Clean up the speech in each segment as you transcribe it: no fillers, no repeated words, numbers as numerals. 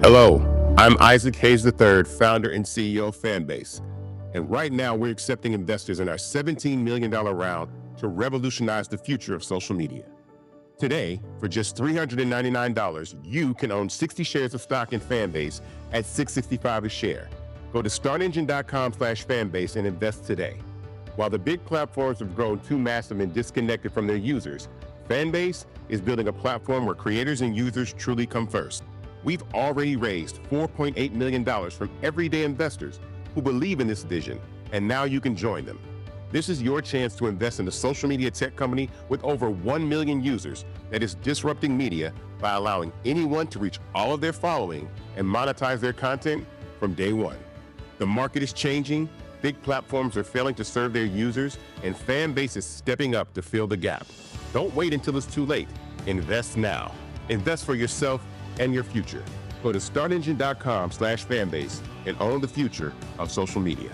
Hello, I'm Isaac Hayes III, founder and CEO of Fanbase. And right now we're accepting investors in our $17 million round to revolutionize the future of social media. Today, for just $399, you can own 60 shares of stock in Fanbase at $665 a share. Go to startengine.com/fanbase and invest today. While the big platforms have grown too massive and disconnected from their users, Fanbase is building a platform where creators and users truly come first. We've already raised $4.8 million from everyday investors who believe in this vision, and now you can join them. This is your chance to invest in a social media tech company with over 1 million users that is disrupting media by allowing anyone to reach all of their following and monetize their content from day one. The market is changing, big platforms are failing to serve their users, and Fanbase is stepping up to fill the gap. Don't wait until it's too late. Invest now. Invest for yourself and your future. Go to startengine.com/fanbase and own the future of social media.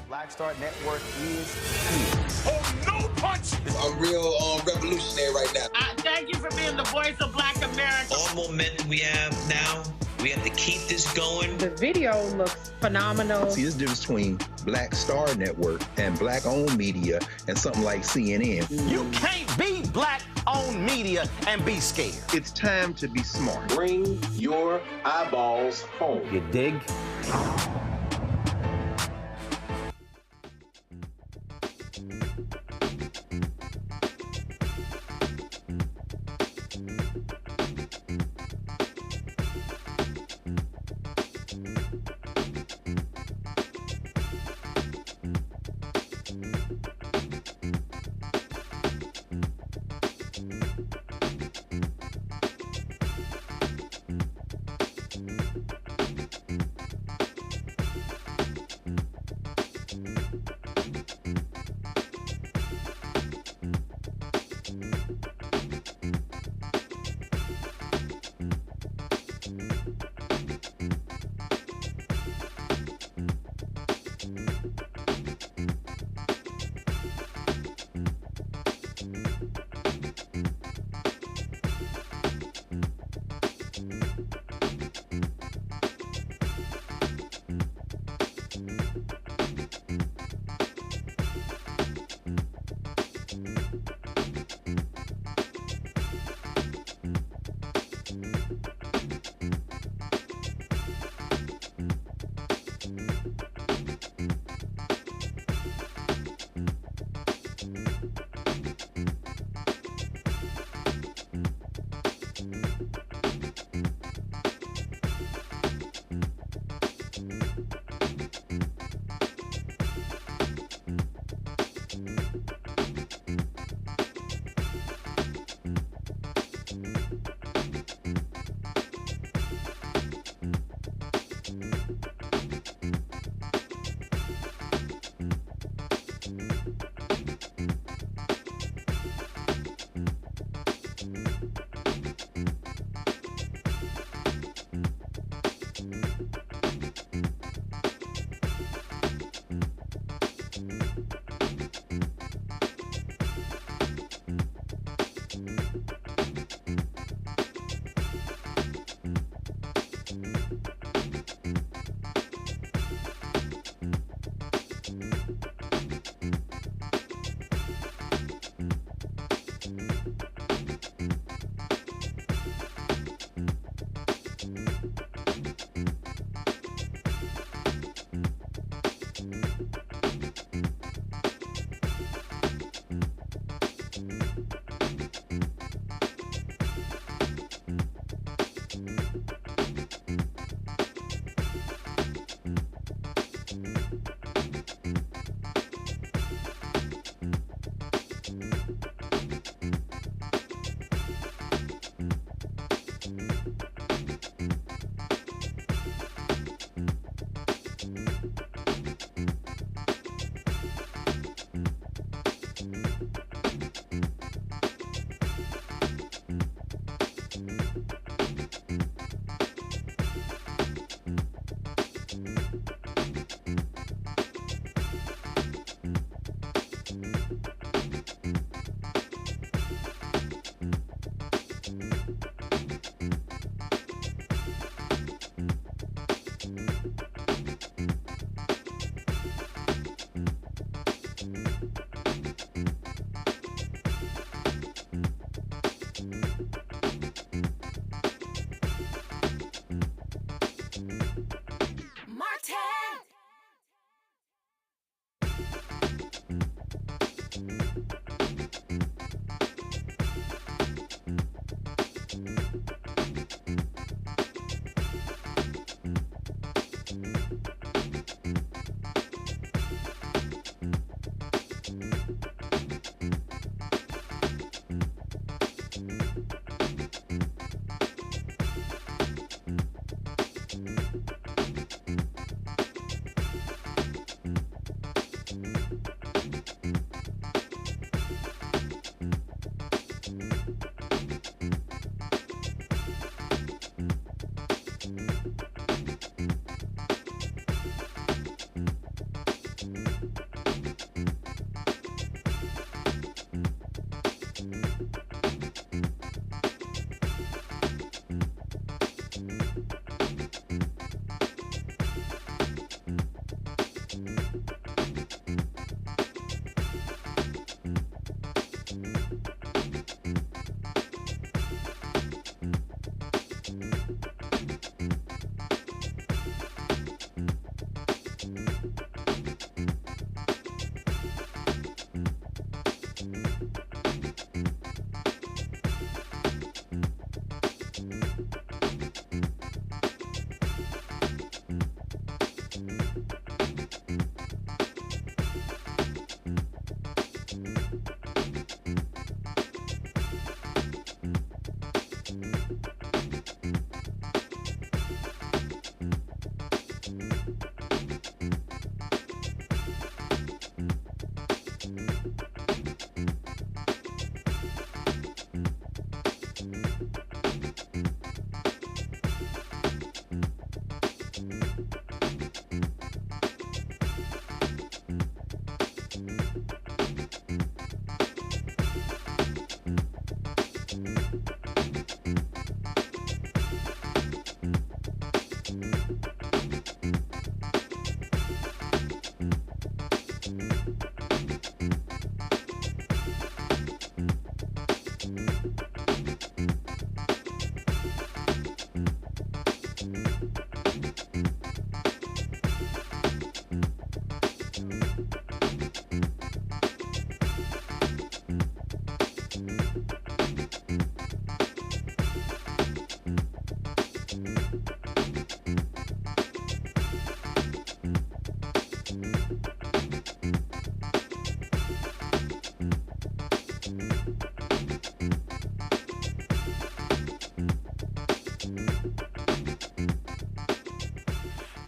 Blackstar Network is here. Oh, no punch! I'm real revolutionary right now. Thank you for being the voice of Black America. All momentum we have now, we have to keep this going. The video looks phenomenal. See, there's a difference between Black Star Network and Black-owned media and something like CNN. You can't be Black-owned media and be scared. It's time to be smart. Bring your eyeballs home. You dig?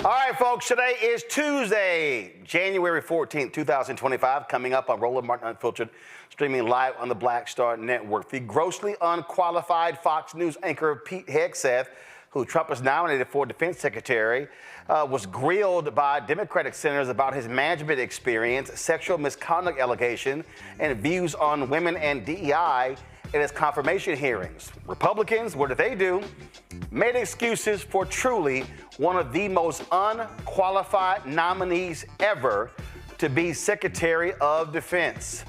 All right, folks, today is Tuesday, January 14th, 2025, coming up on Roland Martin Unfiltered, streaming live on the Black Star Network. The grossly unqualified Fox News anchor Pete Hegseth, who Trump has nominated for defense secretary, was grilled by Democratic senators about his management experience, sexual misconduct allegation, and views on women and DEI in his confirmation hearings. Republicans, what did they do? Made excuses for truly one of the most unqualified nominees ever to be Secretary of Defense.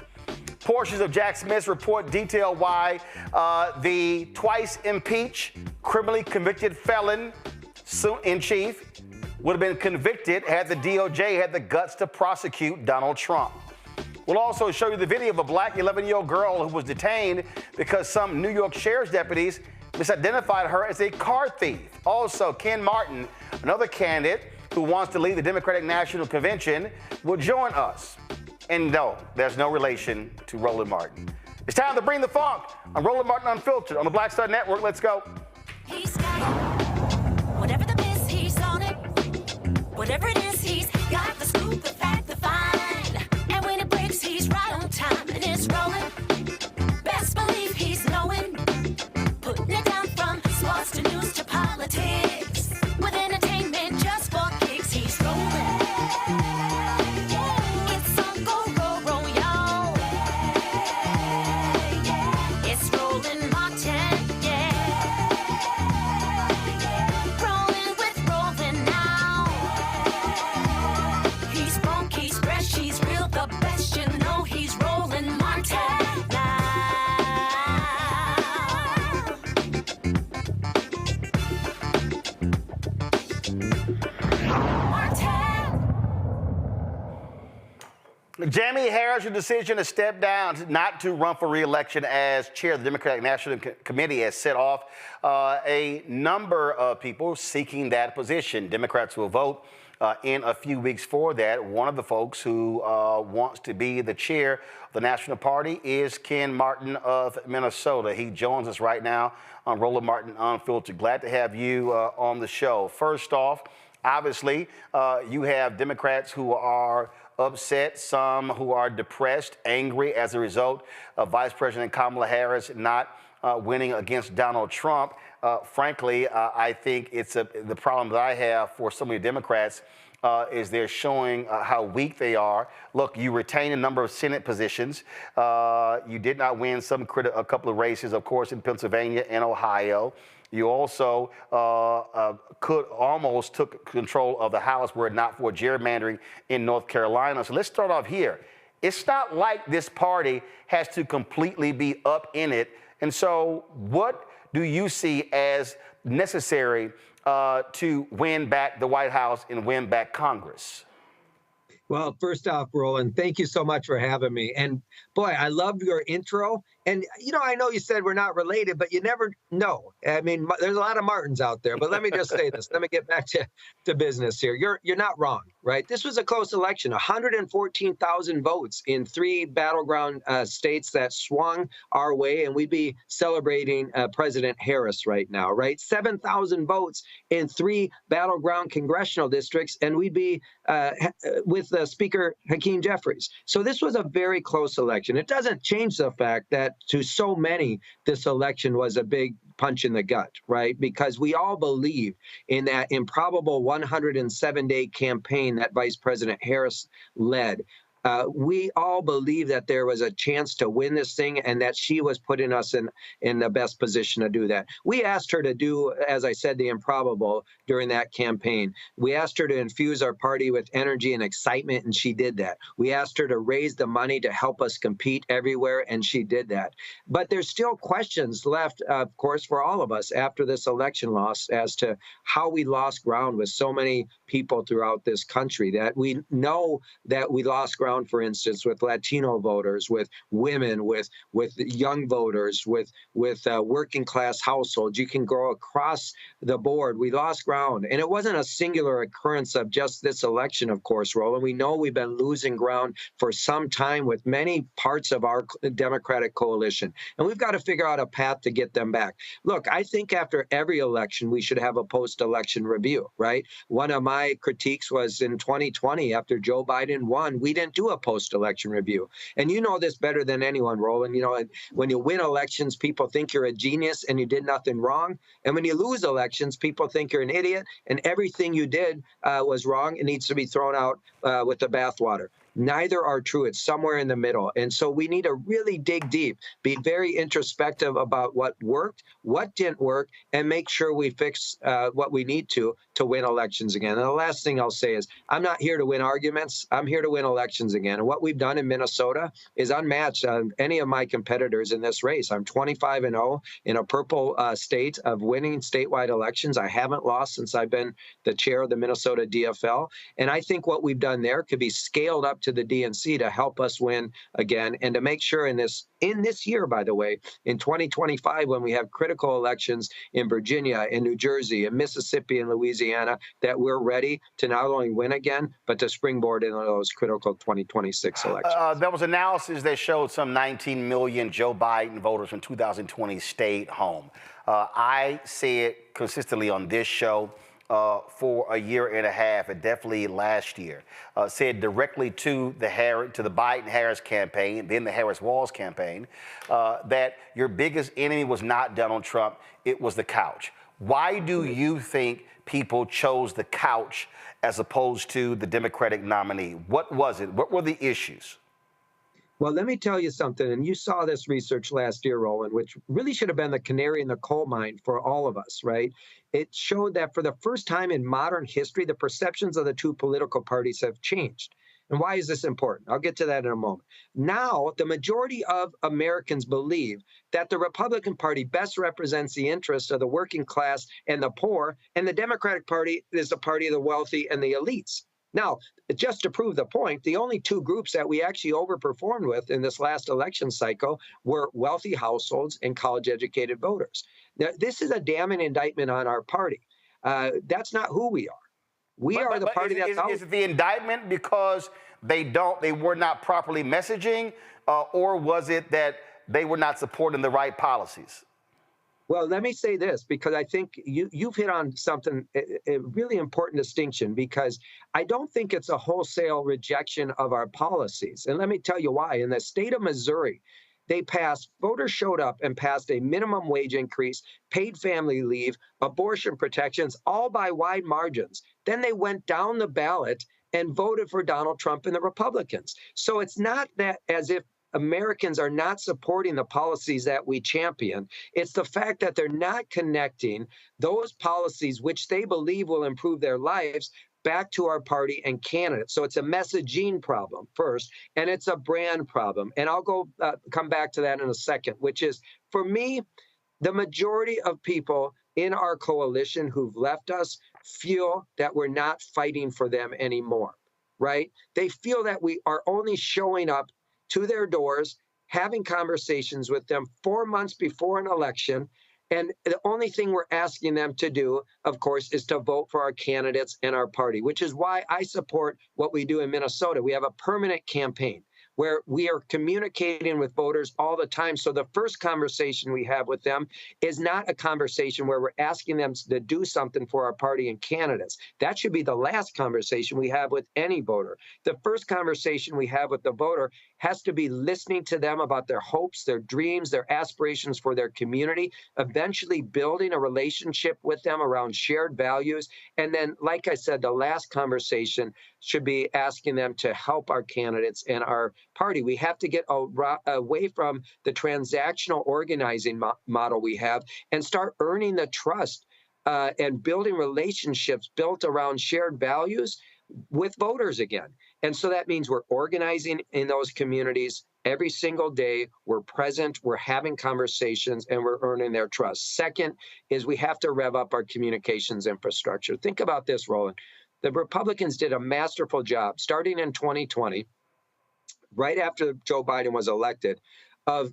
Portions of Jack Smith's report detail why the twice impeached, criminally convicted felon in chief would have been convicted had the DOJ had the guts to prosecute Donald Trump. We'll also show you the video of a black 11-year-old girl who was detained because some New York sheriff's deputies misidentified her as a car thief. Also, Ken Martin, another candidate who wants to lead the Democratic National Convention, will join us. And no, there's no relation to Roland Martin. It's time to bring the funk on Roland Martin Unfiltered on the Black Star Network. Let's go. He's got it. Whatever the miss, he's on it. Whatever it is, he's got the scoop, the fact, the find. And when it breaks, he's right on time and it's rolling. Best believe he's knowing. Putting it down from sports to news to politics. With entertainment just for kicks, he's rolling. It's on go, roll, y'all. It's Roland Martin, yeah. Rolling with Roland now. He's funk, he's fresh, he's real, the best, you know he's Roland Martin now. Jamie Harris's decision to step down, not to run for re-election as chair of the Democratic National Committee, has set off a number of people seeking that position. Democrats will vote in a few weeks for that. One of the folks who wants to be the chair of the National Party is Ken Martin of Minnesota. He joins us right now on Roland Martin Unfiltered. Glad to have you on the show. First off, obviously, you have Democrats who are upset, some who are depressed, angry as a result of Vice President Kamala Harris not winning against Donald Trump. Frankly, I think it's the problem that I have for so many Democrats is they're showing how weak they are. Look, you retain a number of Senate positions. You did not win a couple of races, of course, in Pennsylvania and Ohio. You also took control of the House were it not for gerrymandering in North Carolina. So let's start off here. It's not like this party has to completely be up in it. And so what do you see as necessary to win back the White House and win back Congress? Well, first off, Roland, thank you so much for having me. And boy, I loved your intro. And, you know, I know you said we're not related, but you never know. I mean, there's a lot of Martins out there. But let me just say this. Let me get back to business here. You're not wrong, right? This was a close election, 114,000 votes in 3 battleground states that swung our way. And we'd be celebrating President Harris right now, right? 7,000 votes in 3 battleground congressional districts. And we'd be with Speaker Hakeem Jeffries. So this was a very close election. It doesn't change the fact that to so many, this election was a big punch in the gut, right? Because we all believe in that improbable 107-day campaign that Vice President Harris led. We all believe that there was a chance to win this thing and that she was putting us in the best position to do that. We asked her to do, as I said, the improbable during that campaign. We asked her to infuse our party with energy and excitement, and she did that. We asked her to raise the money to help us compete everywhere, and she did that. But there's still questions left, of course, for all of us after this election loss as to how we lost ground with so many people throughout this country, that we know that we lost ground ground, for instance, with Latino voters, with women, with young voters, with working class households. You can go across the board. We lost ground. And it wasn't a singular occurrence of just this election, of course, Roland. We know we've been losing ground for some time with many parts of our Democratic coalition. And we've got to figure out a path to get them back. Look, I think after every election, we should have a post-election review, right? One of my critiques was in 2020, after Joe Biden won, we didn't do a post-election review. And you know this better than anyone, Roland. You know, when you win elections, people think you're a genius and you did nothing wrong. And when you lose elections, people think you're an idiot and everything you did was wrong and needs to be thrown out with the bathwater. Neither are true. It's somewhere in the middle. And so we need to really dig deep, be very introspective about what worked, what didn't work, and make sure we fix what we need to win elections again. And the last thing I'll say is I'm not here to win arguments. I'm here to win elections again. And what we've done in Minnesota is unmatched on any of my competitors in this race. I'm 25-0 in a purple state of winning statewide elections. I haven't lost since I've been the chair of the Minnesota DFL. And I think what we've done there could be scaled up to the DNC to help us win again and to make sure in this year, by the way, in 2025, when we have critical elections in Virginia, in New Jersey, in Mississippi, and Louisiana, that we're ready to not only win again, but to springboard into those critical 2026 elections. There was analysis that showed some 19 million Joe Biden voters from 2020 stayed home. I say it consistently on this show. For a year and a half, and definitely last year, said directly to the Biden-Harris campaign, then the Harris-Walz campaign, that your biggest enemy was not Donald Trump, it was the couch. Why do you think people chose the couch as opposed to the Democratic nominee? What was it? What were the issues? Well, let me tell you something, and you saw this research last year, Roland, which really should have been the canary in the coal mine for all of us, right? It showed that for the first time in modern history, the perceptions of the two political parties have changed. And why is this important? I'll get to that in a moment. Now, the majority of Americans believe that the Republican Party best represents the interests of the working class and the poor, and the Democratic Party is the party of the wealthy and the elites. Now, just to prove the point, the only two groups that we actually overperformed with in this last election cycle were wealthy households and college-educated voters. Now, this is a damning indictment on our party. That's not who we are. We are the party that's out. Is it the indictment because they were not properly messaging, or was it that they were not supporting the right policies? Well, let me say this, because I think you've hit on something, a really important distinction, because I don't think it's a wholesale rejection of our policies. And let me tell you why. In the state of Missouri, voters showed up and passed a minimum wage increase, paid family leave, abortion protections, all by wide margins. Then they went down the ballot and voted for Donald Trump and the Republicans. So it's not that as if Americans are not supporting the policies that we champion. It's the fact that they're not connecting those policies which they believe will improve their lives back to our party and candidates. So it's a messaging problem first, and it's a brand problem. And I'll come back to that in a second, which is, for me, the majority of people in our coalition who've left us feel that we're not fighting for them anymore, right? They feel that we are only showing up to their doors, having conversations with them 4 months before an election. And the only thing we're asking them to do, of course, is to vote for our candidates and our party, which is why I support what we do in Minnesota. We have a permanent campaign where we are communicating with voters all the time. So the first conversation we have with them is not a conversation where we're asking them to do something for our party and candidates. That should be the last conversation we have with any voter. The first conversation we have with the voter has to be listening to them about their hopes, their dreams, their aspirations for their community, eventually building a relationship with them around shared values. And then, like I said, the last conversation should be asking them to help our candidates and our party. We have to get away from the transactional organizing model we have and start earning the trust and building relationships built around shared values with voters again. And so that means we're organizing in those communities every single day. We're present, we're having conversations, and we're earning their trust. Second is we have to rev up our communications infrastructure. Think about this, Roland. The Republicans did a masterful job starting in 2020 right after Joe Biden was elected, of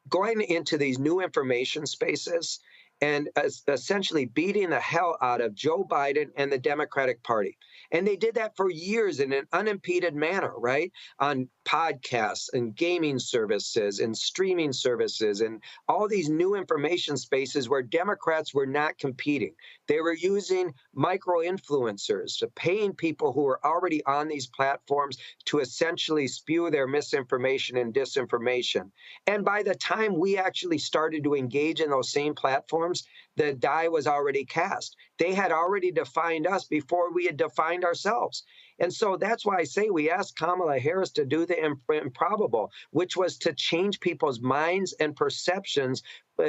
going into these new information spaces and essentially beating the hell out of Joe Biden and the Democratic Party. And they did that for years in an unimpeded manner, right? On podcasts and gaming services and streaming services and all these new information spaces where Democrats were not competing. They were using micro-influencers, paying people who were already on these platforms to essentially spew their misinformation and disinformation. And by the time we actually started to engage in those same platforms, the die was already cast. They had already defined us before we had defined ourselves. And so that's why I say we asked Kamala Harris to do the improbable, which was to change people's minds and perceptions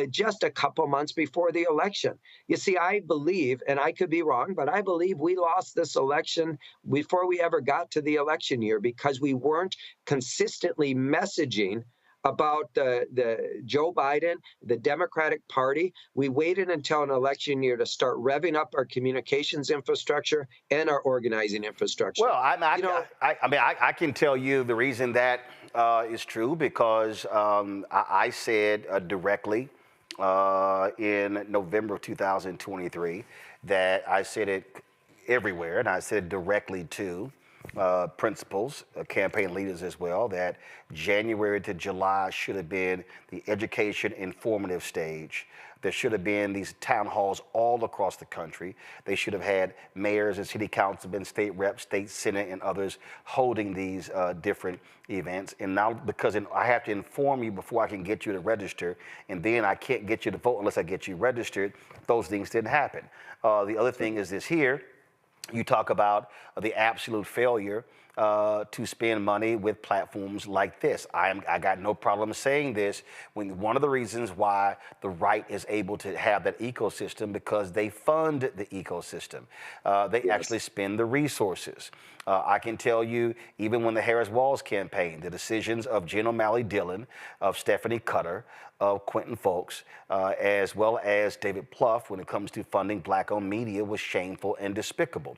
just a couple months before the election. You see, I believe, and I could be wrong, but I believe we lost this election before we ever got to the election year because we weren't consistently messaging about the Joe Biden, the Democratic Party. We waited until an election year to start revving up our communications infrastructure and our organizing infrastructure. Well, I can tell you the reason that is true because I said directly in November of 2023 that I said it everywhere, and I said directly to principals, campaign leaders as well, that January to July should have been the education informative stage. There should have been these town halls all across the country. They should have had mayors and city councilmen, state reps, state senate, and others holding these different events. And now, because I have to inform you before I can get you to register, and then I can't get you to vote unless I get you registered, those things didn't happen. The other thing is this here. You talk about the absolute failure to spend money with platforms like this. I got no problem saying this. When one of the reasons why the right is able to have that ecosystem because they fund the ecosystem. They actually spend the resources. I can tell you, even when the Harris-Walz campaign, the decisions of Jen O'Malley Dillon, of Stephanie Cutter, of Quentin Folks, as well as David Plouffe, when it comes to funding black-owned media, was shameful and despicable.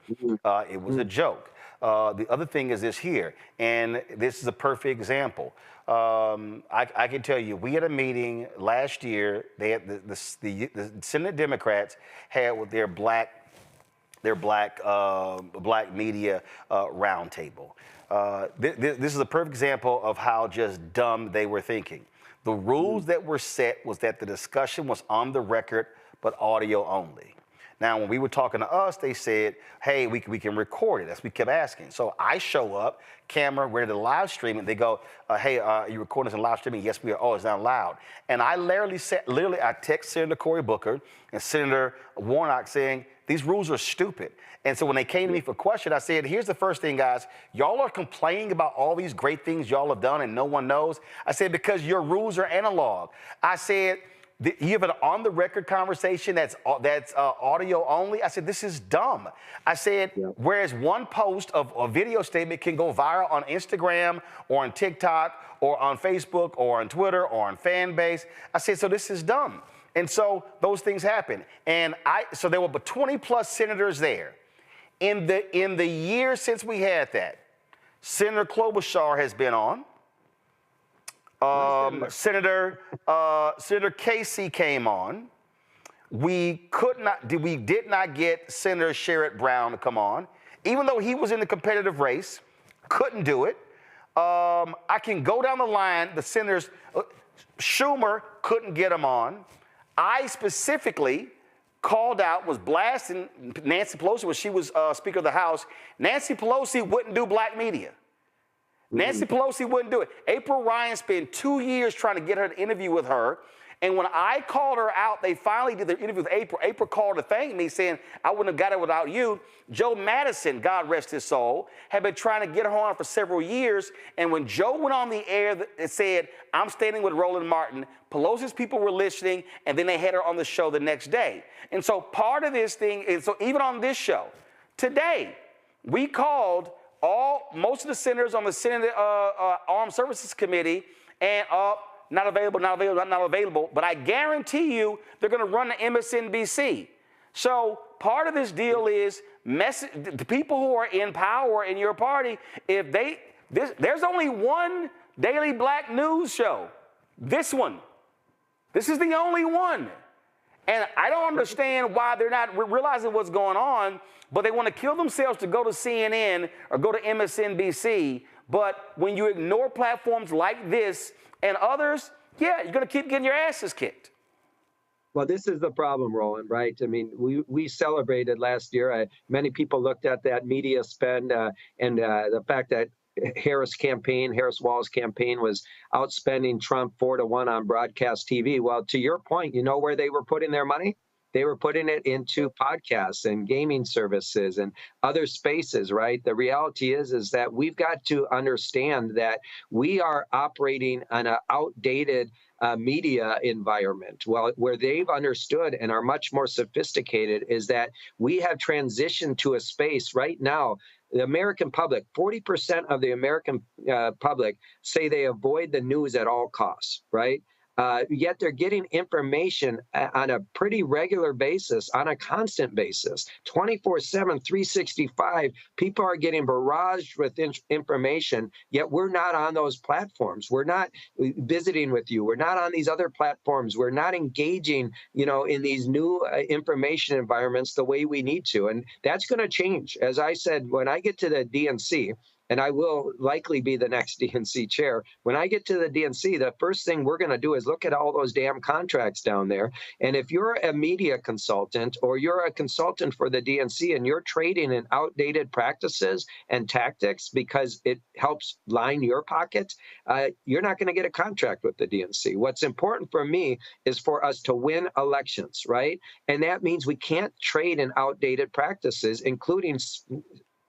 It was a joke. The other thing is this here, and this is a perfect example. I can tell you, we had a meeting last year. They had the Senate Democrats had with their black media roundtable. This is a perfect example of how just dumb they were thinking. The rules that were set was that the discussion was on the record, but audio only. Now, when we were talking to us, they said, hey, we can record it. That's what we kept asking. So I show up, camera, ready to live stream it. They go, hey, are you recording this and live streaming? Yes, we are. Oh, it's not loud. And I I text Senator Cory Booker and Senator Warnock saying, these rules are stupid. And so when they came to me for a question, I said, here's the first thing, guys. Y'all are complaining about all these great things y'all have done and no one knows. I said, because your rules are analog. I said, you have an on-the-record conversation that's audio only. I said, this is dumb. I said, whereas one post of a video statement can go viral on Instagram or on TikTok or on Facebook or on Twitter or on Fanbase. I said, so this is dumb. And so those things happen. And so there were 20 plus senators there. In the year since we had that, Senator Klobuchar has been on. Senator Casey came on. We did not get Senator Sherrod Brown to come on, even though he was in the competitive race. Couldn't do it. I can go down the line. The senators, Schumer couldn't get him on. I specifically called out, was blasting Nancy Pelosi when she was Speaker of the House. Nancy Pelosi wouldn't do black media. Nancy Pelosi wouldn't do it. April Ryan spent 2 years trying to get her to interview with her. And when I called her out, they finally did the interview with April. April called to thank me, saying, I wouldn't have got it without you. Joe Madison, God rest his soul, had been trying to get her on for several years. And when Joe went on the air and said, I'm standing with Roland Martin, Pelosi's people were listening, and then they had her on the show the next day. And so part of this thing is, so even on this show, today, we called most of the senators on the Senate Armed Services Committee and not available, but I guarantee you they're going to run to MSNBC. So part of this deal is the people who are in power in your party, if they There's only one daily black news show. This one. This is the only one. And I don't understand why they're not realizing what's going on, but they want to kill themselves to go to CNN or go to MSNBC. But when you ignore platforms like this and others, yeah, you're going to keep getting your asses kicked. Well, this is the problem, Roland, right? I mean, we celebrated last year. Many people looked at that media spend and the fact that Harris Wall's campaign was outspending Trump 4-1 on broadcast TV. Well, to your point, you know where they were putting their money? They were putting it into podcasts and gaming services and other spaces, right? The reality is that we've got to understand that we are operating on an outdated media environment. Well, where they've understood and are much more sophisticated is that we have transitioned to a space right now. The American public, 40% of the American public say they avoid the news at all costs, right? Yet they're getting information on a pretty regular basis, on a constant basis, 24/7, 365. People are getting barraged with information, yet we're not on those platforms. We're not visiting with you. We're not on these other platforms. We're not engaging, in these new information environments the way we need to. And that's going to change. As I said, when I get to the DNC, and I will likely be the next DNC chair. When I get to the DNC, the first thing we're going to do is look at all those damn contracts down there. And if you're a media consultant or you're a consultant for the DNC and you're trading in outdated practices and tactics because it helps line your pocket, you're not going to get a contract with the DNC. What's important for me is for us to win elections, right? And that means we can't trade in outdated practices, including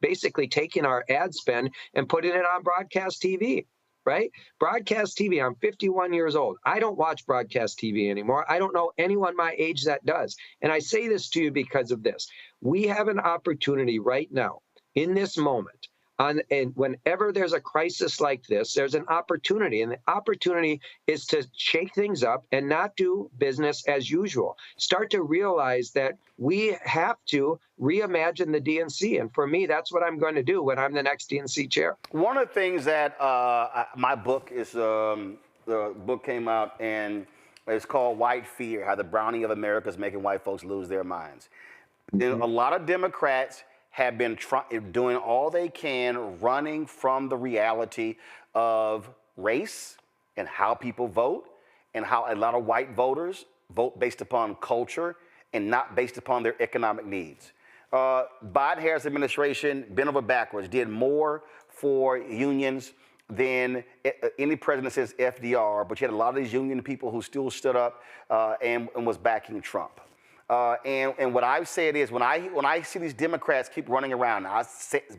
basically taking our ad spend and putting it on broadcast TV, right? Broadcast TV, I'm 51 years old. I don't watch broadcast TV anymore. I don't know anyone my age that does. And I say this to you because of this. We have an opportunity right now, in this moment, and whenever there's a crisis like this, there's an opportunity. And the opportunity is to shake things up and not do business as usual. Start to realize that we have to reimagine the DNC. And for me, that's what I'm going to do when I'm the next DNC chair. One of the things that my book is, the book came out and it's called White Fear, How the Browning of America is Making White Folks Lose Their Minds. Mm-hmm. A lot of Democrats have been doing all they can, running from the reality of race and how people vote, and how a lot of white voters vote based upon culture and not based upon their economic needs. Biden-Harris administration bent over backwards, did more for unions than any president since FDR, but you had a lot of these union people who still stood up and was backing Trump. And what I've said is when I see these Democrats keep running around,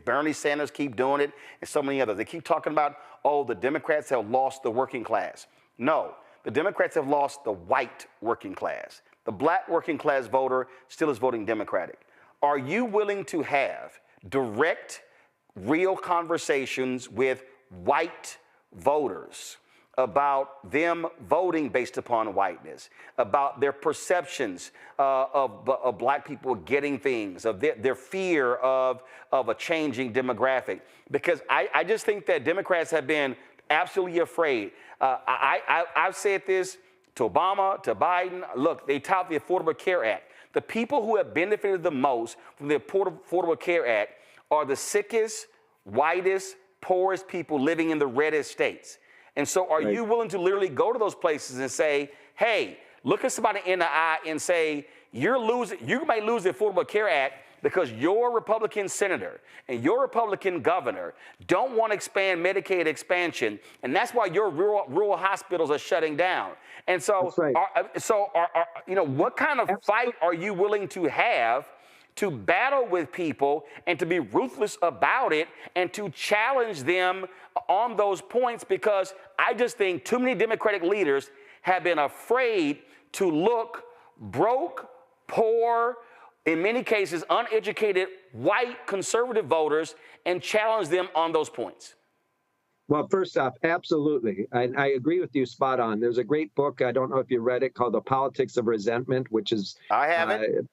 Bernie Sanders keep doing it, and so many others, they keep talking about, oh, the Democrats have lost the working class. No, the Democrats have lost the white working class. The black working class voter still is voting Democratic. Are you willing to have direct, real conversations with white voters about them voting based upon whiteness, about their perceptions of black people getting things, of their fear of a changing demographic? Because I just think that Democrats have been absolutely afraid. I've said this to Obama, to Biden. Look, they tout the Affordable Care Act. The people who have benefited the most from the Affordable Care Act are the sickest, whitest, poorest people living in the reddest states. And so are you willing to literally go to those places and say, hey, look at somebody in the eye and say, you might lose the Affordable Care Act because your Republican senator and your Republican governor don't want to expand Medicaid expansion, and that's why your rural hospitals are shutting down. And so, what kind of fight are you willing to have to battle with people and to be ruthless about it and to challenge them on those points? Because I just think too many Democratic leaders have been afraid to look broke, poor, in many cases uneducated, white conservative voters and challenge them on those points. Well, first off, absolutely. I agree with you spot on. There's a great book, I don't know if you read it, called The Politics of Resentment, which is... I haven't.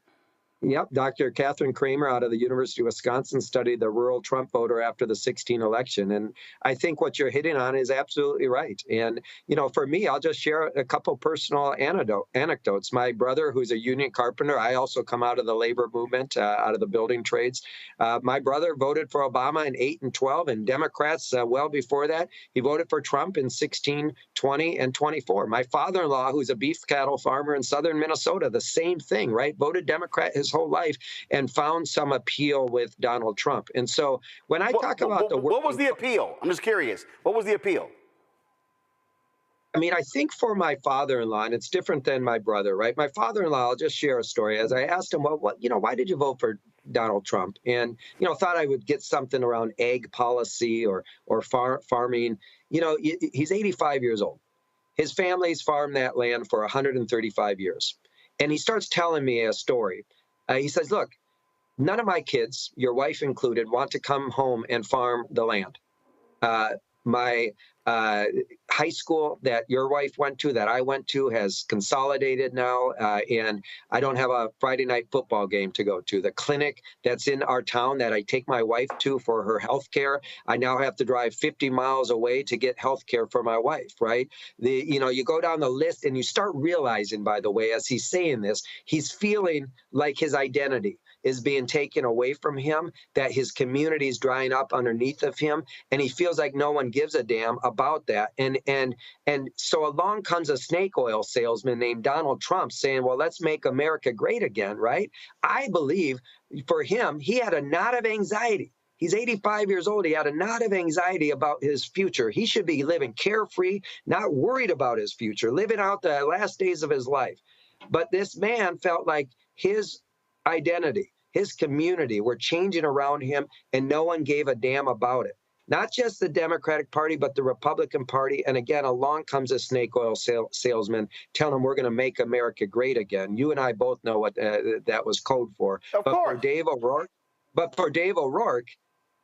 Yep, Dr. Catherine Kramer out of the University of Wisconsin studied the rural Trump voter after the 16 election. And I think what you're hitting on is absolutely right. And, for me, I'll just share a couple personal anecdotes. My brother, who's a union carpenter, I also come out of the labor movement, out of the building trades. My brother voted for Obama in 8 and 12, and Democrats well before that. He voted for Trump in 16, 20, and 24. My father-in-law, who's a beef cattle farmer in southern Minnesota, the same thing, right? Voted Democrat his whole life and found some appeal with Donald Trump. And so when I talk about what was the appeal? I'm just curious. What was the appeal? I mean, I think for my father-in-law, and it's different than my brother, right? My father-in-law, I'll just share a story. As I asked him, well, why did you vote for Donald Trump? And, thought I would get something around ag policy or farming. He's 85 years old. His family's farmed that land for 135 years. And he starts telling me a story. He says, look, none of my kids, your wife included, want to come home and farm the land. My high school that your wife went to, that I went to, has consolidated now, and I don't have a Friday night football game to go to. The clinic that's in our town that I take my wife to for her health care, I now have to drive 50 miles away to get health care for my wife, right? You go down the list and you start realizing, by the way, as he's saying this, he's feeling like his identity is being taken away from him, that his community is drying up underneath of him, and he feels like no one gives a damn about that. And so along comes a snake oil salesman named Donald Trump saying, well, let's make America great again, right? I believe for him, he had a knot of anxiety. He's 85 years old. He had a knot of anxiety about his future. He should be living carefree, not worried about his future, living out the last days of his life. But this man felt like his identity, his community were changing around him, and no one gave a damn about it. Not just the Democratic Party, but the Republican Party. And again, along comes a snake oil salesman telling him we're going to make America great again. You and I both know what that was code for. Of course. For Dave O'Rourke,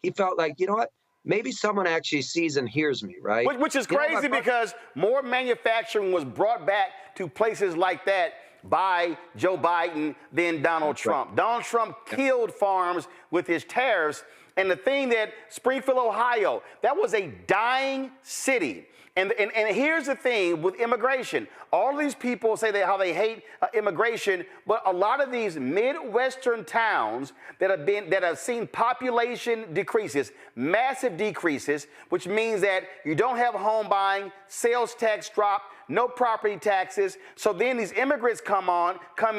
he felt like, you know what? Maybe someone actually sees and hears me, right? Which is crazy because more manufacturing was brought back to places like that by Joe Biden than Donald Trump. Right. Donald Trump killed farms with his tariffs. And the thing that Springfield, Ohio, that was a dying city. And here's the thing with immigration. All these people say how they hate immigration, but a lot of these Midwestern towns that have seen population decreases, massive decreases, which means that you don't have home buying, sales tax drop, no property taxes. So then these immigrants come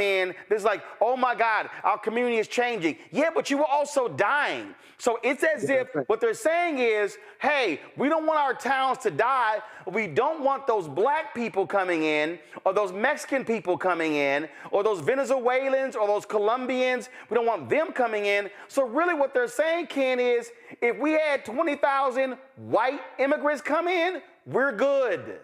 in. There's like, oh my God, our community is changing. Yeah, but you were also dying. So it's as if what they're saying is, hey, we don't want our towns to die. We don't want those black people coming in, or those Mexican people coming in, or those Venezuelans, or those Colombians. We don't want them coming in. So really what they're saying, Ken, is if we had 20,000 white immigrants come in, we're good.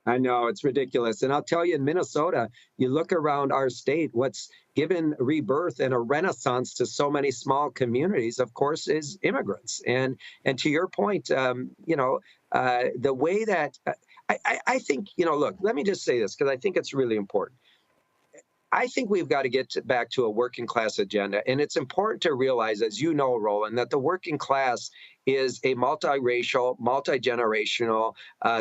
I know, it's ridiculous. And I'll tell you, in Minnesota, you look around our state, what's given rebirth and a renaissance to so many small communities, of course, is immigrants. And to your point, the way that I think, look, let me just say this, because I think it's really important. I think we've got to get back to a working class agenda. And it's important to realize, as you know, Roland, that the working class is a multiracial, multi-generational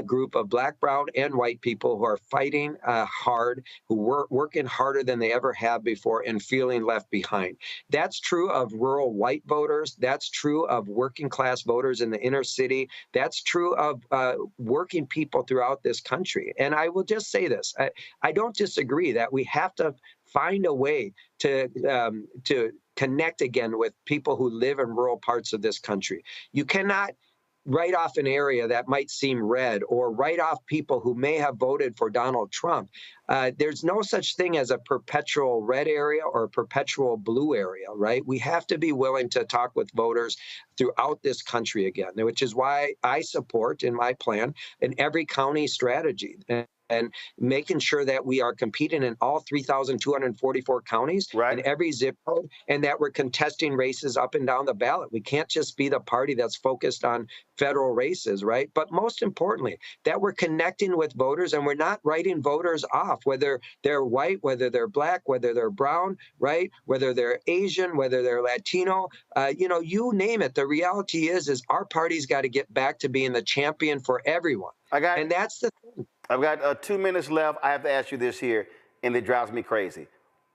group of black, brown, and white people who are fighting hard, who are working harder than they ever have before and feeling left behind. That's true of rural white voters. That's true of working class voters in the inner city. That's true of working people throughout this country. And I will just say this. I don't disagree that we have to find a way to connect again with people who live in rural parts of this country. You cannot write off an area that might seem red or write off people who may have voted for Donald Trump. There's no such thing as a perpetual red area or a perpetual blue area, right? We have to be willing to talk with voters throughout this country again, which is why I support in my plan an every county strategy. and making sure that we are competing in all 3,244 counties Right. in every zip code, and that we're contesting races up and down the ballot. We can't just be the party that's focused on federal races, right? But most importantly, that we're connecting with voters and we're not writing voters off, whether they're white, whether they're black, whether they're brown, right? Whether they're Asian, whether they're Latino, you name it. The reality is our party's got to get back to being the champion for everyone. And that's the thing. I've got 2 minutes left. I have to ask you this here, and it drives me crazy.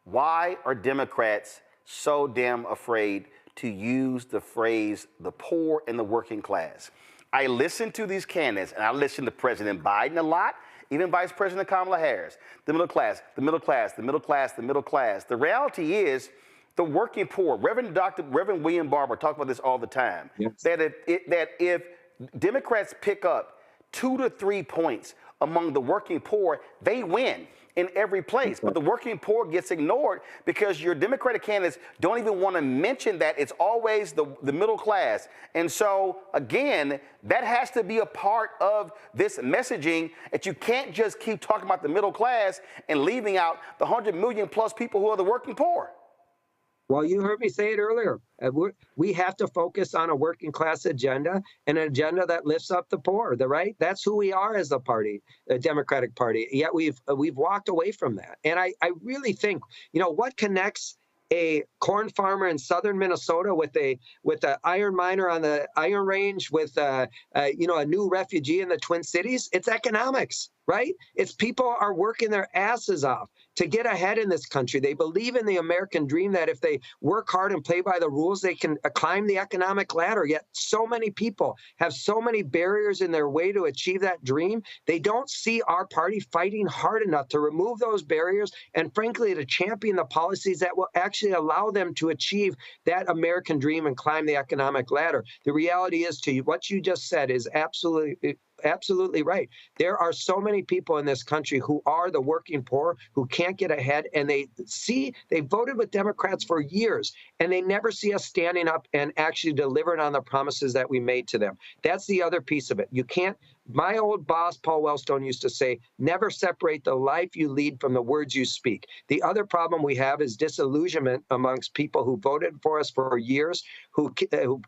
Why are Democrats so damn afraid to use the phrase the poor and the working class? I listen to these candidates, and I listen to President Biden a lot, even Vice President Kamala Harris. The middle class, the middle class, the middle class, the middle class. The reality is the working poor. Reverend William Barber talks about this all the time. Yes. That if Democrats pick up 2 to 3 points among the working poor, they win in every place. But the working poor gets ignored because your Democratic candidates don't even want to mention that. It's always the middle class. And so, again, that has to be a part of this messaging, that you can't just keep talking about the middle class and leaving out the 100 million plus people who are the working poor. Well, you heard me say it earlier. We have to focus on a working class agenda, and an agenda that lifts up the poor, right? That's who we are as a party, a Democratic Party. Yet we've walked away from that. And I really think, what connects a corn farmer in southern Minnesota with a iron miner on the Iron Range with a new refugee in the Twin Cities? It's economics, right? It's people are working their asses off to get ahead in this country. They believe in the American dream that if they work hard and play by the rules, they can climb the economic ladder. Yet so many people have so many barriers in their way to achieve that dream. They don't see our party fighting hard enough to remove those barriers and, frankly, to champion the policies that will actually allow them to achieve that American dream and climb the economic ladder. The reality is, to you, what you just said is absolutely right. There are so many people in this country who are the working poor, who can't get ahead, and they voted with Democrats for years, and they never see us standing up and actually delivering on the promises that we made to them. That's the other piece of it. You can't. My old boss, Paul Wellstone, used to say, never separate the life you lead from the words you speak. The other problem we have is disillusionment amongst people who voted for us for years, who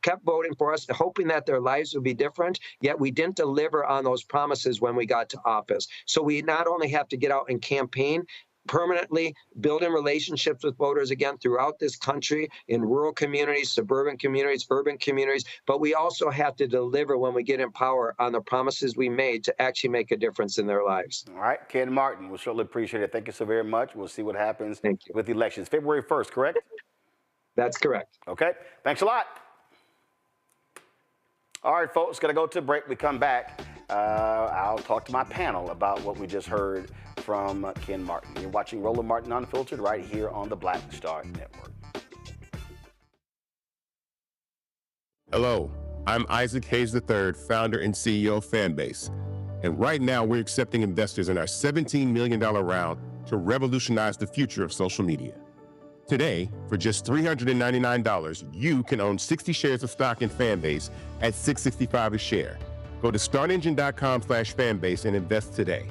kept voting for us, hoping that their lives would be different, yet we didn't deliver on those promises when we got to office. So we not only have to get out and campaign, permanently building relationships with voters again throughout this country, in rural communities, suburban communities, urban communities, but we also have to deliver when we get in power on the promises we made to actually make a difference in their lives. All right, Ken Martin, we'll certainly appreciate it. Thank you so very much. We'll see what happens with the elections. February 1st, correct? That's correct. Okay, thanks a lot. All right, folks, got to go to a break. We come back. I'll talk to my panel about what we just heard from Ken Martin. You're watching Roland Martin Unfiltered right here on the Black Star Network. Hello, I'm Isaac Hayes III, founder and CEO of Fanbase. And right now, we're accepting investors in our $17 million round to revolutionize the future of social media. Today, for just $399, you can own 60 shares of stock in Fanbase at $665 a share. Go to startengine.com/fanbase and invest today.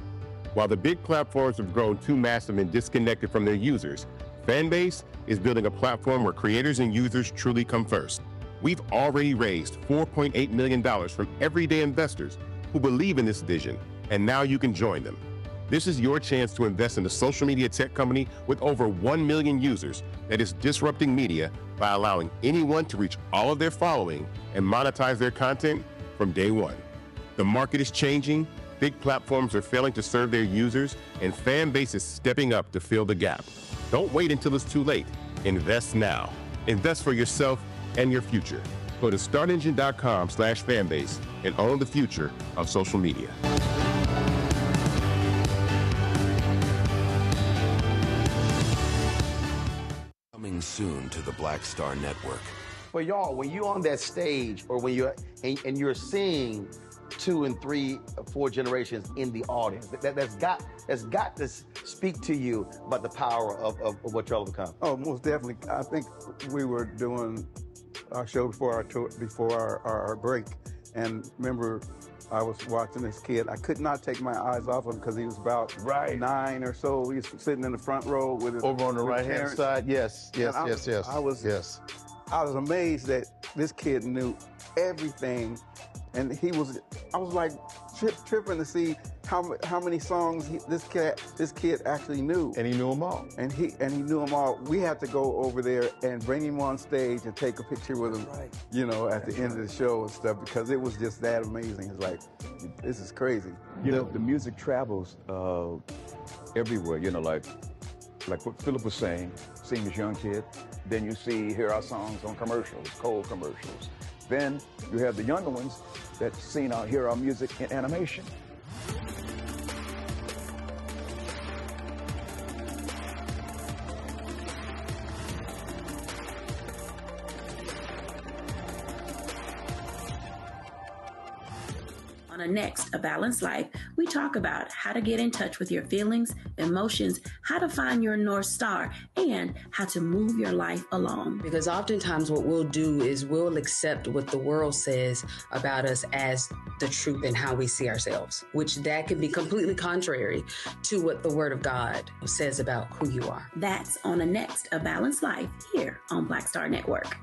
While the big platforms have grown too massive and disconnected from their users, Fanbase is building a platform where creators and users truly come first. We've already raised $4.8 million from everyday investors who believe in this vision, and now you can join them. This is your chance to invest in a social media tech company with over 1 million users that is disrupting media by allowing anyone to reach all of their following and monetize their content from day one. The market is changing, big platforms are failing to serve their users, and Fanbase is stepping up to fill the gap. Don't wait until it's too late. Invest now. Invest for yourself and your future. Go to startengine.com/fanbase and own the future of social media. Coming soon to the Black Star Network. Well, y'all, when you're on that stage, or when you're and you're seeing 2 and 3 or 4 generations in the audience, that's got to speak to you about the power of what y'all have become. Oh, most definitely. I think we were doing our show before our break, and remember I was watching this kid. I could not take my eyes off him because he was about 9 or so. He was sitting in the front row with his over on the right hand parents. side. Yes. I was amazed that this kid knew everything, and I was like tripping to see how many songs this kid actually knew. And he knew them all. And he knew them all. We had to go over there and bring him on stage and take a picture with him, at the end of the show and stuff, because it was just that amazing. It's like, this is crazy. The music travels everywhere, like what Philip was saying, seeing this young kid. Then you hear our songs on commercials, cold commercials. Then you have the younger ones that hear our music in animation. On a next, A Balanced Life, we talk about how to get in touch with your feelings, emotions, how to find your North Star, and how to move your life along. Because oftentimes what we'll do is we'll accept what the world says about us as the truth and how we see ourselves, which that can be completely contrary to what the Word of God says about who you are. That's on a next, A Balanced Life, here on Black Star Network.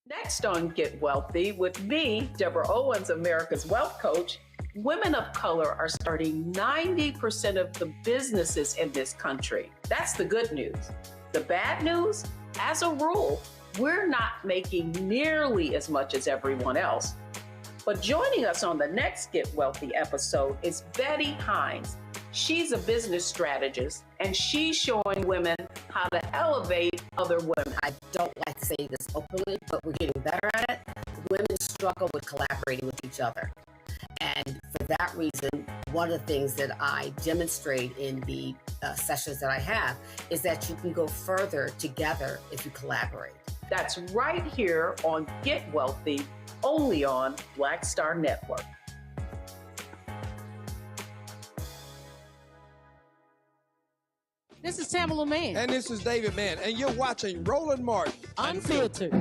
Next on Get Wealthy, with me, Deborah Owens, America's Wealth Coach, women of color are starting 90% of the businesses in this country. That's the good news. The bad news, as a rule, we're not making nearly as much as everyone else. But joining us on the next Get Wealthy episode is Betty Hines. She's a business strategist, and she's showing women how to elevate other women. I don't like to say this openly, but we're getting better at it. Women struggle with collaborating with each other. And for that reason, one of the things that I demonstrate in the sessions that I have is that you can go further together if you collaborate. That's right here on Get Wealthy, only on Black Star Network. This is Tamala Mann. And this is David Mann. And you're watching Roland Martin Unfiltered.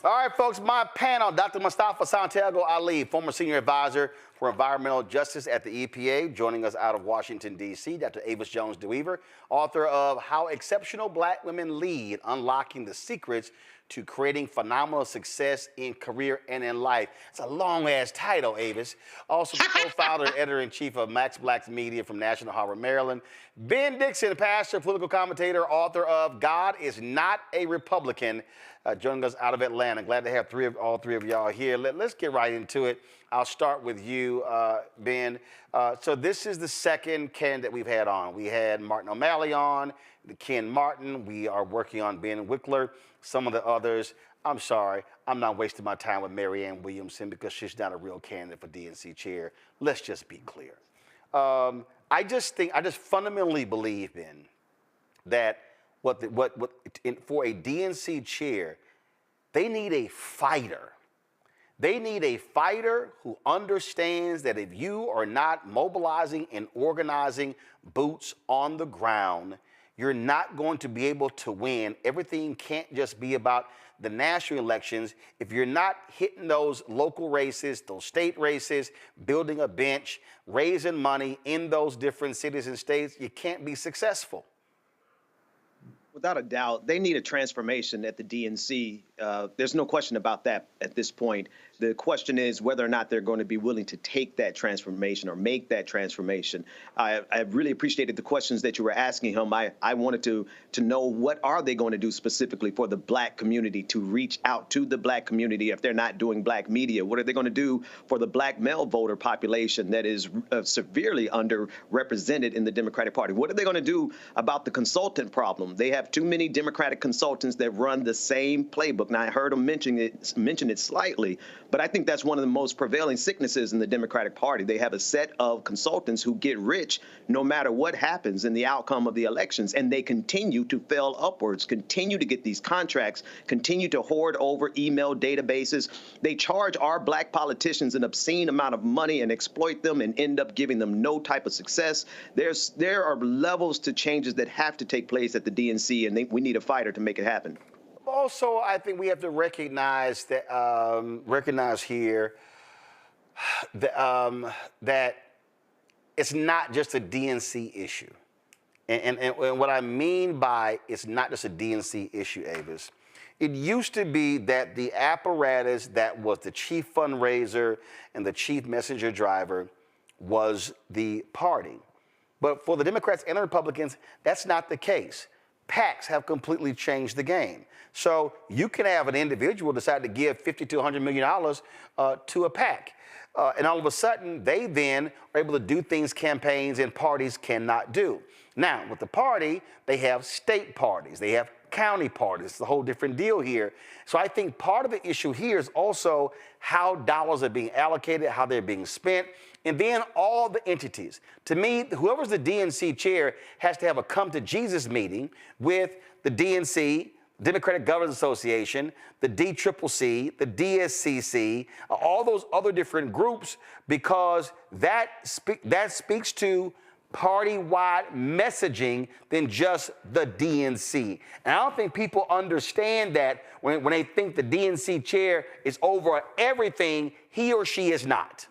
All right, folks, my panel, Dr. Mustafa Santiago Ali, former senior advisor for environmental justice at the EPA, joining us out of Washington, D.C., Dr. Avis Jones-DeWeaver, author of How Exceptional Black Women Lead, Unlocking the Secrets to Creating Phenomenal Success in Career and in Life. It's a long-ass title, Avis. Also the co-founder and editor-in-chief of Max Black's Media from National Harbor, Maryland. Ben Dixon, pastor, political commentator, author of God is Not a Republican, joining us out of Atlanta. Glad to have all three of y'all here. Let's get right into it. I'll start with you, Ben. So this is the second candidate we've had on. We had Martin O'Malley on, Ken Martin. We are working on Ben Wickler. Some of the others, I'm sorry, I'm not wasting my time with Marianne Williamson because she's not a real candidate for DNC chair. Let's just be clear. I just fundamentally believe, Ben, that for a DNC chair, they need a fighter. They need a fighter who understands that if you are not mobilizing and organizing boots on the ground, you're not going to be able to win. Everything can't just be about the national elections. If you're not hitting those local races, those state races, building a bench, raising money in those different cities and states, you can't be successful. Without a doubt, they need a transformation at the DNC. There's no question about that at this point. The question is whether or not they're going to be willing to take that transformation or make that transformation. I really appreciated the questions that you were asking him. I wanted to know what are they going to do specifically for the Black community to reach out to the Black community if they're not doing Black media? What are they going to do for the Black male voter population that is severely underrepresented in the Democratic Party? What are they going to do about the consultant problem? They have too many Democratic consultants that run the same playbook. and I heard him mention it slightly, but I think that's one of the most prevailing sicknesses in the Democratic Party. They have a set of consultants who get rich no matter what happens in the outcome of the elections, and they continue to fail upwards, continue to get these contracts, continue to hoard over email databases. They charge our black politicians an obscene amount of money and exploit them and end up giving them no type of success. There are levels to changes that have to take place at the DNC, and we need a fighter to make it happen. Also, I think we have to recognize that here that it's not just a DNC issue. And what I mean by it's not just a DNC issue, Avis, it used to be that the apparatus that was the chief fundraiser and the chief messenger driver was the party. But for the Democrats and the Republicans, that's not the case. PACs have completely changed the game. So you can have an individual decide to give $50 to $100 million to a PAC. And all of a sudden, they then are able to do things campaigns and parties cannot do. Now, with the party, they have state parties. They have county parties. It's a whole different deal here. So I think part of the issue here is also how dollars are being allocated, how they're being spent, and then all the entities. To me, whoever's the DNC chair has to have a come to Jesus meeting with the DNC, Democratic Governors Association, the DCCC, the DSCC, all those other different groups, because that speaks to party-wide messaging than just the DNC. And I don't think people understand that when they think the DNC chair is over everything. He or she is not.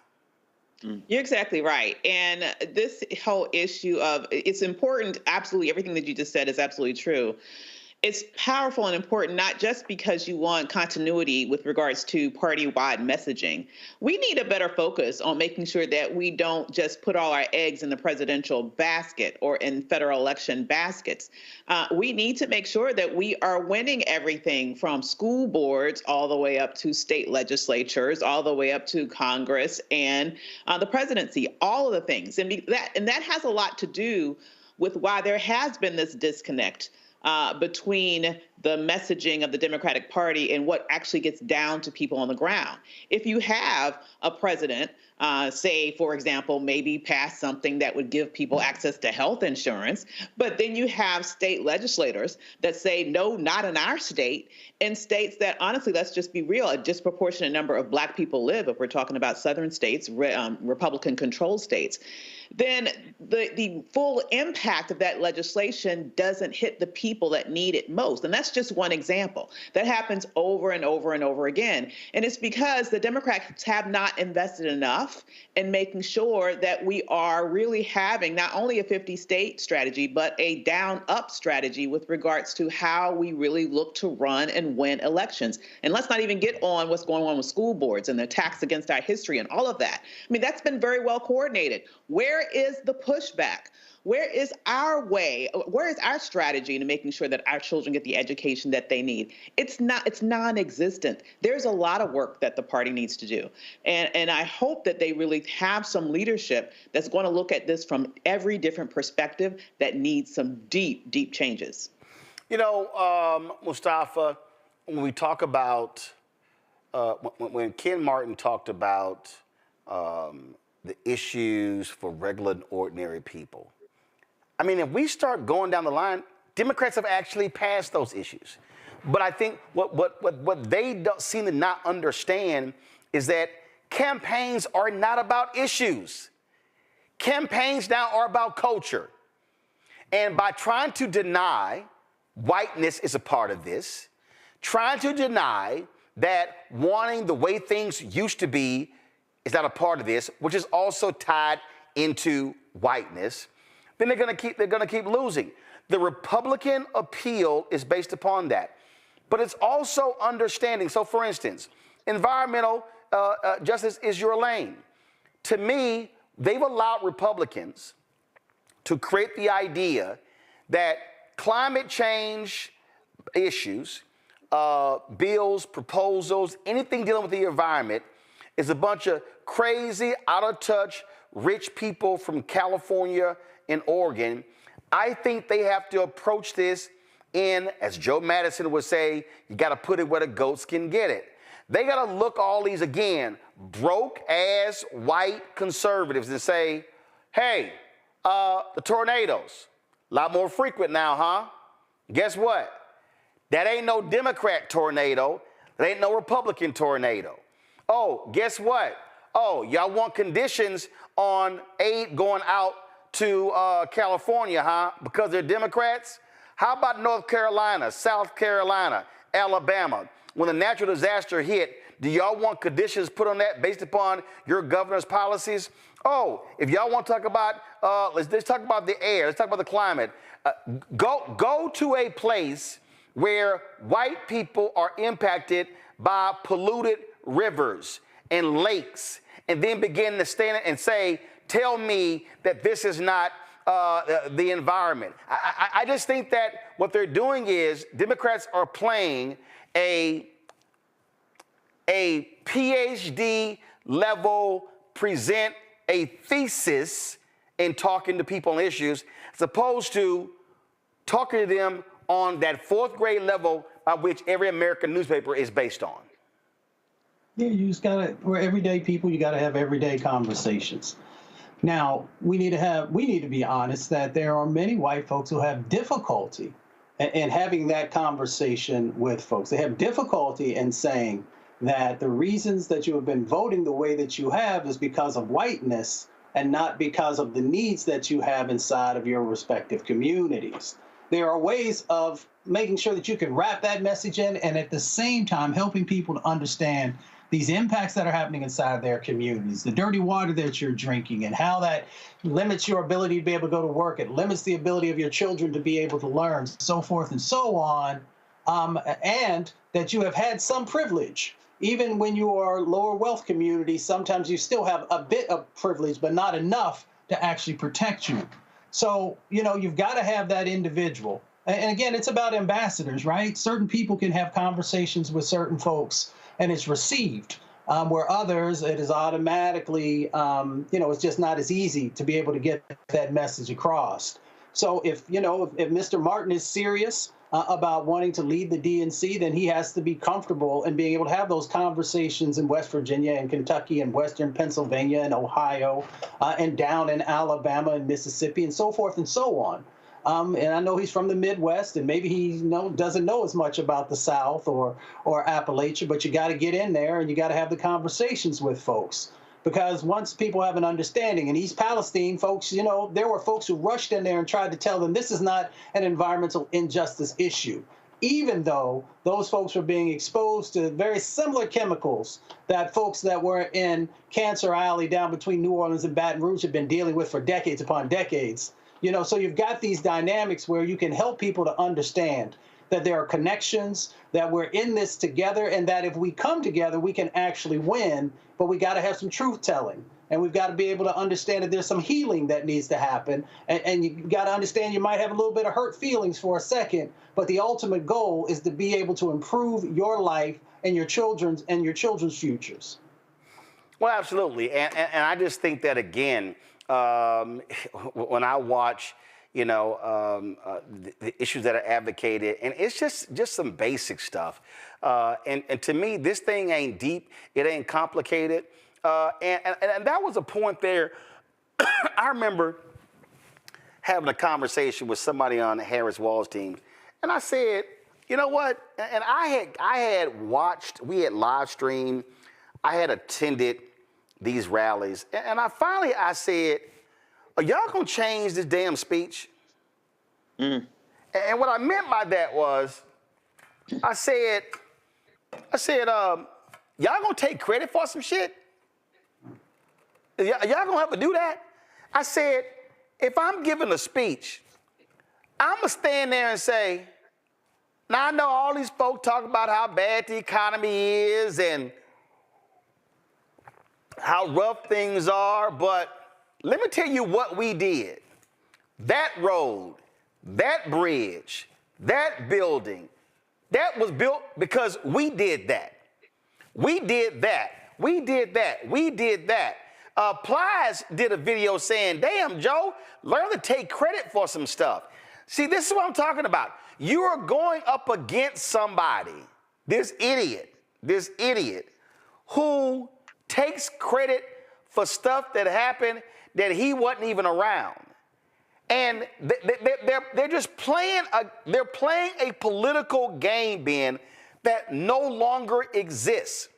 You're exactly right. And this whole issue of it's important, absolutely everything that you just said is absolutely true. It's powerful and important, not just because you want continuity with regards to party-wide messaging. We need a better focus on making sure that we don't just put all our eggs in the presidential basket or in federal election baskets. We need to make sure that we are winning everything from school boards all the way up to state legislatures, all the way up to Congress and the presidency, all of the things. And that has a lot to do with why there has been this disconnect between the messaging of the Democratic Party and what actually gets down to people on the ground. If you have a president, say, for example, maybe pass something that would give people access to health insurance, but then you have state legislators that say, no, not in our state, in states that, honestly, let's just be real, a disproportionate number of black people live, if we're talking about southern states, Republican-controlled states, then the full impact of that legislation doesn't hit the people that need it most. And that's just one example. That happens over and over and over again. And it's because the Democrats have not invested enough in making sure that we are really having not only a 50-state strategy, but a down-up strategy with regards to how we really look to run and win elections. And let's not even get on what's going on with school boards and the attacks against our history and all of that. I mean, that's been very well coordinated. Where is the pushback? Where is our way? Where is our strategy in making sure that our children get the education that they need? It's non-existent. There's a lot of work that the party needs to do. And I hope that they really have some leadership that's going to look at this from every different perspective that needs some deep, deep changes. You know, Mustafa, when we talk about, when Ken Martin talked about the issues for regular and ordinary people, I mean, if we start going down the line, Democrats have actually passed those issues. But I think what they don't seem to not understand is that campaigns are not about issues. Campaigns now are about culture. And by trying to deny whiteness is a part of this, trying to deny that wanting the way things used to be is not a part of this, which is also tied into whiteness, then they're going to keep losing. The Republican appeal is based upon that. But it's also understanding. So, for instance, environmental justice is your lane. To me, they've allowed Republicans to create the idea that climate change issues, bills, proposals, anything dealing with the environment is a bunch of crazy, out of touch, rich people from California and Oregon. I think they have to approach this in, as Joe Madison would say, you got to put it where the goats can get it. They got to look all these, again, broke-ass white conservatives and say, hey, the tornadoes, a lot more frequent now, huh? Guess what? That ain't no Democrat tornado. That ain't no Republican tornado. Oh, guess what? Oh, y'all want conditions on aid going out to California, huh? Because they're Democrats? How about North Carolina, South Carolina, Alabama? When the natural disaster hit, do y'all want conditions put on that based upon your governor's policies? Oh, if y'all want to talk about, let's talk about the air, let's talk about the climate. Go to a place where white people are impacted by polluted rivers and lakes, and then begin to stand and say, tell me that this is not the environment. I just think that what they're doing is Democrats are playing a PhD level, present a thesis in talking to people on issues, as opposed to talking to them on that fourth grade level by which every American newspaper is based on. Yeah, you just gotta, we're everyday people, you gotta have everyday conversations. Now, we need to be honest that there are many white folks who have difficulty in having that conversation with folks. They have difficulty in saying that the reasons that you have been voting the way that you have is because of whiteness and not because of the needs that you have inside of your respective communities. There are ways of making sure that you can wrap that message in and at the same time helping people to understand these impacts that are happening inside their communities, the dirty water that you're drinking and how that limits your ability to be able to go to work. It limits the ability of your children to be able to learn, so forth and so on, and that you have had some privilege. Even when you are lower wealth communities, sometimes you still have a bit of privilege, but not enough to actually protect you. So, you know, you've got to have that individual. And again, it's about ambassadors, right? Certain people can have conversations with certain folks and it's received, where others, it is automatically, you know, it's just not as easy to be able to get that message across. So if, you know, if Mr. Martin is serious about wanting to lead the DNC, then he has to be comfortable in being able to have those conversations in West Virginia and Kentucky and Western Pennsylvania and Ohio and down in Alabama and Mississippi and so forth and so on. And I know he's from the Midwest, and maybe he doesn't know as much about the South or Appalachia, but you got to get in there and you got to have the conversations with folks. Because once people have an understanding, in East Palestine, folks, you know, there were folks who rushed in there and tried to tell them this is not an environmental injustice issue, even though those folks were being exposed to very similar chemicals that folks that were in Cancer Alley down between New Orleans and Baton Rouge have been dealing with for decades upon decades. You know, so you've got these dynamics where you can help people to understand that there are connections, that we're in this together, and that if we come together, we can actually win, but we got to have some truth telling. And we've got to be able to understand that there's some healing that needs to happen. And you got to understand you might have a little bit of hurt feelings for a second, but the ultimate goal is to be able to improve your life and your children's futures. Well, absolutely. And I just think that, again, when I watch, you know, the issues that are advocated, and it's just some basic stuff. And to me, this thing ain't deep. It ain't complicated. And that was a point there. I remember having a conversation with somebody on Harris Wall's team, and I said, you know what? And I had watched, we had live streamed, I had attended these rallies, and I said, are y'all gonna change this damn speech? And what I meant by that was, I said, y'all gonna take credit for some shit? Y'all gonna have to do that? I said, if I'm giving a speech, I'm gonna stand there and say, now I know all these folk talk about how bad the economy is and how rough things are, but let me tell you what we did. That road, that bridge, that building, that was built because we did that. We did that. We did that. We did that. Plies did a video saying, damn, Joe, learn to take credit for some stuff. See, this is what I'm talking about. You are going up against somebody, this idiot, who takes credit for stuff that happened that he wasn't even around. And they're just playing a political game, Ben, that no longer exists.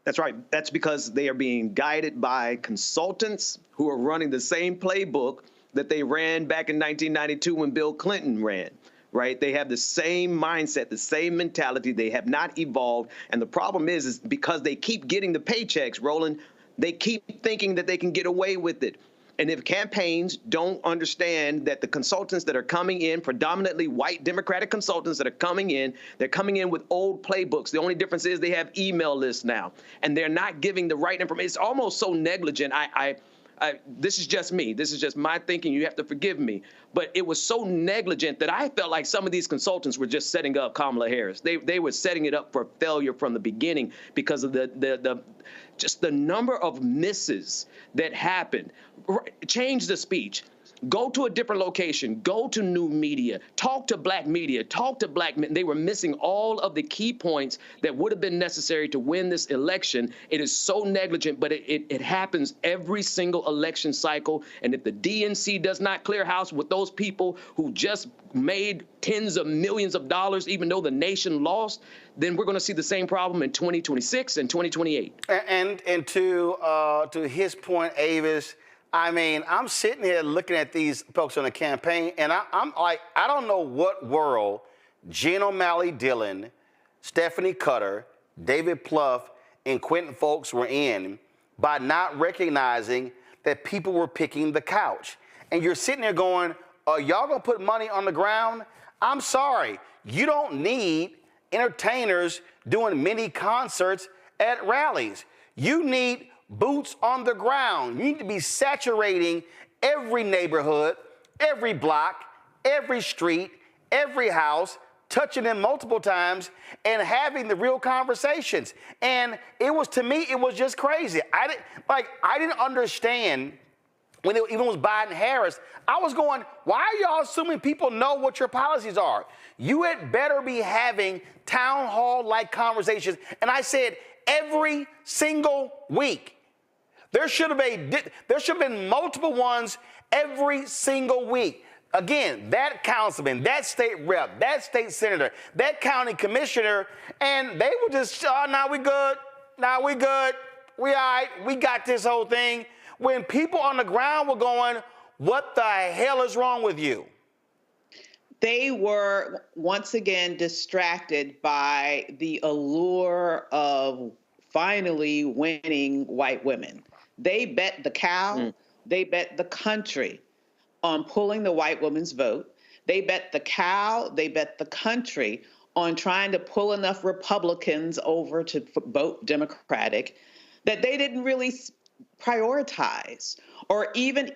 That's right. That's because they are being guided by consultants who are running the same playbook that they ran back in 1992 when Bill Clinton ran, right? They have the same mindset, the same mentality. They have not evolved. And the problem is because they keep getting the paychecks, Roland, they keep thinking that they can get away with it. And if campaigns don't understand that the consultants that are coming in, predominantly white Democratic consultants that are coming in, they're coming in with old playbooks. The only difference is they have email lists now, and they're not giving the right information. It's almost so negligent. This is just me. This is just my thinking. You have to forgive me. But it was so negligent that I felt like some of these consultants were just setting up Kamala Harris. They were setting it up for failure from the beginning because of just the number of misses that happened. Change the speech. Go to a different location. Go to new media. Talk to black media. Talk to black men. They were missing all of the key points that would have been necessary to win this election. It is so negligent, but it happens every single election cycle. And if the DNC does not clear house with those people who just made tens of millions of dollars, even though the nation lost, then we're going to see the same problem in 2026 and 2028. And to his point, Avis, I mean, I'm sitting here looking at these folks on the campaign, and I'm like, I don't know what world Jen O'Malley Dillon, Stephanie Cutter, David Plouffe, and Quentin Folks were in by not recognizing that people were picking the couch. And you're sitting there going, are y'all gonna put money on the ground? I'm sorry, you don't need entertainers doing mini concerts at rallies. You need boots on the ground. You need to be saturating every neighborhood, every block, every street, every house, touching them multiple times and having the real conversations. And it was, to me, it was just crazy. I didn't understand when it even was Biden Harris. I was going, why are y'all assuming people know what your policies are? You had better be having town hall-like conversations. And I said, every single week. There should have been multiple ones every single week. Again, that councilman, that state rep, that state senator, that county commissioner, and they were just, now we good, we all right, we got this whole thing. When people on the ground were going, what the hell is wrong with you? They were once again distracted by the allure of finally winning white women. They bet the cow, they bet the country on pulling the white woman's vote. They bet the cow, they bet the country on trying to pull enough Republicans over to vote Democratic that they didn't really prioritize or even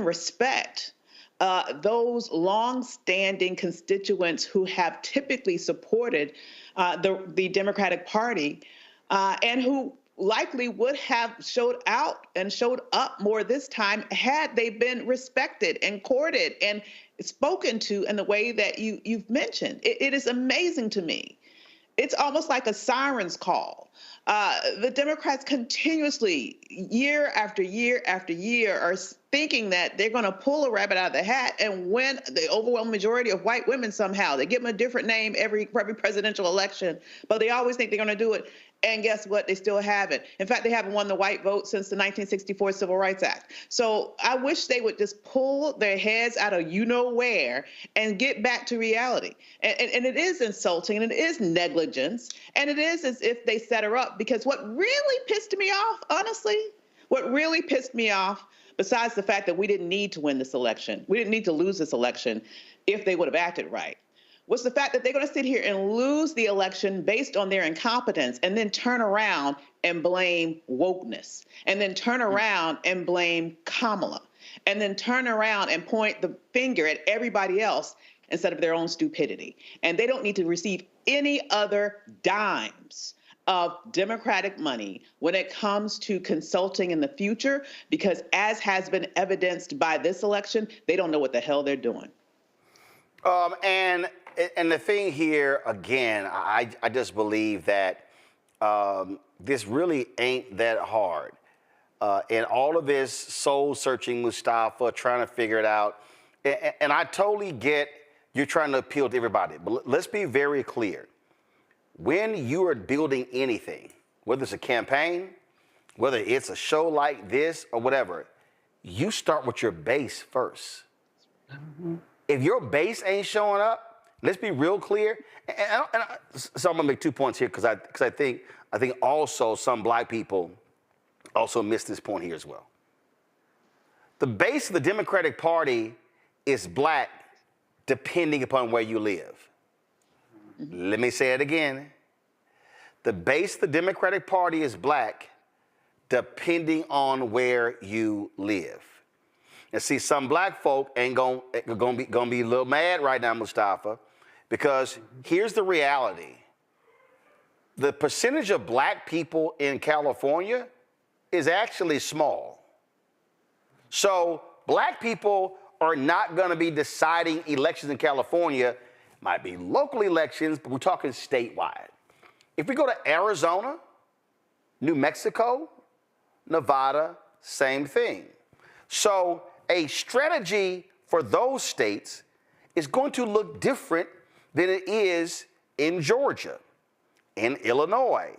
respect those long-standing constituents who have typically supported the Democratic Party and who likely would have showed up more this time had they been respected and courted and spoken to in the way that you've mentioned. It is amazing to me. It's almost like a siren's call. The Democrats continuously, year after year after year, are thinking that they're going to pull a rabbit out of the hat and win the overwhelming majority of white women somehow. They give them a different name every presidential election, but they always think they're going to do it. And guess what? They still haven't. In fact, they haven't won the white vote since the 1964 Civil Rights Act. So I wish they would just pull their heads out of you-know-where and get back to reality. And it is insulting, and it is negligence, and it is as if they set her up. Because what really pissed me off, honestly, besides the fact that we didn't need to win this election, we didn't need to lose this election if they would have acted right, was the fact that they're going to sit here and lose the election based on their incompetence and then turn around and blame wokeness, and then turn around and blame Kamala, and then turn around and point the finger at everybody else instead of their own stupidity. And they don't need to receive any other dimes of Democratic money when it comes to consulting in the future, because as has been evidenced by this election, they don't know what the hell they're doing. And the thing here, again, I just believe that this really ain't that hard. And all of this soul searching, Mustafa, trying to figure it out. And I totally get you're trying to appeal to everybody. But let's be very clear. When you are building anything, whether it's a campaign, whether it's a show like this or whatever, you start with your base first. Mm-hmm. If your base ain't showing up, let's be real clear. So I'm gonna make 2 points here because I think also some black people also miss this point here as well. The base of the Democratic Party is black, depending upon where you live. Mm-hmm. Let me say it again. The base of the Democratic Party is black, depending on where you live. And see, some black folk ain't gonna be a little mad right now, Mustafa, because here's the reality. The percentage of black people in California is actually small. So black people are not gonna be deciding elections in California. Might be local elections, but we're talking statewide. If we go to Arizona, New Mexico, Nevada, same thing. So a strategy for those states is going to look different than it is in Georgia, in Illinois,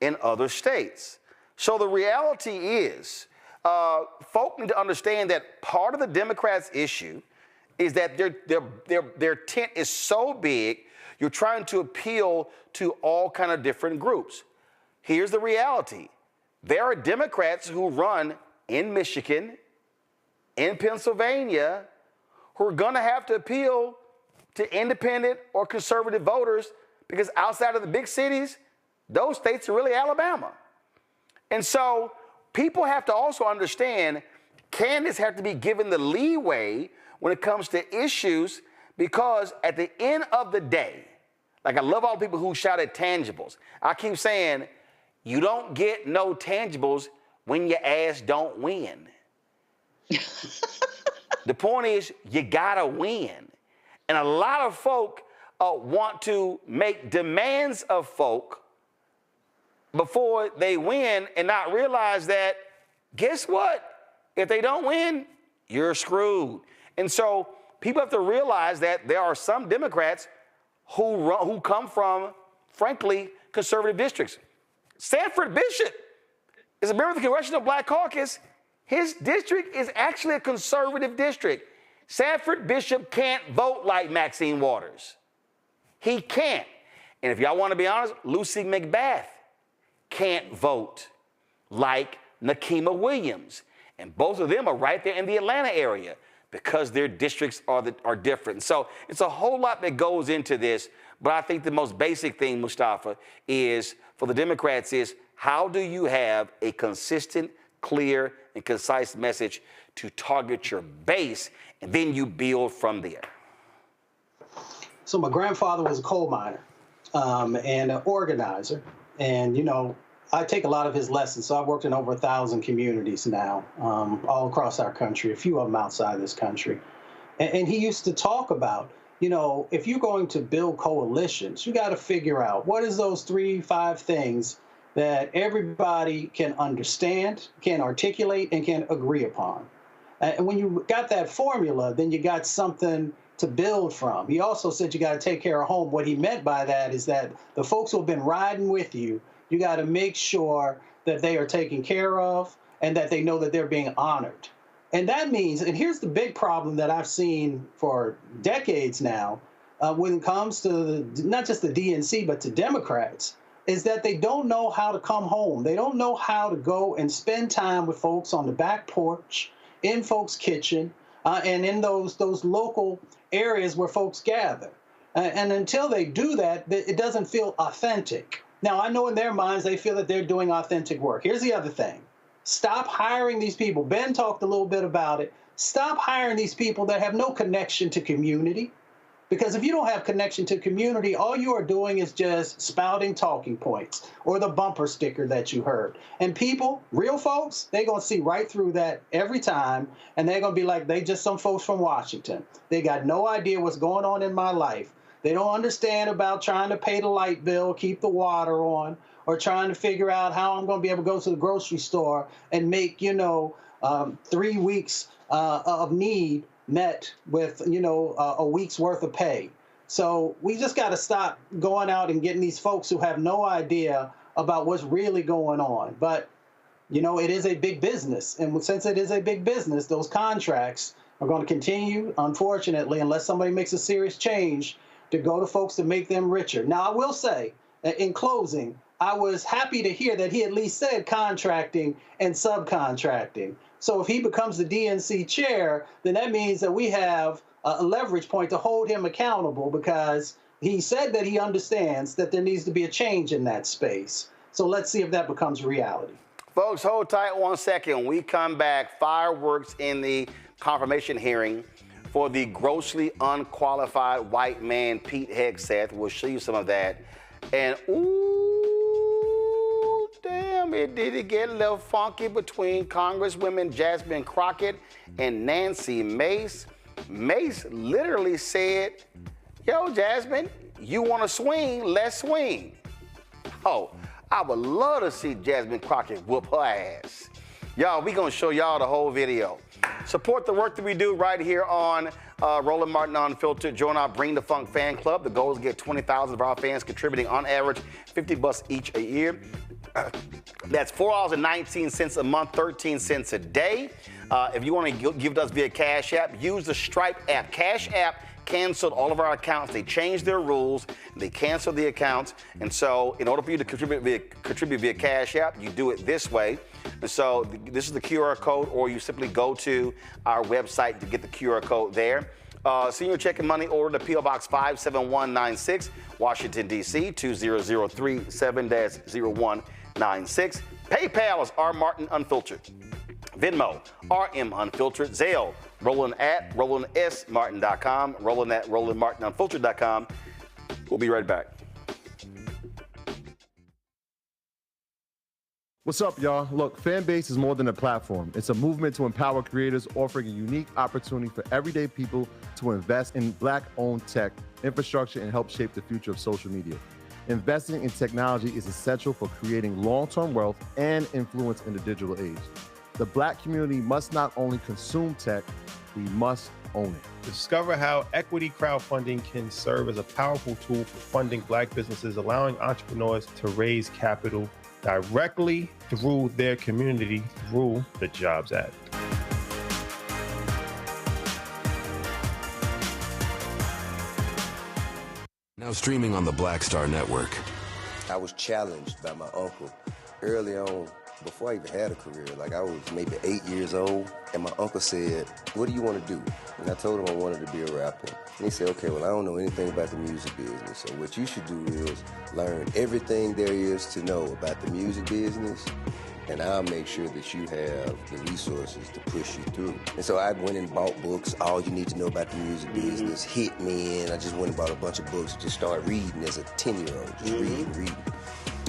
in other states. So the reality is, folk need to understand that part of the Democrats' issue is that their tent is so big, you're trying to appeal to all kind of different groups. Here's the reality. There are Democrats who run in Michigan, in Pennsylvania, who are gonna have to appeal to independent or conservative voters because outside of the big cities, those states are really Alabama. And so people have to also understand candidates have to be given the leeway when it comes to issues, because at the end of the day, like I love all the people who shout at tangibles. I keep saying, you don't get no tangibles when your ass don't win. The point is, you gotta win. And a lot of folk want to make demands of folk before they win and not realize that, guess what? If they don't win, you're screwed. And so people have to realize that there are some Democrats who come from, frankly, conservative districts. Sanford Bishop is a member of the Congressional Black Caucus. His district is actually a conservative district. Sanford Bishop can't vote like Maxine Waters. He can't. And if y'all want to be honest, Lucy McBath can't vote like Nakima Williams. And both of them are right there in the Atlanta area because their districts are different. So it's a whole lot that goes into this. But I think the most basic thing, Mustafa, is for the Democrats is how do you have a consistent, clear, and concise message to target your base, and then you build from there. So my grandfather was a coal miner and an organizer. And, you know, I take a lot of his lessons. So I've worked in over 1,000 communities now, all across our country, a few of them outside this country. And he used to talk about, you know, if you're going to build coalitions, you got to figure out what is those 3-5 things that everybody can understand, can articulate, and can agree upon. And when you got that formula, then you got something to build from. He also said you got to take care of home. What he meant by that is that the folks who have been riding with you, you got to make sure that they are taken care of and that they know that they're being honored. And that means, and here's the big problem that I've seen for decades now, when it comes to not just the DNC, but to Democrats, is that they don't know how to come home. They don't know how to go and spend time with folks on the back porch, in folks' kitchen, and in those local areas where folks gather. And until they do that, it doesn't feel authentic. Now, I know in their minds they feel that they're doing authentic work. Here's the other thing. Stop hiring these people. Ben talked a little bit about it. Stop hiring these people that have no connection to community. Because if you don't have connection to community, all you are doing is just spouting talking points or the bumper sticker that you heard. And people, real folks, they're going to see right through that every time. And they're going to be like, they just some folks from Washington. They got no idea what's going on in my life. They don't understand about trying to pay the light bill, keep the water on, or trying to figure out how I'm going to be able to go to the grocery store and make, 3 weeks of need met with, a week's worth of pay. So we just got to stop going out and getting these folks who have no idea about what's really going on. But, it is a big business. And since it is a big business, those contracts are going to continue, unfortunately, unless somebody makes a serious change, to go to folks to make them richer. Now, I will say, in closing, I was happy to hear that he at least said contracting and subcontracting. So if he becomes the DNC chair, then that means that we have a leverage point to hold him accountable, because he said that he understands that there needs to be a change in that space. So let's see if that becomes reality. Folks, hold tight 1 second. When we come back, fireworks in the confirmation hearing for the grossly unqualified white man, Pete Hegseth. We'll show you some of that. And ooh, damn, did it get a little funky between Congresswomen Jasmine Crockett and Nancy Mace. Mace literally said, yo, Jasmine, you want to swing, let's swing. Oh, I would love to see Jasmine Crockett whoop her ass. Y'all, we gonna show y'all the whole video. Support the work that we do right here on Roland Martin Unfiltered. Join our Bring the Funk fan club. The goal is to get 20,000 of our fans contributing on average $50 each a year. That's $4.19 a month, 13 cents a day. If you want to give us via Cash App, use the Stripe app. Cash App canceled all of our accounts. They changed their rules. They canceled the accounts. And so in order for you to contribute via Cash App, you do it this way. And so this is the QR code, or you simply go to our website to get the QR code there. Senior check and money order to P.O. Box 57196, Washington, D.C. 20037-0196. PayPal is R. Martin Unfiltered. Venmo, RM Unfiltered. Zelle, Roland at RolandSMartin.com. Roland at RolandMartinUnfiltered.com. We'll be right back. What's up, y'all? Look, Fanbase is more than a platform. It's a movement to empower creators, offering a unique opportunity for everyday people to invest in Black-owned tech, infrastructure, and help shape the future of social media. Investing in technology is essential for creating long-term wealth and influence in the digital age. The Black community must not only consume tech, we must own it. Discover how equity crowdfunding can serve as a powerful tool for funding Black businesses, allowing entrepreneurs to raise capital directly through their community through the Jobs Act. Now streaming on the Black Star Network. I was challenged by my uncle early on, before I even had a career. Like, I was maybe 8 years old, and my uncle said, what do you want to do? And I told him I wanted to be a rapper. And he said, okay, well, I don't know anything about the music business, so what you should do is learn everything there is to know about the music business, and I'll make sure that you have the resources to push you through. And so I went and bought books, All You Need to Know About the Music Business, hit me in. I just went and bought a bunch of books and just started reading as a 10-year-old, just reading.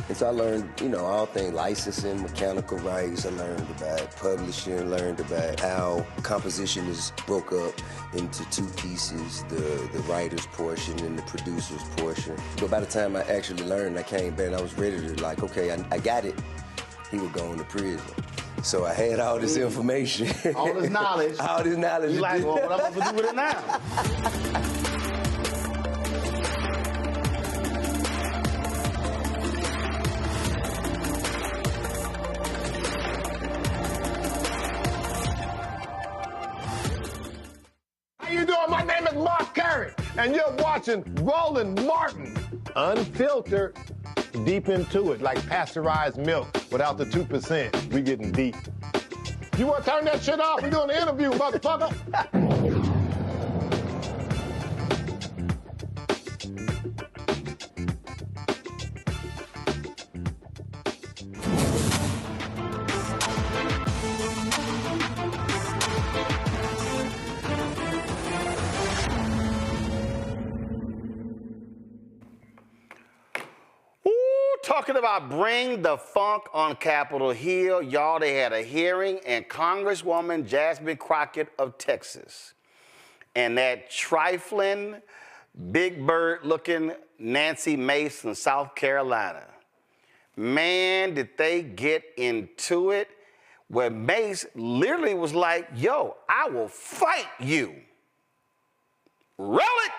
And so I learned, all things licensing, mechanical rights. I learned about publishing, learned about how composition is broke up into two pieces, the writer's portion and the producer's portion. But by the time I actually learned, I came back and I was ready to okay, I got it. He would go into prison. So I had all this information. All this knowledge. All this knowledge. You're like, well, what am I going to do with it now? My name is Mark Curry, and you're watching Roland Martin Unfiltered. Deep into it, like pasteurized milk without the 2%. We getting deep. You want to turn that shit off? We're doing an interview, motherfucker. talking about bring the funk on Capitol Hill. Y'all, they had a hearing, and Congresswoman Jasmine Crockett of Texas and that trifling, big bird-looking Nancy Mace from South Carolina. Man, did they get into it, where Mace literally was like, yo, I will fight you. Roll it!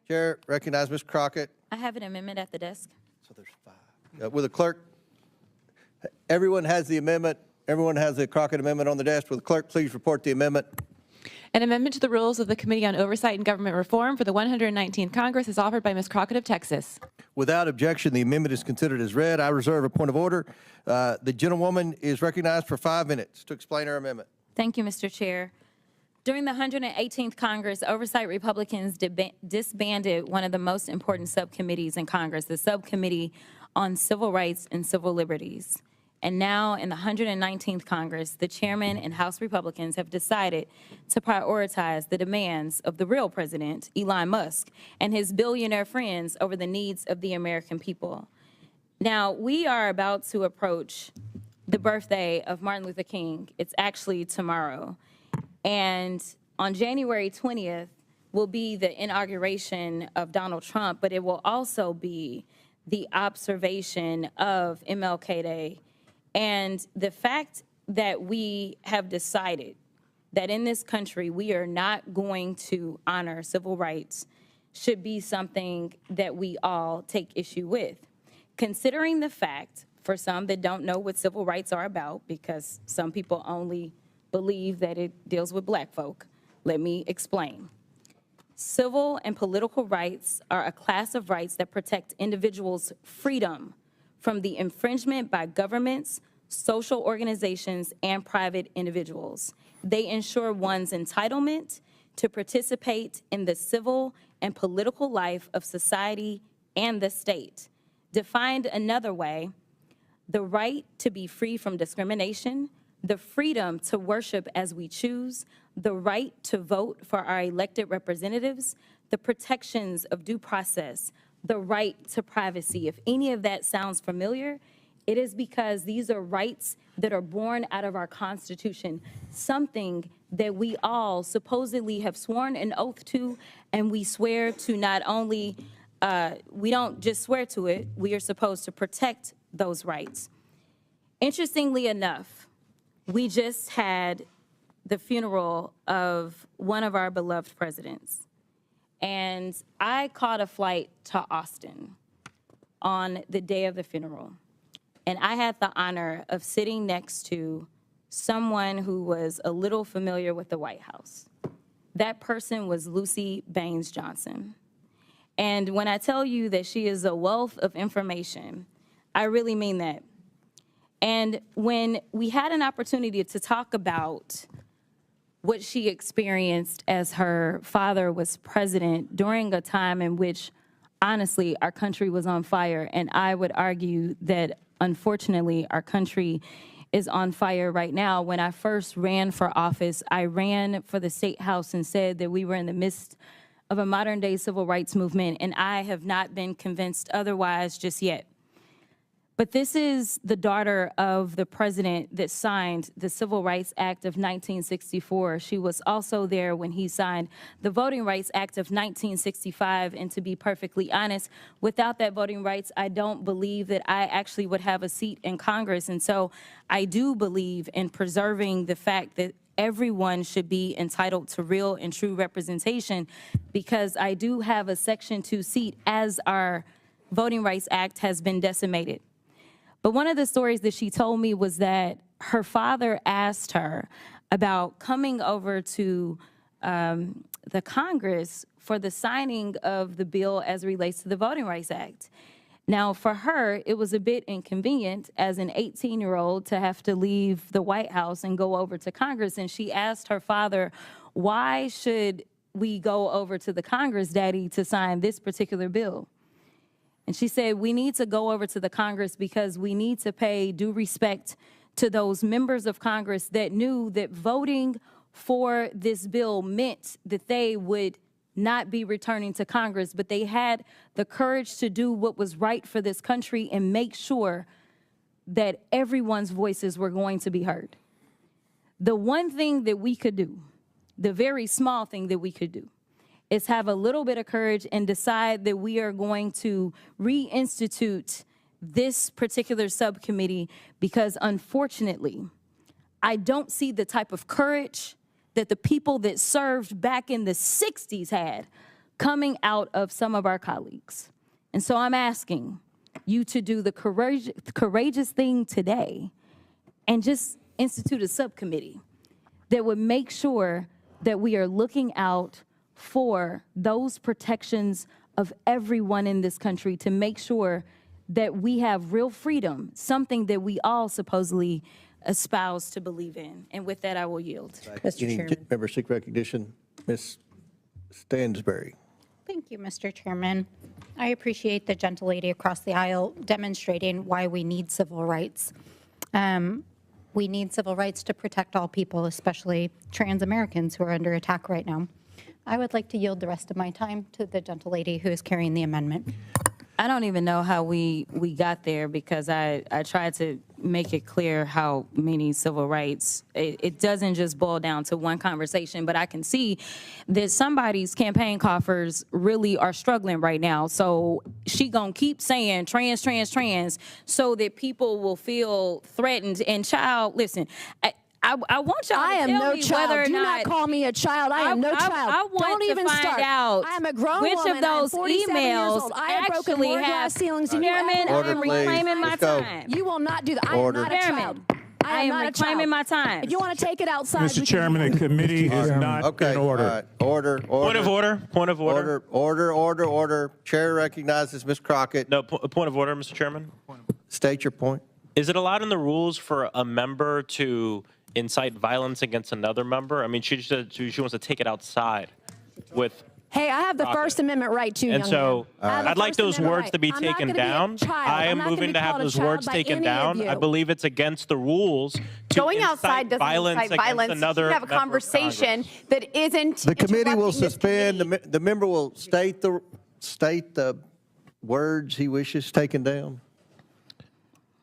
Chair, recognize Ms. Crockett. I have an amendment at the desk. So there's 5. Will the clerk, everyone has the amendment. Everyone has the Crockett amendment on the desk. Will the clerk please report the amendment? An amendment to the rules of the Committee on Oversight and Government Reform for the 119th Congress is offered by Ms. Crockett of Texas. Without objection, the amendment is considered as read. I reserve a point of order. The gentlewoman is recognized for 5 minutes to explain her amendment. Thank you, Mr. Chair. During the 118th Congress, Oversight Republicans disbanded one of the most important subcommittees in Congress, the Subcommittee on Civil Rights and Civil Liberties. And now in the 119th Congress, the chairman and House Republicans have decided to prioritize the demands of the real president, Elon Musk, and his billionaire friends over the needs of the American people. Now, we are about to approach the birthday of Martin Luther King. It's actually tomorrow. And on January 20th will be the inauguration of Donald Trump, but it will also be the observation of MLK Day. And the fact that we have decided that in this country we are not going to honor civil rights should be something that we all take issue with. Considering the fact, for some that don't know what civil rights are about, because some people only believe that it deals with black folk, let me explain. Civil and political rights are a class of rights that protect individuals' freedom from the infringement by governments, social organizations, and private individuals. They ensure one's entitlement to participate in the civil and political life of society and the state. Defined another way, the right to be free from discrimination, the freedom to worship as we choose, the right to vote for our elected representatives, the protections of due process, the right to privacy. If any of that sounds familiar, it is because these are rights that are born out of our Constitution, something that we all supposedly have sworn an oath to, and we swear to not only, we don't just swear to it, we are supposed to protect those rights. Interestingly enough, we just had the funeral of one of our beloved presidents. And I caught a flight to Austin on the day of the funeral. And I had the honor of sitting next to someone who was a little familiar with the White House. That person was Lucy Baines Johnson. And when I tell you that she is a wealth of information, I really mean that. And when we had an opportunity to talk about what she experienced as her father was president during a time in which, honestly, our country was on fire, and I would argue that, unfortunately, our country is on fire right now. When I first ran for office, I ran for the State House and said that we were in the midst of a modern-day civil rights movement, and I have not been convinced otherwise just yet. But this is the daughter of the president that signed the Civil Rights Act of 1964. She was also there when he signed the Voting Rights Act of 1965. And to be perfectly honest, without that voting rights, I don't believe that I actually would have a seat in Congress. And so I do believe in preserving the fact that everyone should be entitled to real and true representation, because I do have a Section 2 seat as our Voting Rights Act has been decimated. But one of the stories that she told me was that her father asked her about coming over to the Congress for the signing of the bill as it relates to the Voting Rights Act. Now, for her, it was a bit inconvenient as an 18-year-old to have to leave the White House and go over to Congress. And she asked her father, why should we go over to the Congress, Daddy, to sign this particular bill? And she said, we need to go over to the Congress because we need to pay due respect to those members of Congress that knew that voting for this bill meant that they would not be returning to Congress, but they had the courage to do what was right for this country and make sure that everyone's voices were going to be heard. The one thing that we could do, the very small thing that we could do, is have a little bit of courage and decide that we are going to reinstitute this particular subcommittee, because unfortunately, I don't see the type of courage that the people that served back in the 60s had coming out of some of our colleagues. And so I'm asking you to do the courageous thing today and just institute a subcommittee that would make sure that we are looking out for those protections of everyone in this country, to make sure that we have real freedom, something that we all supposedly espouse to believe in. And with that, I will yield. Mr. Chairman. Member seek recognition. Ms. Stansbury. Thank you, Mr. Chairman. I appreciate the gentlelady across the aisle demonstrating why we need civil rights. We need civil rights to protect all people, especially trans Americans who are under attack right now. I would like to yield the rest of my time to the gentlelady who is carrying the amendment. I don't even know how we got there, because I tried to make it clear how many civil rights, it doesn't just boil down to one conversation, but I can see that somebody's campaign coffers really are struggling right now. So she gonna keep saying trans, trans, trans, so that people will feel threatened. And child, listen, I want y'all to tell me whether or Do not. not call me a child. I am no child. I want Don't to even find start. out I am a grown which woman. of those I am 47 years emails old. I have broken actually more have. glass ceilings than you Chairman, ever I am reclaiming my time. You will not do that. I am Order. not a child. I am not a reclaiming child. my time. If you want to take it outside, Mr. Chairman, the committee is not in order. Order. Point of order. Point of order. Order. Chair recognizes Ms. Crockett. No, point of order, Mr. Chairman. State your point. Is it allowed in the rules for a member to incite violence against another member? I mean, she wants to take it outside with. Hey, I have the First Amendment right too, And young so man. I'd like those words to be I'm not taken gonna be a down. child. I I'm am not gonna moving be to have called a those child words by taken any of down. you. I believe it's against the rules to Going outside doesn't violence incite violence. against another You have a member of conversation that isn't. The committee will interrupting this suspend. committee. The member will state the words he wishes taken down.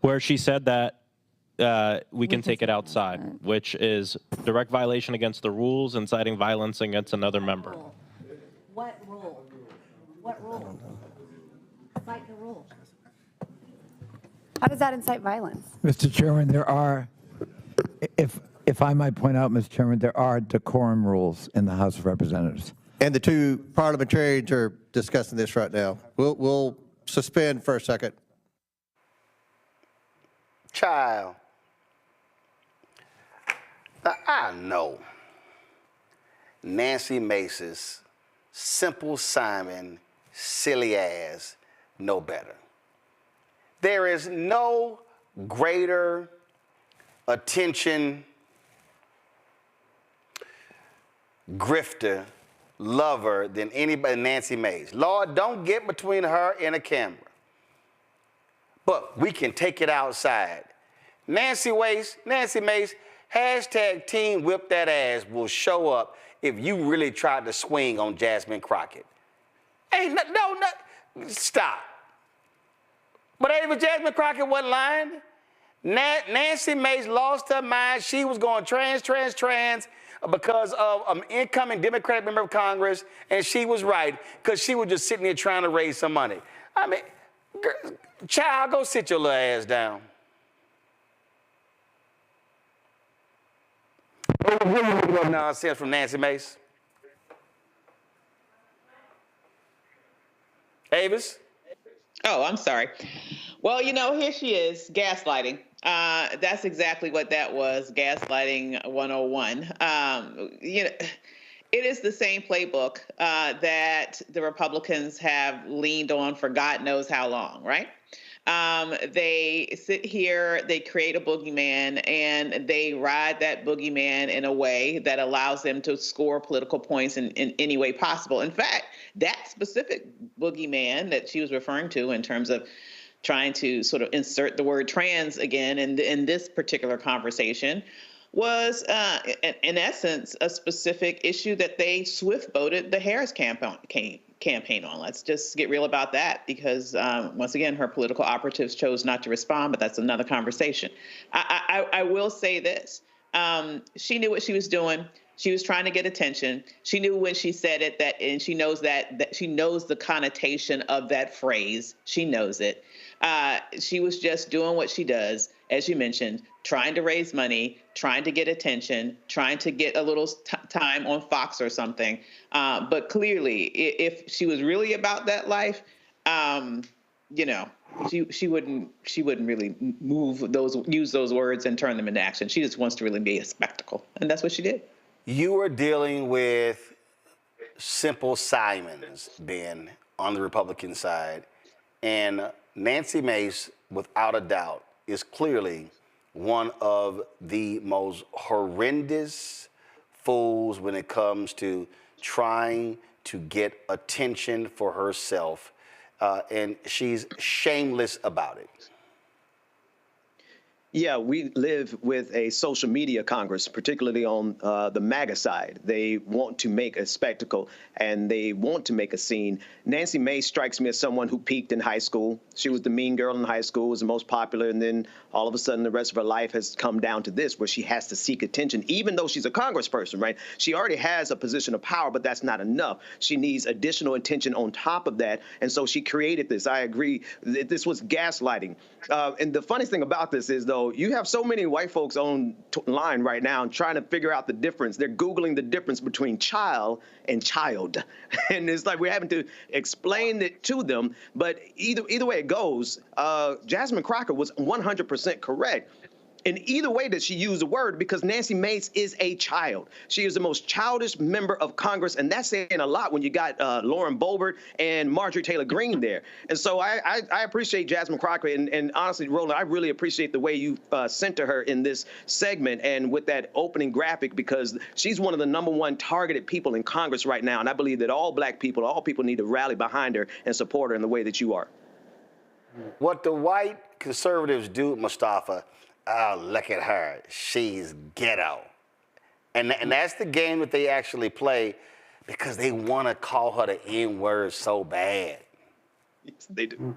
Where she said that we can take it outside, which is direct violation against the rules, inciting violence against another member. What rule? What rule? Cite the rule. How does that incite violence? Mr. Chairman, there are, if I might point out, Mr. Chairman, there are decorum rules in the House of Representatives. And the two parliamentarians are discussing this right now. We'll suspend for a second. Child. Now, I know Nancy Mace's Simple Simon, silly ass, know better. There is no greater attention grifter, lover than anybody, Nancy Mace. Lord, don't get between her and a camera. But we can take it outside. Nancy Mace, hashtag Team Whip That Ass will show up if you really tried to swing on Jasmine Crockett. Ain't no, stop. But even Jasmine Crockett wasn't lying. Nancy Mace lost her mind. She was going trans because of an incoming Democratic member of Congress, and she was right because she was just sitting there trying to raise some money. I mean, child, go sit your little ass down. What nonsense from Nancy Mace? Avis? Oh, I'm sorry. Well, here she is, gaslighting. That's exactly what that was, gaslighting 101. It is the same playbook that the Republicans have leaned on for God knows how long, right? They sit here, they create a boogeyman, and they ride that boogeyman in a way that allows them to score political points in any way possible. In fact, that specific boogeyman that she was referring to in terms of trying to sort of insert the word trans again in this particular conversation was, in essence, a specific issue that they swift voted the Harris campaign on. Let's just get real about that, because once again, her political operatives chose not to respond, but that's another conversation. I will say this. She knew what she was doing. She was trying to get attention. She knew when she said it and she knows that she knows the connotation of that phrase. She knows it. She was just doing what she does, as you mentioned, trying to raise money, trying to get attention, trying to get a little time on Fox or something. But clearly, if she was really about that life, she wouldn't really use those words and turn them into action. She just wants to really be a spectacle, and that's what she did. You are dealing with Simple Simons, Ben, on the Republican side, and Nancy Mace, without a doubt, is clearly one of the most horrendous fools when it comes to trying to get attention for herself, and she's shameless about it. Yeah, we live with a social media Congress, particularly on the MAGA side. They want to make a spectacle and they want to make a scene. Nancy Mace strikes me as someone who peaked in high school. She was the mean girl in high school, was the most popular, and then all of a sudden the rest of her life has come down to this, where she has to seek attention, even though she's a congressperson, right? She already has a position of power, but that's not enough. She needs additional attention on top of that, and so she created this. I agree. This was gaslighting. And the funniest thing about this is, though, you have so many white folks online right now trying to figure out the difference. They're Googling the difference between child and child. And it's like we're having to explain it to them. But either way it goes, Jasmine Crockett was 100% correct. In either way that she used the word, because Nancy Mace is a child. She is the most childish member of Congress, and that's saying a lot when you got Lauren Boebert and Marjorie Taylor Greene there. And so I appreciate Jasmine Crockett, and honestly, Roland, I really appreciate the way you center her in this segment and with that opening graphic, because she's one of the #1 targeted people in Congress right now, and I believe that all black people, all people need to rally behind her and support her in the way that you are. What the white conservatives do, Mustafa, oh, look at her. She's ghetto. And that's the game that they actually play, because they want to call her the N-word so bad. Yes, they do.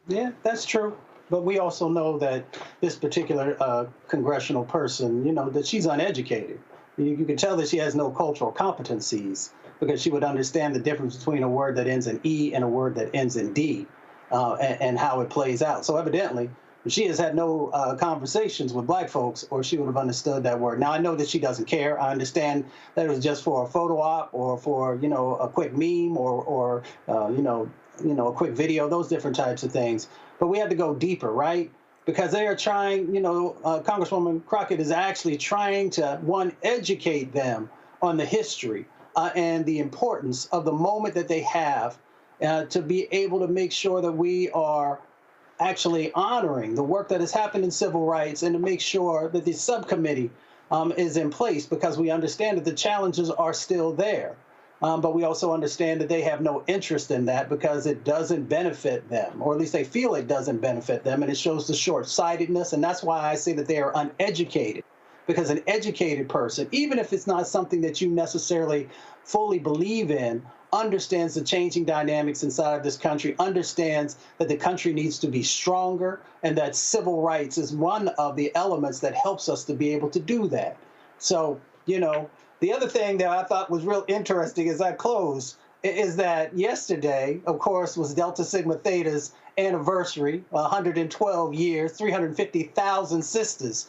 Yeah, that's true. But we also know that this particular congressional person, that she's uneducated. You can tell that she has no cultural competencies, because she would understand the difference between a word that ends in E and a word that ends in D, and how it plays out. So evidently, she has had no conversations with black folks, or she would have understood that word. Now, I know that she doesn't care. I understand that it was just for a photo op, or for, a quick meme, or a quick video, those different types of things. But we had to go deeper, right? Because they are trying, Congresswoman Crockett is actually trying to, one, educate them on the history and the importance of the moment that they have to be able to make sure that we are actually honoring the work that has happened in civil rights, and to make sure that the subcommittee is in place, because we understand that the challenges are still there. But we also understand that they have no interest in that, because it doesn't benefit them, or at least they feel it doesn't benefit them, and it shows the short-sightedness. And that's why I say that they are uneducated, because an educated person, even if it's not something that you necessarily fully believe in, understands the changing dynamics inside of this country, understands that the country needs to be stronger, and that civil rights is one of the elements that helps us to be able to do that. So, the other thing that I thought was real interesting as I close is that yesterday, of course, was Delta Sigma Theta's anniversary, 112 years, 350,000 sisters.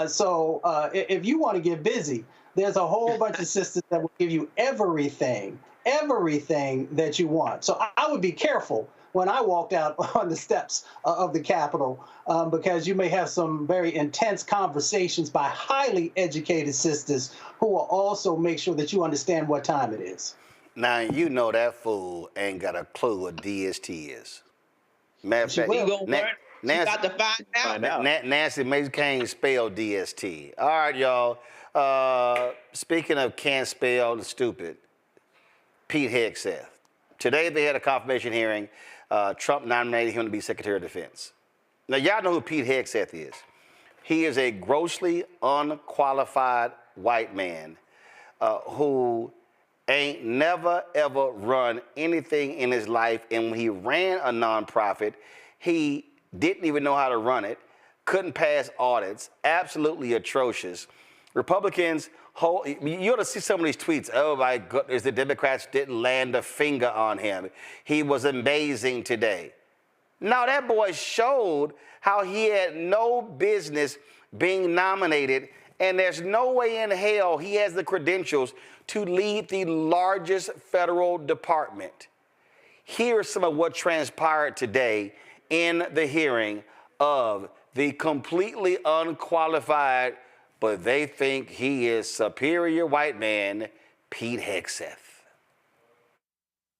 So if you want to get busy, there's a whole bunch of sisters that will give you everything that you want. So I would be careful when I walked out on the steps of the Capitol, because you may have some very intense conversations by highly educated sisters who will also make sure that you understand what time it is. Now, that fool ain't got a clue what DST is. Matter of fact, Nancy Mace can't spell DST. All right, y'all. Speaking of can't spell the stupid, Pete Hegseth. Today they had a confirmation hearing. Trump nominated him to be Secretary of Defense. Now, y'all know who Pete Hegseth is. He is a grossly unqualified white man who ain't never, ever run anything in his life. And when he ran a nonprofit, he didn't even know how to run it, couldn't pass audits, absolutely atrocious. Republicans, you ought to see some of these tweets. Oh my goodness, the Democrats didn't land a finger on him. He was amazing today. Now that boy showed how he had no business being nominated, and there's no way in hell he has the credentials to lead the largest federal department. Here's some of what transpired today in the hearing of the completely unqualified, but they think he is superior white man, Pete Hegseth.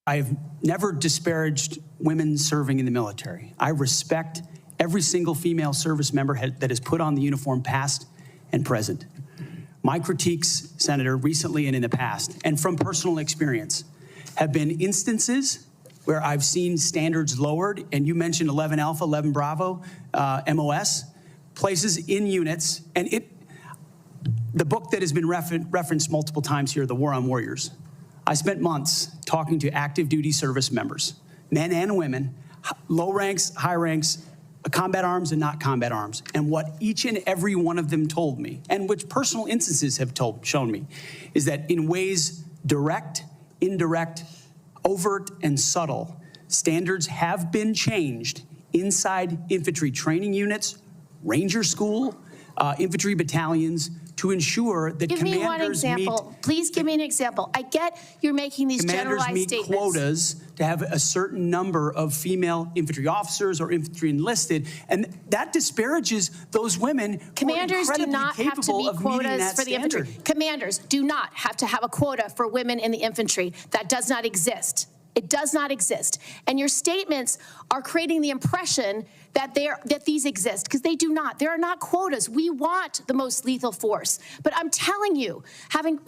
I've never disparaged women serving in the military. I respect every single female service member that has put on the uniform, past and present. My critiques, Senator, recently and in the past, and from personal experience, have been instances where I've seen standards lowered, and you mentioned 11 Alpha, 11 Bravo, MOS, places in units, and the book that has been referenced multiple times here, The War on Warriors. I spent months talking to active duty service members, men and women, low ranks, high ranks, combat arms and not combat arms. And what each and every one of them told me, and which personal instances have shown me, is that in ways direct, indirect, overt, and subtle, standards have been changed inside infantry training units, ranger school, infantry battalions, to ensure that Give me one example. Please give me an example. I get you're making these generalized statements. Commanders meet quotas to have a certain number of female infantry officers or infantry enlisted, and that disparages those women. Commanders do not have to meet quotas for the infantry. Commanders do not have to have a quota for women in the infantry. That does not exist. It does not exist. And your statements are creating the impression that these exist, because they do not. There are not quotas. We want the most lethal force. But I'm telling you, having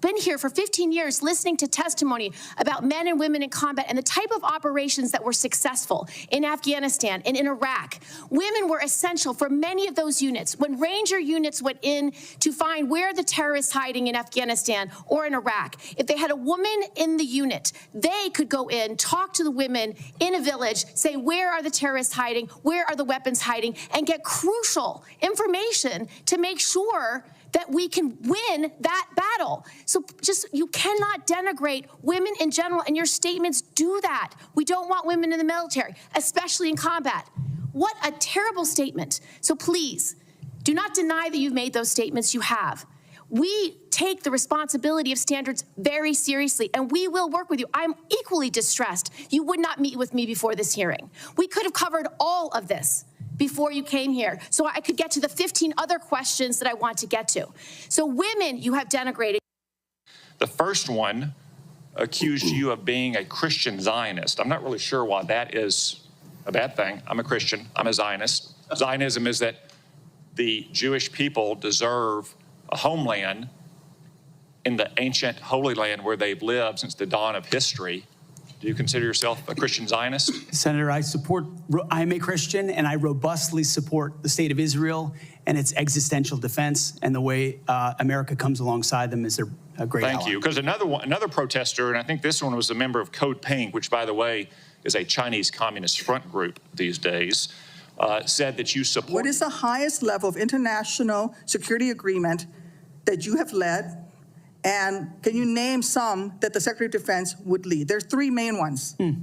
been here for 15 years, listening to testimony about men and women in combat and the type of operations that were successful in Afghanistan and in Iraq, women were essential for many of those units. When Ranger units went in to find where the terrorists hiding in Afghanistan or in Iraq, if they had a woman in the unit, they could go in, talk to the women in a village, say, where are the terrorists hiding? Where are the weapons hiding? And get crucial information to make sure that we can win that battle. So you cannot denigrate women in general, and your statements do that. We don't want women in the military, especially in combat. What a terrible statement. So please, do not deny that you've made those statements. You have. We take the responsibility of standards very seriously, and we will work with you. I'm equally distressed you would not meet with me before this hearing. We could have covered all of this before you came here, so I could get to the 15 other questions that I want to get to. So women, you have denigrated. The first one accused you of being a Christian Zionist. I'm not really sure why that is a bad thing. I'm a Christian. I'm a Zionist. Zionism is that the Jewish people deserve a homeland in the ancient Holy Land where they've lived since the dawn of history. Do you consider yourself a Christian Zionist? Senator, I'm a Christian, and I robustly support the state of Israel and its existential defense, and the way America comes alongside them is a great ally. Thank you. Because another protester, and I think this one was a member of Code Pink, which, by the way, is a Chinese Communist front group these days, said that you support. What is the highest level of international security agreement that you have led? And can you name some that the Secretary of Defense would lead? There's three main ones. Do you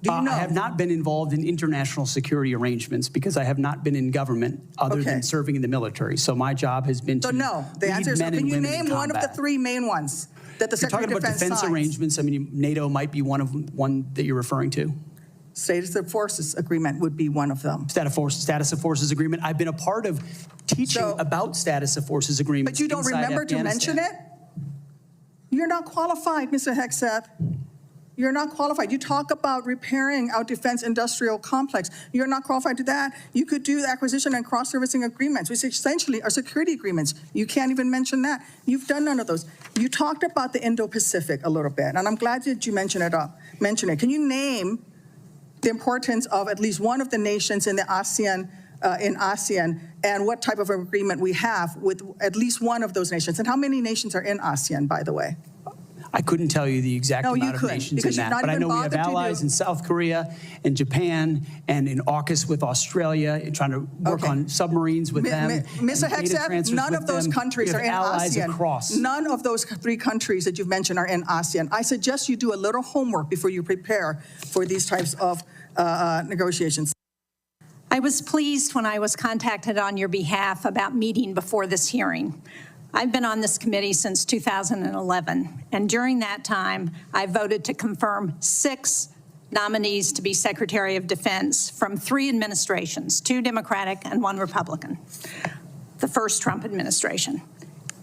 know? I have not been involved in international security arrangements because I have not been in government other than serving in the military. So my job has been to So no, the answer is, can you name one of the three main ones that the Secretary of Defense You're talking about defense arrangements. I mean, NATO might be one that you're referring to. Status of Forces Agreement would be one of them. Status of Forces Agreement. I've been a part of teaching about Status of Forces Agreements. But you don't remember to mention it? You're not qualified, Mr. Hegseth. You're not qualified. You talk about repairing our defense industrial complex. You're not qualified to that. You could do acquisition and cross-servicing agreements, which essentially are security agreements. You can't even mention that. You've done none of those. You talked about the Indo-Pacific a little bit, and I'm glad that you mentioned it. Can you name the importance of at least one of the nations in the ASEAN in ASEAN and what type of agreement we have with at least one of those nations. And how many nations are in ASEAN, by the way? I couldn't tell you the exact No, you amount of couldn't, nations in because you've that, not but I even know we have bothered to allies do- in South Korea and Japan and in AUKUS with Australia, and trying to work on submarines with them. Mr. and data Hegseth, transfers none with of those them. countries We are have in allies ASEAN. across. None of those 3 countries that you've mentioned are in ASEAN. I suggest you do a little homework before you prepare for these types of negotiations. I was pleased when I was contacted on your behalf about meeting before this hearing. I've been on this committee since 2011, and during that time, I voted to confirm 6 nominees to be Secretary of Defense from 3 administrations, 2 Democratic and 1 Republican, the first Trump administration.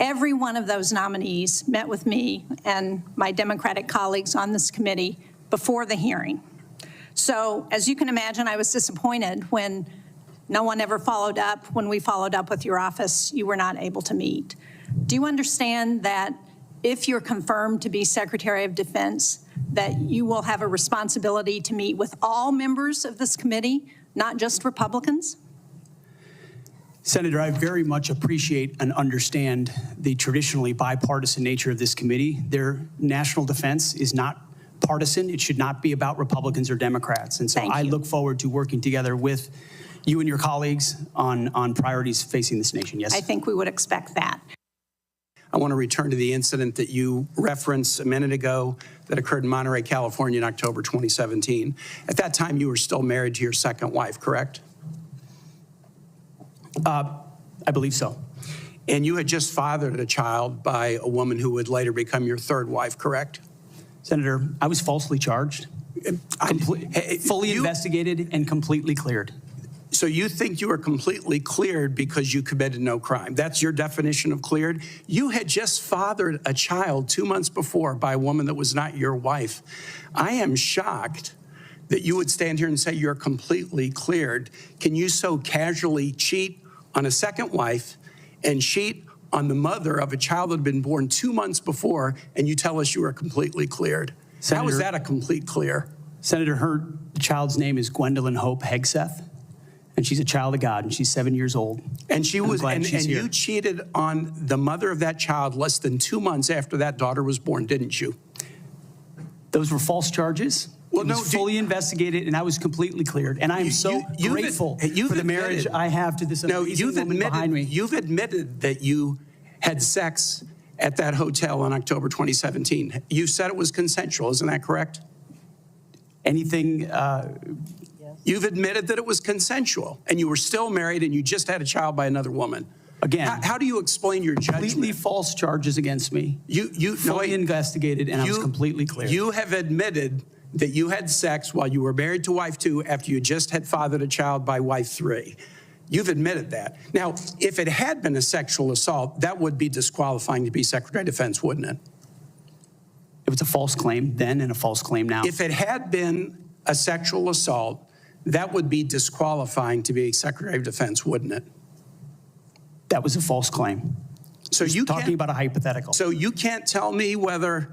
Every one of those nominees met with me and my Democratic colleagues on this committee before the hearing. So, as you can imagine, I was disappointed when no one ever followed up. When we followed up with your office, you were not able to meet. Do you understand that if you're confirmed to be Secretary of Defense, that you will have a responsibility to meet with all members of this committee, not just Republicans? Senator, I very much appreciate and understand the traditionally bipartisan nature of this committee. Their national defense is not partisan. It should not be about Republicans or Democrats. And so I look forward to working together with you and your colleagues on priorities facing this nation. Yes? I think we would expect that. I want to return to the incident that you referenced a minute ago that occurred in Monterey, California in October 2017. At that time, you were still married to your second wife, correct? I believe so. And you had just fathered a child by a woman who would later become your third wife, correct? Senator, I was falsely charged, fully investigated, and completely cleared. So you think you were completely cleared because you committed no crime. That's your definition of cleared? You had just fathered a child 2 months before by a woman that was not your wife. I am shocked that you would stand here and say you're completely cleared. Can you so casually cheat on a second wife and cheat on the mother of a child that had been born 2 months before, and you tell us you are completely cleared? Senator, how is that a complete clear? Senator, her child's name is Gwendolyn Hope Hegseth. And she's a child of God, and she's 7 years old. And she was, and here. you cheated on the mother of that child less than 2 months after that daughter was born, didn't you? Those were false charges. Well, it was fully investigated, and I was completely cleared. And I am so grateful for the marriage I have to this amazing woman behind me. You've admitted that you had sex at that hotel in October 2017. You said it was consensual, isn't that correct? Anything... You've admitted that it was consensual, and you were still married, and you just had a child by another woman. Again, how do you explain your judgment? Completely false charges against me. You fully investigated, and I was completely clear. You have admitted that you had sex while you were married to wife 2 after you just had fathered a child by wife 3. You've admitted that. Now, if it had been a sexual assault, that would be disqualifying to be Secretary of Defense, wouldn't it? It was a false claim then and a false claim now. If it had been a sexual assault, that would be disqualifying to be Secretary of Defense, wouldn't it? That was a false claim. So you talking about a hypothetical. So you can't tell me whether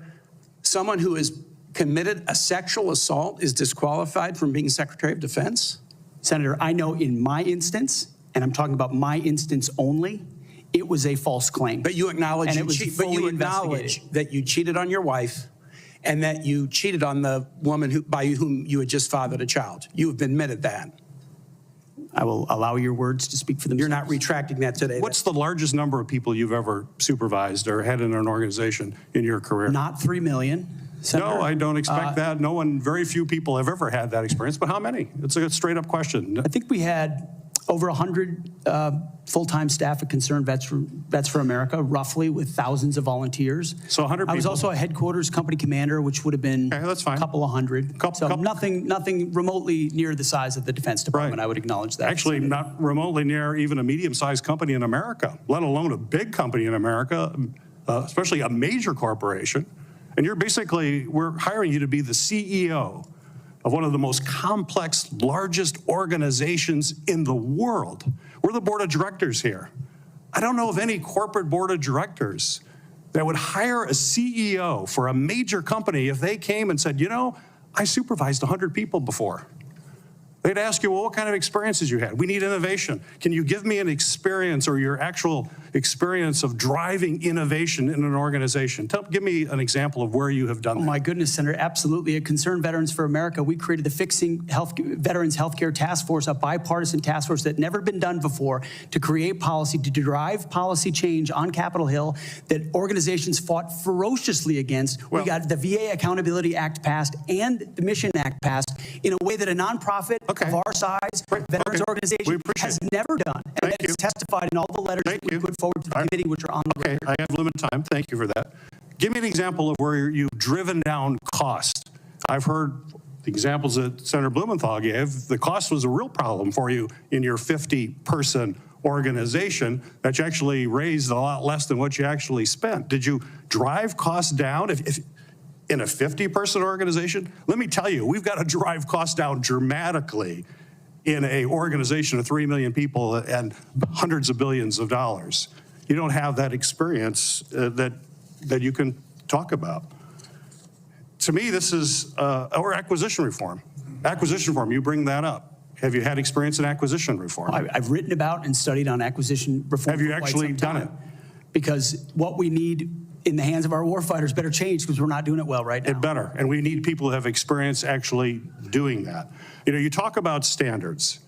someone who has committed a sexual assault is disqualified from being Secretary of Defense? Senator, I know in my instance, and I'm talking about my instance only, it was a false claim. But you acknowledge, but you acknowledge that you cheated on your wife and that you cheated on the woman by whom you had just fathered a child. You have admitted that. I will allow your words to speak for themselves. You're not retracting that today. What's the largest number of people you've ever supervised or had in an organization in your career? Not 3 million. Senator. No, I don't expect that. No one, very few people have ever had that experience, but how many? It's a straight up question. I think we had over 100 full-time staff at Concerned Vets for America, roughly, with thousands of volunteers. So 100 people. I was also a headquarters company commander, which would have been that's fine. A couple of hundred. Nothing remotely near the size of the Defense Department. Right. I would acknowledge that. Actually, not remotely near even a medium-sized company in America, let alone a big company in America, especially a major corporation. And we're hiring you to be the CEO of one of the most complex, largest organizations in the world. We're the board of directors here. I don't know of any corporate board of directors that would hire a CEO for a major company if they came and said, you know, I supervised 100 people before. They'd ask you, well, what kind of experiences you had? We need innovation. Can you give me an experience or your actual experience of driving innovation in an organization? Give me an example of where you have done that. Oh my goodness, Senator, absolutely. At Concerned Veterans for America, we created the Fixing Veterans Healthcare Task Force, a bipartisan task force that never been done before, to create policy, to drive policy change on Capitol Hill that organizations fought ferociously against. We got the VA Accountability Act passed and the Mission Act passed in a way that a nonprofit of our size, veterans organization, has never done. And that is testified in all the letters that we put forward to the committee, which are on the record. I have limited time. Thank you for that. Give me an example of where you've driven down cost. I've heard the examples that Senator Blumenthal gave. The cost was a real problem for you in your 50-person organization that you actually raised a lot less than what you actually spent. Did you drive costs down? If in a 50-person organization, let me tell you, we've got to drive costs down dramatically in an organization of 3 million people and hundreds of billions of dollars. You don't have that experience that you can talk about. To me, this is, or acquisition reform. Acquisition reform, you bring that up. Have you had experience in acquisition reform? I've written about and studied on acquisition reform. Have you actually done it? Because what we need in the hands of our warfighters better change, because we're not doing it well right now. It better, and we need people who have experience actually doing that. You know, you talk about standards.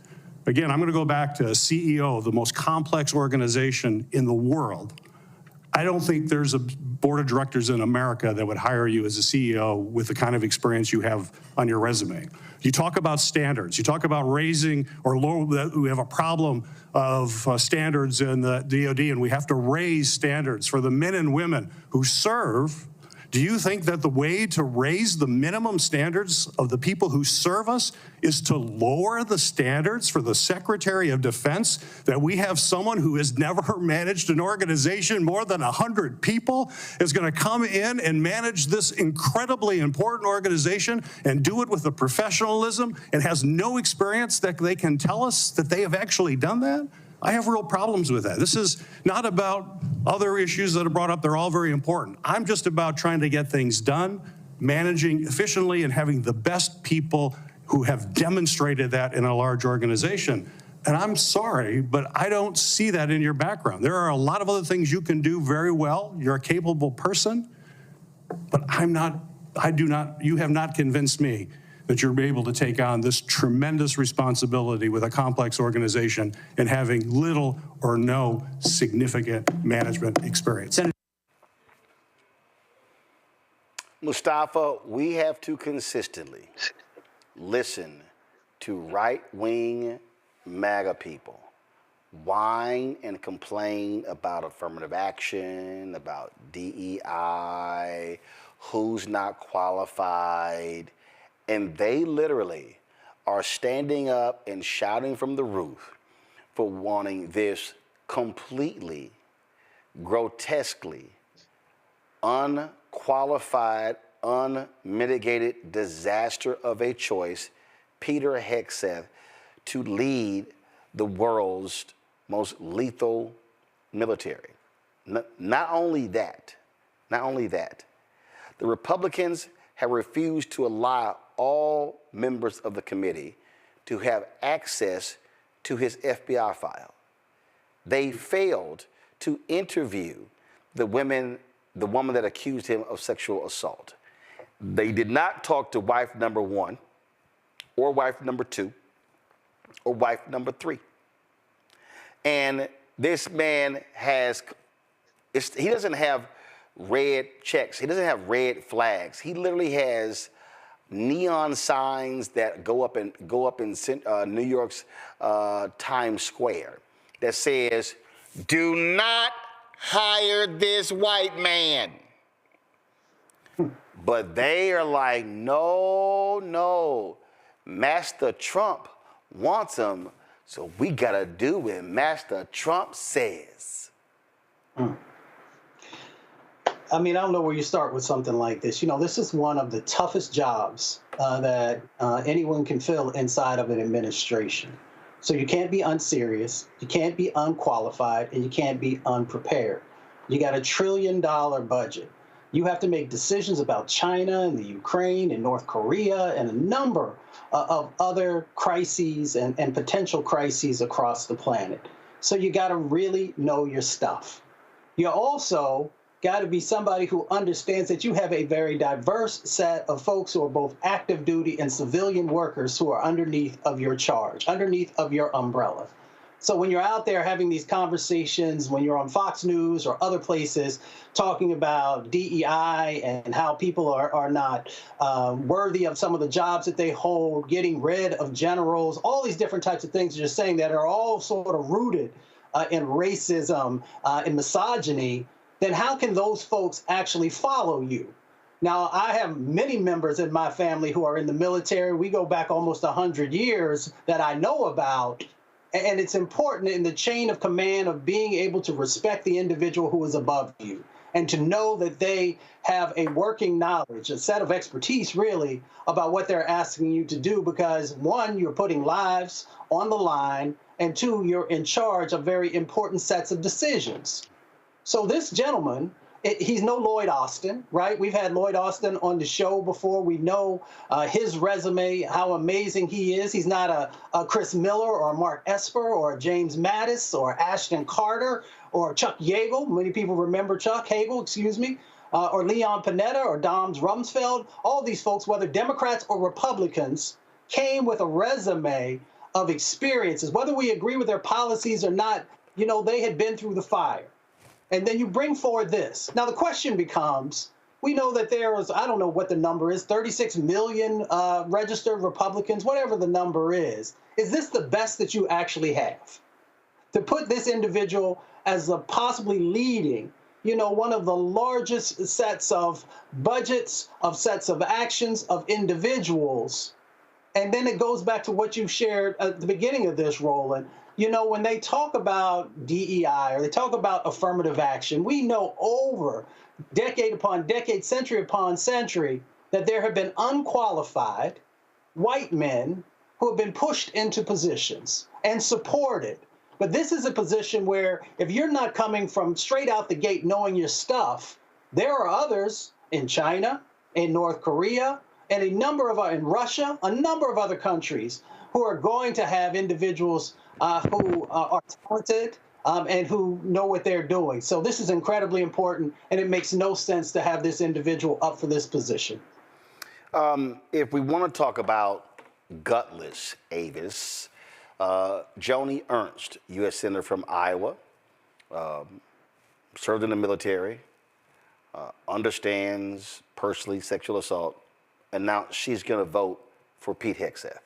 Again, I'm going to go back to CEO of the most complex organization in the world. I don't think there's a board of directors in America that would hire you as a CEO with the kind of experience you have on your resume. You talk about standards. You talk about raising or lower, we have a problem of standards in the DOD, and we have to raise standards for the men and women who serve. Do you think that the way to raise the minimum standards of the people who serve us is to lower the standards for the Secretary of Defense? That we have someone who has never managed an organization more than 100 people is going to come in and manage this incredibly important organization and do it with a professionalism and has no experience that they can tell us that they have actually done that? I have real problems with that. This is not about other issues that are brought up. They're all very important. I'm just about trying to get things done, managing efficiently, and having the best people who have demonstrated that in a large organization. And I'm sorry, but I don't see that in your background. There are a lot of other things you can do very well. You're a capable person, but you have not convinced me that you're able to take on this tremendous responsibility with a complex organization and having little or no significant management experience. Mustafa, we have to consistently listen to right-wing MAGA people whine and complain about affirmative action, about DEI, who's not qualified. And they literally are standing up and shouting from the roof for wanting this completely, grotesquely, unqualified, unmitigated disaster of a choice, Peter Hegseth, to lead the world's most lethal military. Not only that, the Republicans have refused to allow all members of the committee to have access to his FBI file. They failed to interview the woman that accused him of sexual assault. They did not talk to wife number 1 or wife number 2 or wife number 3. And this man he doesn't have red checks. He doesn't have red flags. He literally has neon signs that go up in New York's Times Square that says, "Do not hire this white man." But they are like, no, Master Trump wants him, so we gotta do what Master Trump says. I mean, I don't know where you start with something like this. You know, this is one of the toughest jobs that anyone can fill inside of an administration. So you can't be unserious, you can't be unqualified, and you can't be unprepared. You got $1 trillion budget. You have to make decisions about China and the Ukraine and North Korea and a number of other crises and potential crises across the planet. So you got to really know your stuff. You also got to be somebody who understands that you have a very diverse set of folks who are both active duty and civilian workers who are underneath of your charge, underneath of your umbrella. So when you're out there having these conversations, when you're on Fox News or other places talking about DEI and how people are not worthy of some of the jobs that they hold, getting rid of generals, all these different types of things you're saying that are all sort of rooted in racism and misogyny, then how can those folks actually follow you? Now, I have many members in my family who are in the military. We go back almost 100 years that I know about. And it's important in the chain of command of being able to respect the individual who is above you and to know that they have a working knowledge, a set of expertise, really, about what they're asking you to do because, one, you're putting lives on the line, and two, you're in charge of very important sets of decisions. So this gentleman, he's no Lloyd Austin, right? We've had Lloyd Austin on the show before. We know his resume, how amazing he is. He's not a Chris Miller or a Mark Esper or a James Mattis or Ashton Carter or Chuck Hagel. Many people remember Chuck Hagel, or Leon Panetta or Doms Rumsfeld. All these folks, whether Democrats or Republicans, came with a resume of experiences. Whether we agree with their policies or not, they had been through the fire. And then you bring forward this. Now, the question becomes, we know that there is, I don't know what the number is, 36 million registered Republicans, whatever the number is. Is this the best that you actually have? To put this individual as possibly leading, one of the largest sets of budgets, of sets of actions, of individuals. And then it goes back to what you shared at the beginning of this, Roland. When they talk about DEI or they talk about affirmative action, we know over decade upon decade, century upon century, that there have been unqualified white men who have been pushed into positions and supported. But this is a position where if you're not coming from straight out the gate knowing your stuff, there are others in China, in North Korea, and in Russia, a number of other countries who are going to have individuals who are talented and who know what they're doing. So this is incredibly important, and it makes no sense to have this individual up for this position. If we want to talk about gutless Avis, Joni Ernst, U.S. Senator from Iowa, served in the military, understands personally sexual assault, and now she's going to vote for Pete Hegseth.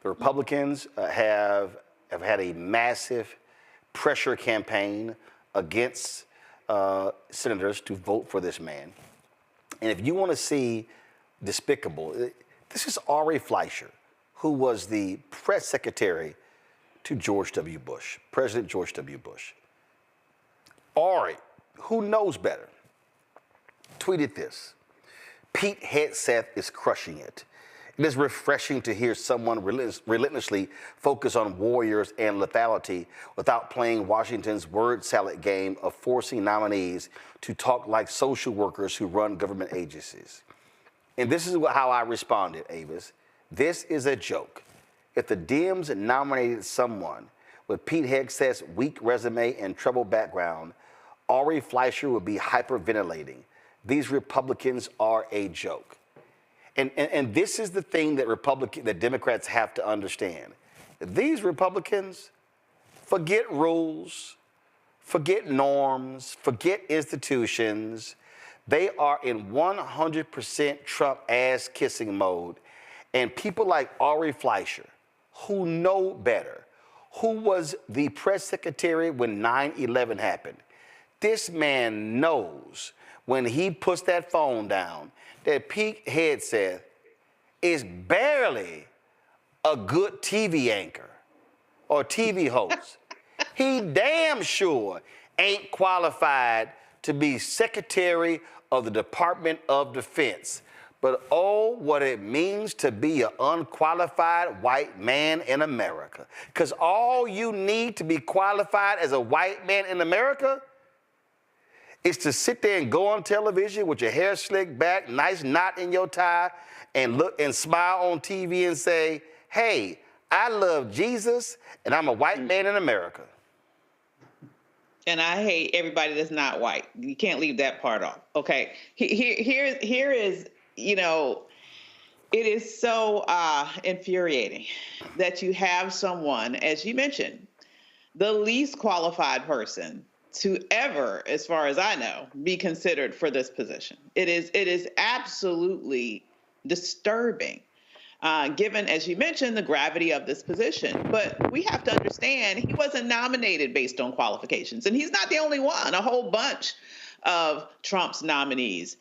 The Republicans have had a massive pressure campaign against senators to vote for this man. And if you want to see despicable, this is Ari Fleischer, who was the press secretary to George W. Bush, President George W. Bush. Ari, who knows better, tweeted this: Pete Hegseth is crushing it. It is refreshing to hear someone relentlessly focus on warriors and lethality without playing Washington's word salad game of forcing nominees to talk like social workers who run government agencies. And this is how I responded, Avis. This is a joke. If the Dems nominated someone with Pete Hegseth's weak resume and troubled background, Ari Fleischer would be hyperventilating. These Republicans are a joke. And this is the thing that Democrats have to understand. These Republicans forget rules, forget norms, forget institutions. They are in 100% Trump ass-kissing mode. And people like Ari Fleischer, who know better, who was the press secretary when 9/11 happened, this man knows when he puts that phone down that Pete Hegseth is barely a good TV anchor or TV host. He damn sure ain't qualified to be Secretary of the Department of Defense. But oh, what it means to be an unqualified white man in America. Because all you need to be qualified as a white man in America is to sit there and go on television with your hair slicked back, nice knot in your tie, and look and smile on TV and say, hey, I love Jesus and I'm a white man in America. And I hate everybody that's not white. You can't leave that part off. Okay. Here is, you know, it is so infuriating that you have someone, as you mentioned, the least qualified person to ever, as far as I know, be considered for this position. It is absolutely disturbing, given, as you mentioned, the gravity of this position. But we have to understand he wasn't nominated based on qualifications. And he's not the only one. A whole bunch of Trump's nominees,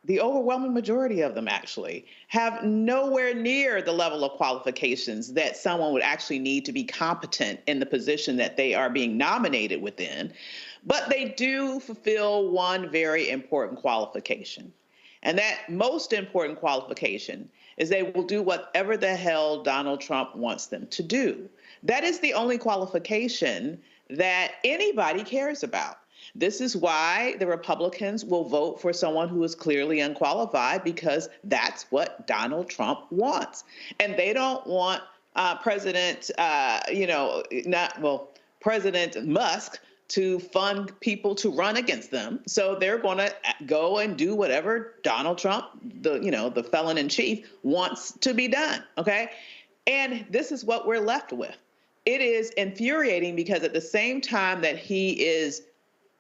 the overwhelming majority of them actually, have nowhere near the level of qualifications that someone would actually need to be competent in the position that they are being nominated within. But they do fulfill one very important qualification. And that most important qualification is they will do whatever the hell Donald Trump wants them to do. That is the only qualification that anybody cares about. This is why the Republicans will vote for someone who is clearly unqualified, because that's what Donald Trump wants. And they don't want President Musk to fund people to run against them. So they're going to go and do whatever Donald Trump, the felon in chief, wants to be done. Okay. And this is what we're left with. It is infuriating because at the same time that he is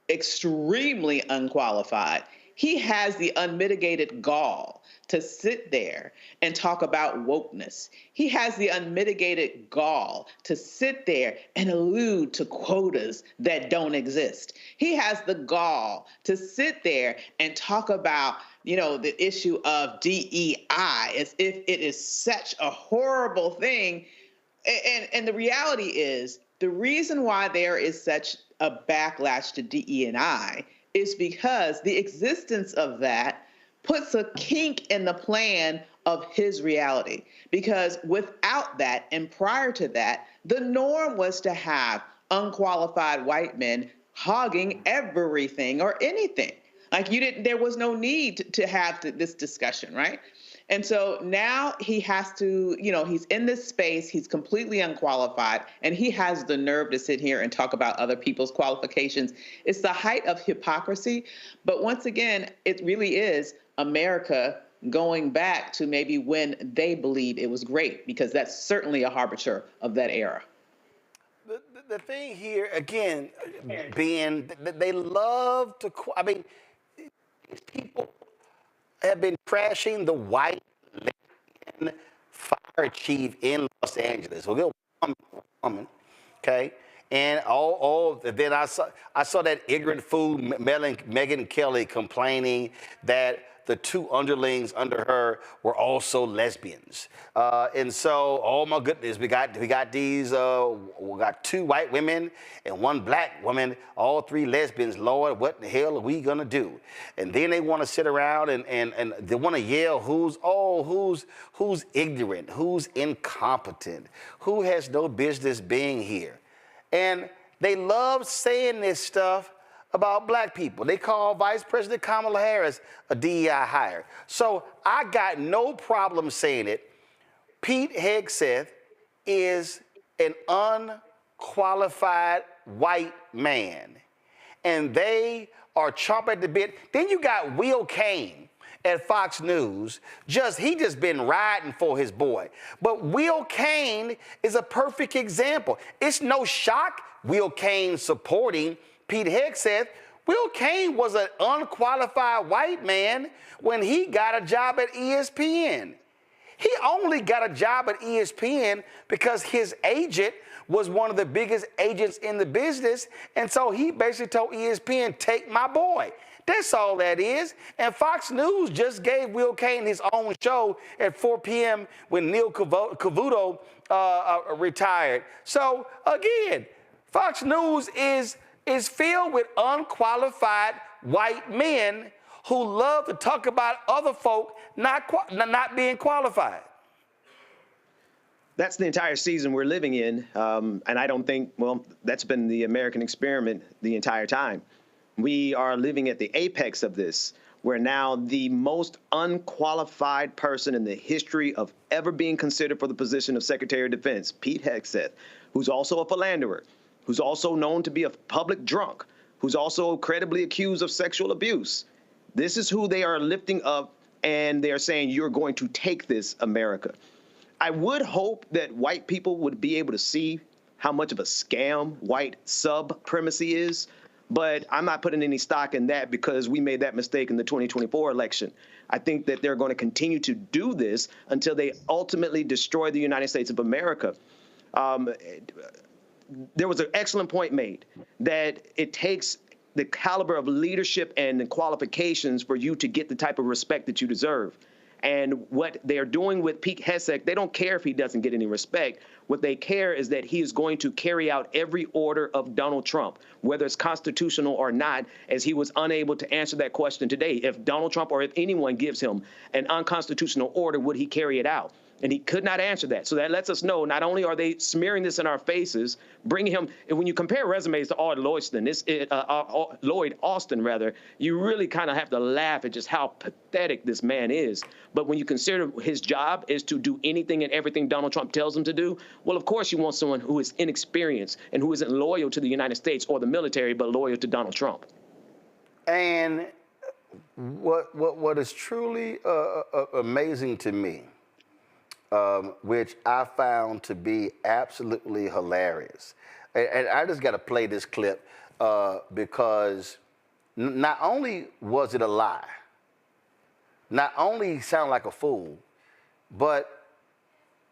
extremely unqualified, he has the unmitigated gall to sit there and talk about wokeness. He has the unmitigated gall to sit there and allude to quotas that don't exist. He has the gall to sit there and talk about, the issue of DEI as if it is such a horrible thing. And the reality is, the reason why there is such a backlash to DE&I is because the existence of that puts a kink in the plan of his reality. Because without that, and prior to that, the norm was to have unqualified white men hogging everything or anything. There was no need to have this discussion, right? And so now he has to, he's in this space, he's completely unqualified, and he has the nerve to sit here and talk about other people's qualifications. It's the height of hypocrisy. But once again, it really is America going back to maybe when they believe it was great, because that's certainly a harbinger of that era. The thing here, again, being that they love to, people have been trashing the white fire chief in Los Angeles. Well, woman, okay? And then I saw that ignorant fool, Megyn Kelly, complaining that the two underlings under her were also lesbians. And so, oh my goodness, we got these, we got two white women and one black woman, all three lesbians. Lord, what the hell are we gonna do? And then they want to sit around and they want to yell, who's ignorant, who's incompetent, who has no business being here. And they love saying this stuff about black people. They call Vice President Kamala Harris a DEI hire. So I got no problem saying it. Pete Hegseth is an unqualified white man, and they are chomping at the bit. Then you got Will Cain at Fox News. He just been riding for his boy. But Will Cain is a perfect example. It's no shock Will Cain supporting Pete Hegseth. Will Cain was an unqualified white man when he got a job at ESPN. He only got a job at ESPN because his agent was one of the biggest agents in the business, and so he basically told ESPN, take my boy. That's all that is. And Fox News just gave Will Cain his own show at 4 p.m. when Neil Cavuto retired. So again, Fox News is filled with unqualified white men who love to talk about other folk not being qualified. That's the entire season we're living in. And I don't think, that's been the American experiment the entire time. We are living at the apex of this, where now the most unqualified person in the history of ever being considered for the position of Secretary of Defense, Pete Hegseth, who's also a philanderer, who's also known to be a public drunk, who's also credibly accused of sexual abuse. This is who they are lifting up, and they are saying, you're going to take this, America. I would hope that white people would be able to see how much of a scam white supremacy is, but I'm not putting any stock in that because we made that mistake in the 2024 election. I think that they're going to continue to do this until they ultimately destroy the United States of America. There was an excellent point made that it takes the caliber of leadership and the qualifications for you to get the type of respect that you deserve. And what they're doing with Pete Hegseth, they don't care if he doesn't get any respect. What they care is that he is going to carry out every order of Donald Trump, whether it's constitutional or not, as he was unable to answer that question today. If Donald Trump or if anyone gives him an unconstitutional order, would he carry it out? And he could not answer that. So that lets us know not only are they smearing this in our faces, bringing him, and when you compare resumes to Lloyd Austin, rather, you really kind of have to laugh at just how pathetic this man is. But when you consider his job is to do anything and everything Donald Trump tells him to do, well, of course you want someone who is inexperienced and who isn't loyal to the United States or the military, but loyal to Donald Trump. And what is truly amazing to me, which I found to be absolutely hilarious. And I just got to play this clip because not only was it a lie, not only he sounded like a fool, but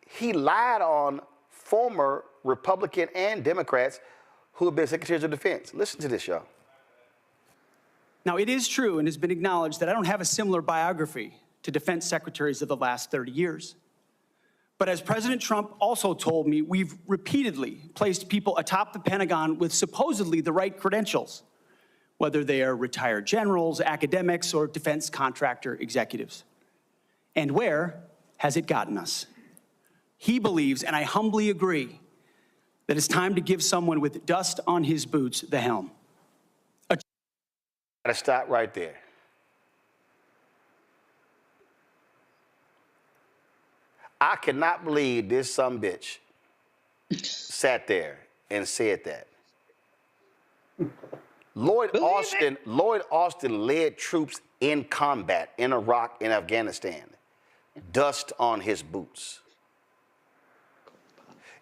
he lied on former Republican and Democrats who have been secretaries of defense. Listen to this, y'all. Now, it is true and has been acknowledged that I don't have a similar biography to defense secretaries of the last 30 years. But as President Trump also told me, we've repeatedly placed people atop the Pentagon with supposedly the right credentials, whether they are retired generals, academics, or defense contractor executives. And where has it gotten us? He believes, and I humbly agree, that it's time to give someone with dust on his boots the helm. Gotta stop right there. I cannot believe this sumbitch sat there and said that. Lloyd Austin led troops in combat in Iraq and Afghanistan. Dust on his boots.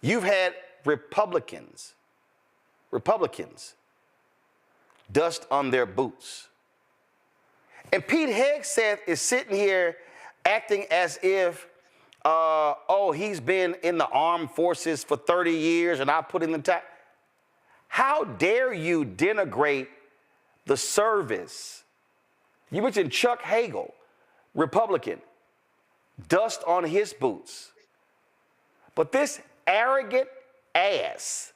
You've had Republicans, dust on their boots. And Pete Hegseth is sitting here acting as if he's been in the armed forces for 30 years and I put in the time. How dare you denigrate the service? You mentioned Chuck Hagel, Republican, dust on his boots. But this arrogant ass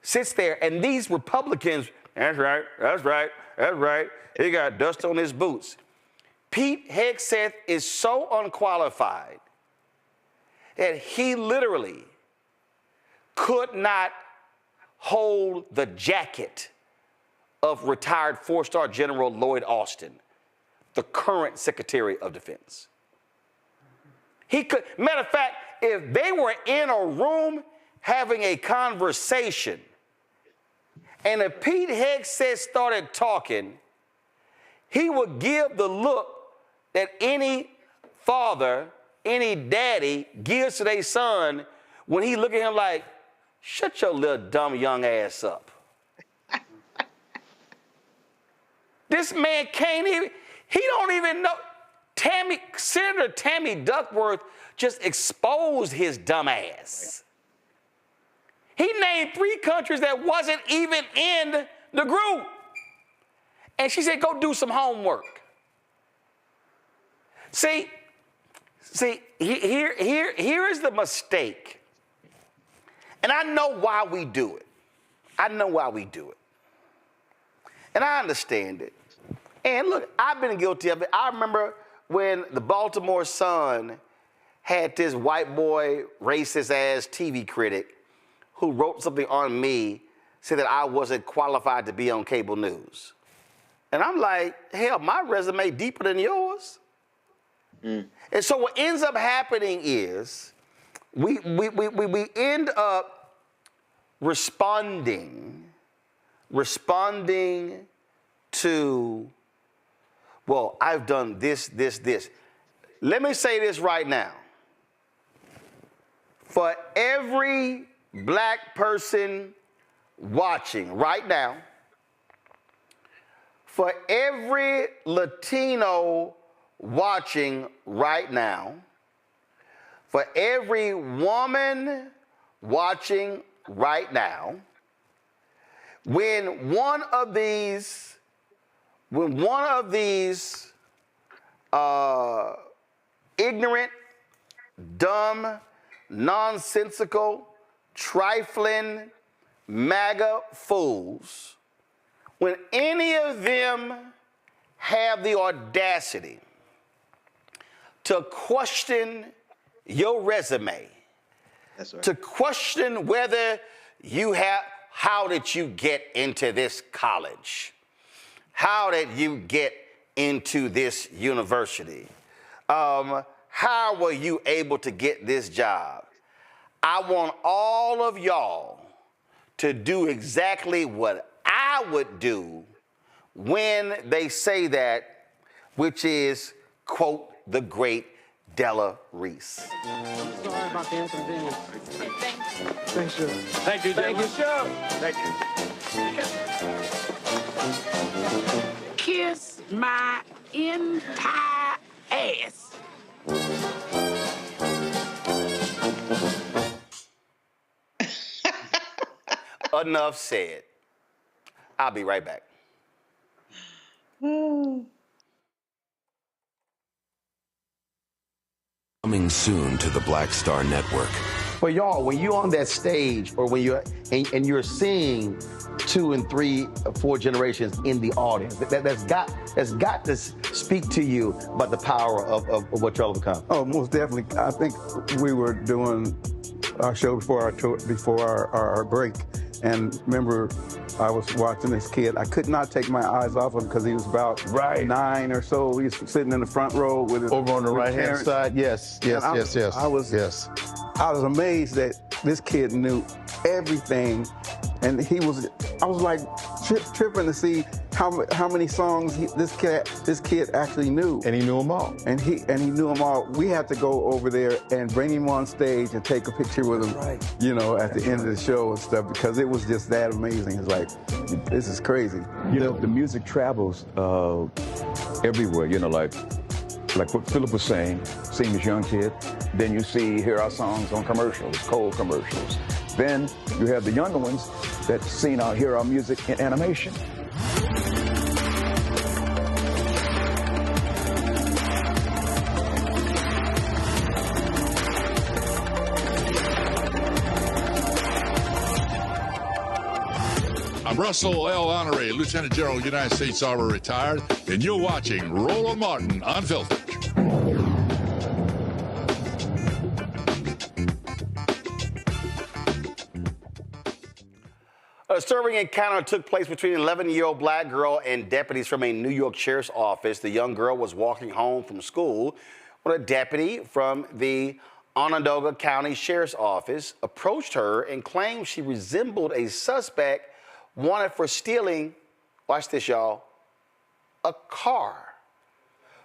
sits there and these Republicans, that's right, that's right, that's right, he got dust on his boots. Pete Hegseth is so unqualified that he literally could not hold the jacket of retired four-star General Lloyd Austin, the current Secretary of Defense. He could, matter of fact, if they were in a room having a conversation, and if Pete Hegseth started talking, he would give the look that any father, any daddy gives to their son when he look at him like, shut your little dumb young ass up. This man can't even, he don't even know. Senator Tammy Duckworth just exposed his dumb ass. He named 3 countries that wasn't even in the group. And she said, go do some homework. See, here is the mistake. And I know why we do it. I know why we do it. And I understand it. And look, I've been guilty of it. I remember when the Baltimore Sun had this white boy, racist ass TV critic who wrote something on me, said that I wasn't qualified to be on cable news. And I'm like, hell, my resume deeper than yours. And so what ends up happening is we end up responding to, well, I've done this. Let me say this right now. For every black person watching right now, for every Latino watching right now, for every woman watching right now, when one of these ignorant, dumb, nonsensical, trifling MAGA fools, when any of them have the audacity to question your resume, That's right. to question whether you have, how did you get into this college? How did you get into this university? How were you able to get this job? I want all of y'all to do exactly what I would do when they say that, which is, quote, the great Della Reese. Sorry about the inconvenience. Thanks, you. Thank you, Thank you, Sheriff. Thank you. Kiss my entire ass. Enough said. I'll be right back. Coming soon to the Black Star Network. But y'all, when you're on that stage, or when you're and you're seeing 2 and 3, 4 generations in the audience, that's got to speak to you about the power of what y'all have become. Oh, most definitely. I think we were doing our show before our break, and remember, I was watching this kid. I could not take my eyes off him because he was about 9 or so. He was sitting in the front row with his Over on the right-hand parents. side, yes. I was amazed that this kid knew everything, and I was like tripping to see how many songs this kid actually knew. And he knew them all. And he knew them all. We had to go over there and bring him on stage and take a picture with him, you know, at the end of the show and stuff, because it was just that amazing. It's like, this is crazy. You know, the music travels everywhere, you know, like what Philip was saying, seeing this young kid, then you hear our songs on commercials, cold commercials. Then you have the younger ones that hear our music in animation. I'm Russell L. Honoré, Lieutenant General, United States Army, retired, and you're watching Roland Martin Unfiltered. A disturbing encounter took place between an 11-year-old black girl and deputies from a New York sheriff's office. The young girl was walking home from school when a deputy from the Onondaga County Sheriff's Office approached her and claimed she resembled a suspect wanted for stealing, watch this, y'all, a car.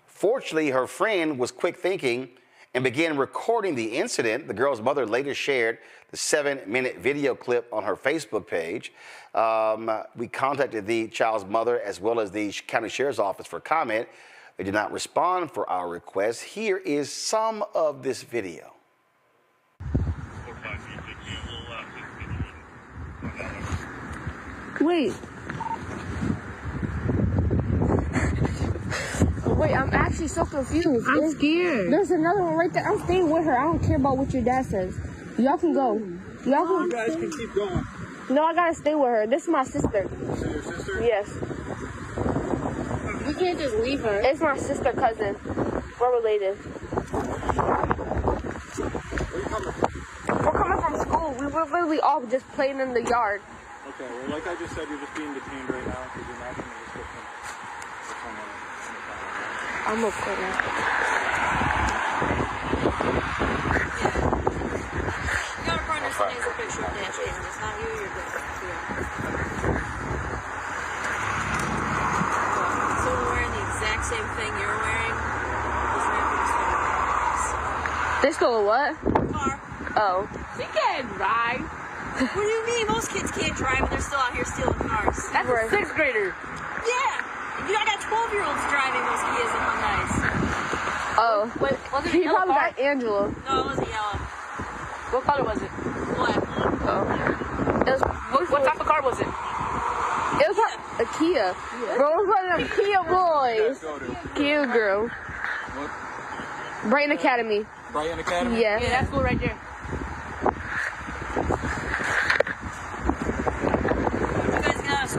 Fortunately, her friend was quick thinking and began recording the incident. The girl's mother later shared the 7-minute video clip on her Facebook page. We contacted the child's mother as well as the county sheriff's office for comment. They did not respond for our request. Here is some of this video. Wait. Wait, I'm actually so confused. I'm scared. There's another one right there. I'm staying with her. I don't care about what your dad says. Y'all can go. Y'all can. You guys can keep going. No, I gotta stay with her. This is my sister. This is your sister? Yes. You can't just leave her. It's my sister, cousin. We're related. Where you coming from? We're coming from school. We were literally all just playing in the yard. Okay, well, like I just said, you're just being detained right now because you're not in the description. I'm recording. Your partner needs a picture of that shit. It's not you, you're good. So we're wearing the exact same thing you're wearing. They stole what? Car. Oh. She can't drive. What do you mean? Most kids can't drive and they're still out here stealing cars. That's a 6th grader. Yeah. I got 12-year-olds driving those Kias and Hyundais. Oh. Wait, was it a He yellow probably car? got Angela. No, it wasn't yellow. What color was it? Black. Oh. What type of car was it? It was a Kia. Bro, it was one of them Kia boys. Kia girl. Brighton Academy. Brighton Academy? Yeah. Yeah, that's cool right there. You guys got us.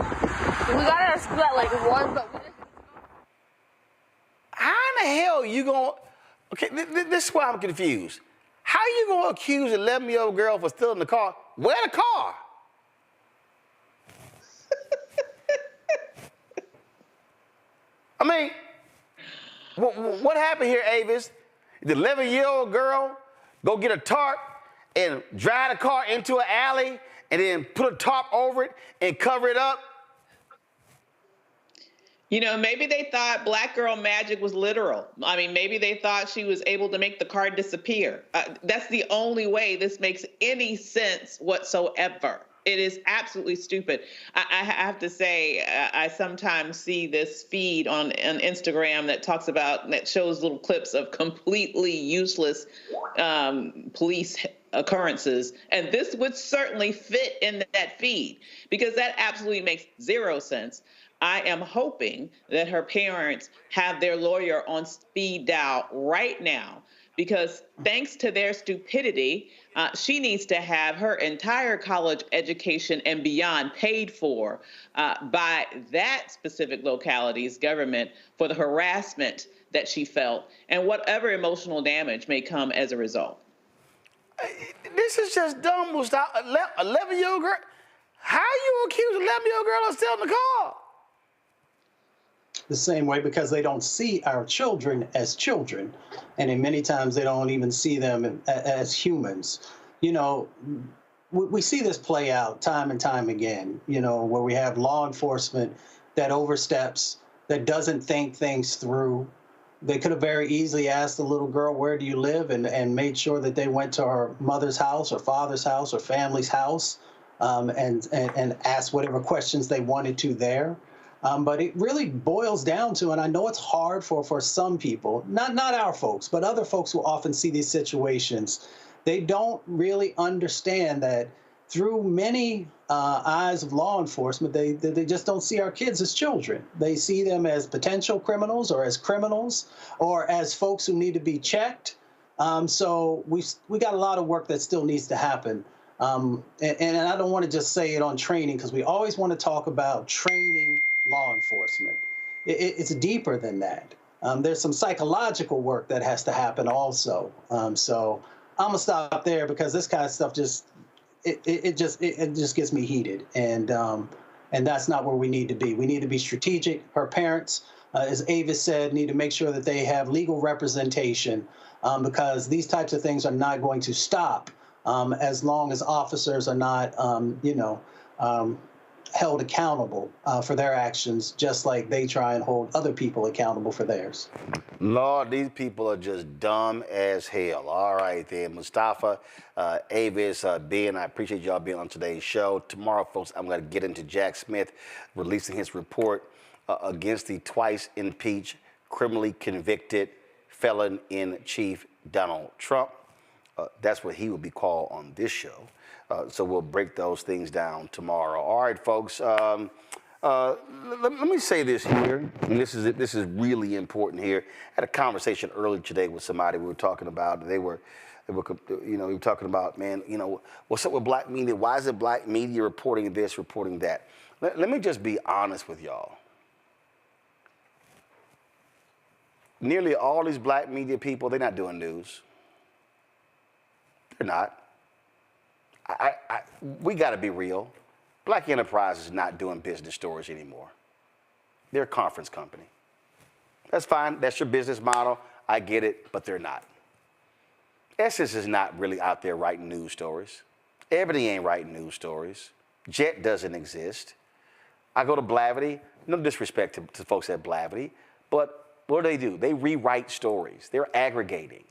We got out of school at like 1, but we just... How in the hell you gonna? Okay, this is why I'm confused. How you gonna accuse an 11-year-old girl for stealing the car? Where the car? I mean, what happened here, Avis? The 11-year-old girl go get a tarp and drive the car into an alley and then put a tarp over it and cover it up? You know, maybe they thought black girl magic was literal. I mean, maybe they thought she was able to make the car disappear. That's the only way this makes any sense whatsoever. It is absolutely stupid. I have to say, I sometimes see this feed on Instagram that shows little clips of completely useless police occurrences. And this would certainly fit in that feed because that absolutely makes zero sense. I am hoping that her parents have their lawyer on speed dial right now because thanks to their stupidity, she needs to have her entire college education and beyond paid for by that specific locality's government for the harassment that she felt and whatever emotional damage may come as a result. This is just dumb, Mustafa. 11-year-old girl? How you accuse an 11-year-old girl of stealing the car? The same way because they don't see our children as children. And in many times they don't even see them as humans. You know, we see this play out time and time again, you know, where we have law enforcement that oversteps, that doesn't think things through. They could have very easily asked the little girl, where do you live? And made sure that they went to her mother's house or father's house or family's house and asked whatever questions they wanted to there. But it really boils down to, and I know it's hard for some people, not our folks, but other folks who often see these situations, they don't really understand that through many eyes of law enforcement, they just don't see our kids as children. They see them as potential criminals or as folks who need to be checked. So we got a lot of work that still needs to happen. And I don't want to just say it on training because we always want to talk about training law enforcement. It's deeper than that. There's some psychological work that has to happen also. So I'm gonna stop there because this kind of stuff just gets me heated, and that's not where we need to be. We need to be strategic. Her parents, as Avis said, need to make sure that they have legal representation because these types of things are not going to stop as long as officers are not, held accountable for their actions, just like they try and hold other people accountable for theirs. Lord, these people are just dumb as hell. All right, then. Mustafa, Avis, Ben, I appreciate y'all being on today's show. Tomorrow, folks, I'm going to get into Jack Smith releasing his report against the twice impeached, criminally convicted felon-in-chief Donald Trump. That's what he will be called on this show. So we'll break those things down tomorrow. All right, folks. Let me say this here, and this is really important here. I had a conversation earlier today with somebody. We were talking about we were talking about, man, what's up with black media? Why is it black media reporting this, reporting that? Let me just be honest with y'all. Nearly all these black media people, they're not doing news. They're not. We got to be real. Black Enterprise is not doing business stories anymore. They're a conference company. That's fine. That's your business model. I get it, but they're not. Essence is not really out there writing news stories. Ebony ain't writing news stories. Jet doesn't exist. I go to Blavity. No disrespect to folks at Blavity, but what do? They rewrite stories. They're aggregating.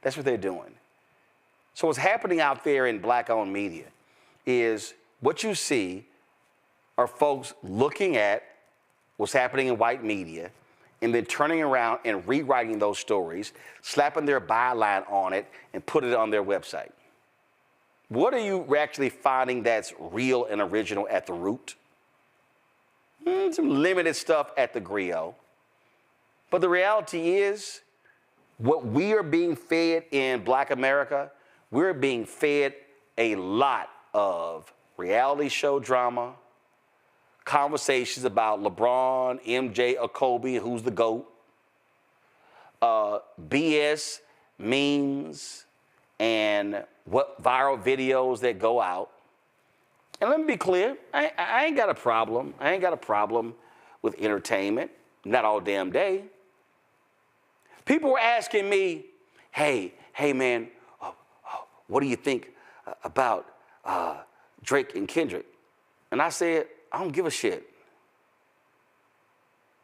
That's what they're doing. So what's happening out there in black-owned media is what you see are folks looking at what's happening in white media and then turning around and rewriting those stories, slapping their byline on it, and put it on their website. What are you actually finding that's real and original at the root? Some limited stuff at the griot. But the reality is, what we are being fed in Black America, we're being fed a lot of reality show drama, conversations about LeBron, MJ, or Kobe, who's the GOAT, BS, memes, and what viral videos that go out. And let me be clear, I ain't got a problem. I ain't got a problem with entertainment, not all damn day. People were asking me, hey man, what do you think about Drake and Kendrick? And I said, I don't give a shit.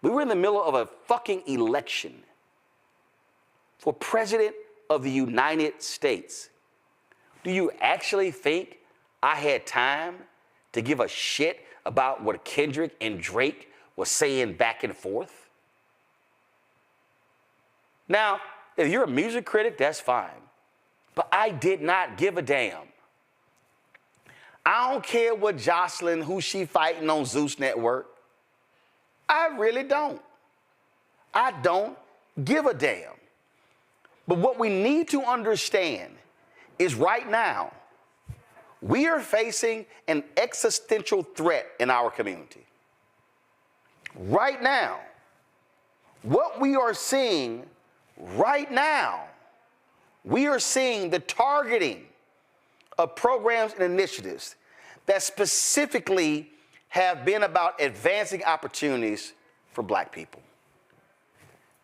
We were in the middle of a fucking election for President of the United States. Do you actually think I had time to give a shit about what Kendrick and Drake were saying back and forth? Now, if you're a music critic, that's fine. But I did not give a damn. I don't care what Jocelyn, who she fighting on Zeus Network. I really don't. I don't give a damn. But what we need to understand is right now, we are facing an existential threat in our community. Right now, what we are seeing right now, we are seeing the targeting of programs and initiatives that specifically have been about advancing opportunities for Black people.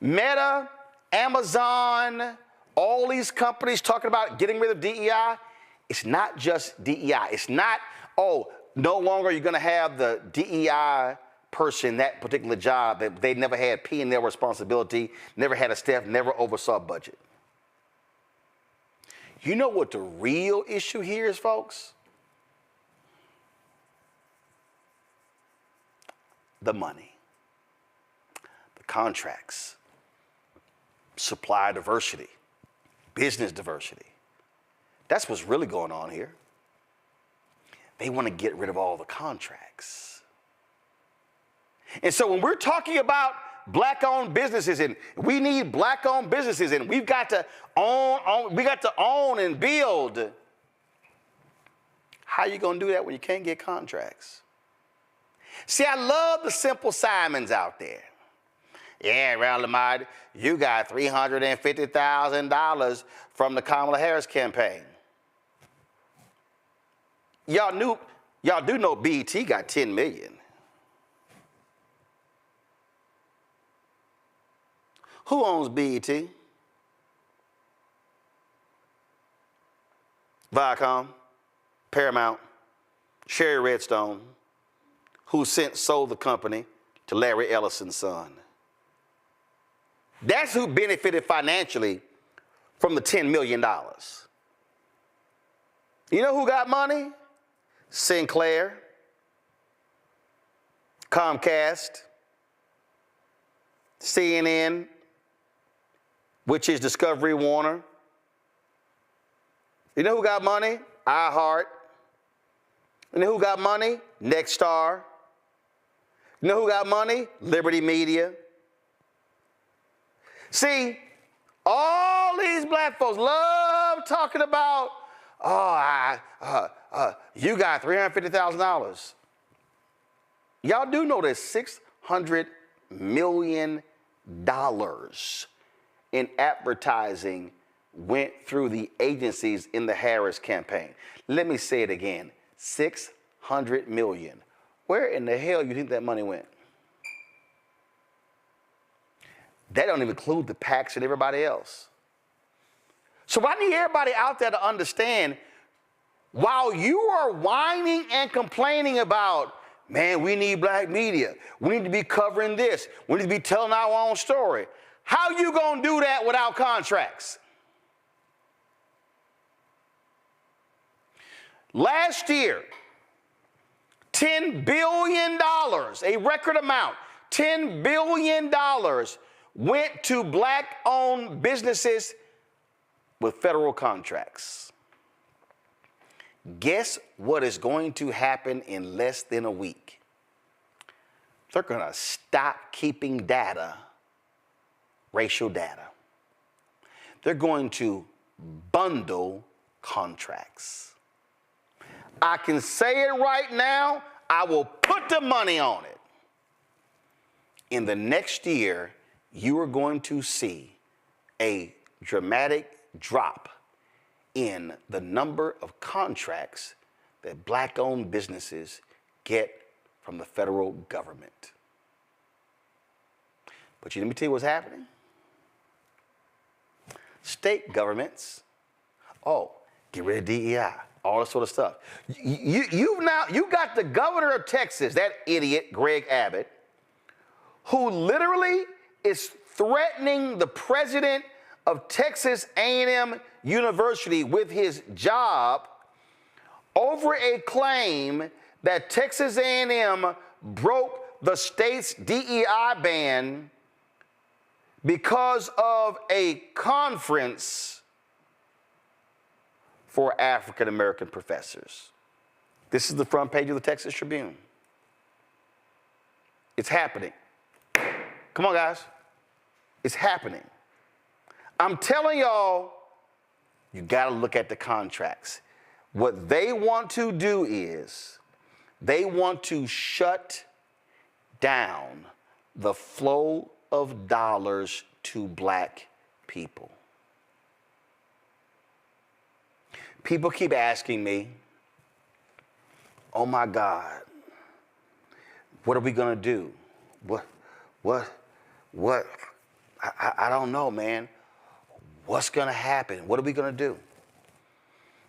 Meta, Amazon, all these companies talking about getting rid of DEI. It's not just DEI. It's not, oh, no longer are you going to have the DEI person, that particular job, that they never had P in their responsibility, never had a staff, never oversaw budget. You know what the real issue here is, folks? The money, the contracts, supply diversity, business diversity. That's what's really going on here. They want to get rid of all the contracts. And so when we're talking about Black-owned businesses, and we need Black-owned businesses, and we've got to own and build. How are you going to do that when you can't get contracts? See, I love the simple Simons out there. Yeah, Roland, you got $350,000 from the Kamala Harris campaign. Y'all do know BET got $10 million. Who owns BET? Viacom, Paramount, Sherry Redstone, who sold the company to Larry Ellison's son. That's who benefited financially from the $10 million. You know who got money? Sinclair, Comcast, CNN, which is Discovery Warner. You know who got money? iHeart. You know who got money? Nexstar. You know who got money? Liberty Media. See, all these Black folks love talking about, you got $350,000. Y'all do know that $600 million in advertising went through the agencies in the Harris campaign. Let me say it again, $600 million. Where in the hell do you think that money went? That don't even include the PACs and everybody else. So I need everybody out there to understand, while you are whining and complaining about, man, we need black media, we need to be covering this, we need to be telling our own story, how you gonna do that without contracts? Last year, $10 billion, a record amount, $10 billion went to black-owned businesses with federal contracts. Guess what is going to happen in less than a week? They're going to stop keeping data, racial data. They're going to bundle contracts. I can say it right now, I will put the money on it. In the next year, you are going to see a dramatic drop in the number of contracts that black-owned businesses get from the federal government. But let me tell you what's happening. State governments, get rid of DEI, all this sort of stuff. You got the governor of Texas, that idiot, Greg Abbott, who literally is threatening the president of Texas A&M University with his job over a claim that Texas A&M broke the state's DEI ban because of a conference for African American professors. This is the front page of the Texas Tribune. It's happening. Come on, guys. It's happening. I'm telling y'all, you got to look at the contracts. What they want to do is they want to shut down the flow of dollars to black people. People keep asking me, oh my God, what are we going to do? What? I don't know, man. What's going to happen? What are we going to do?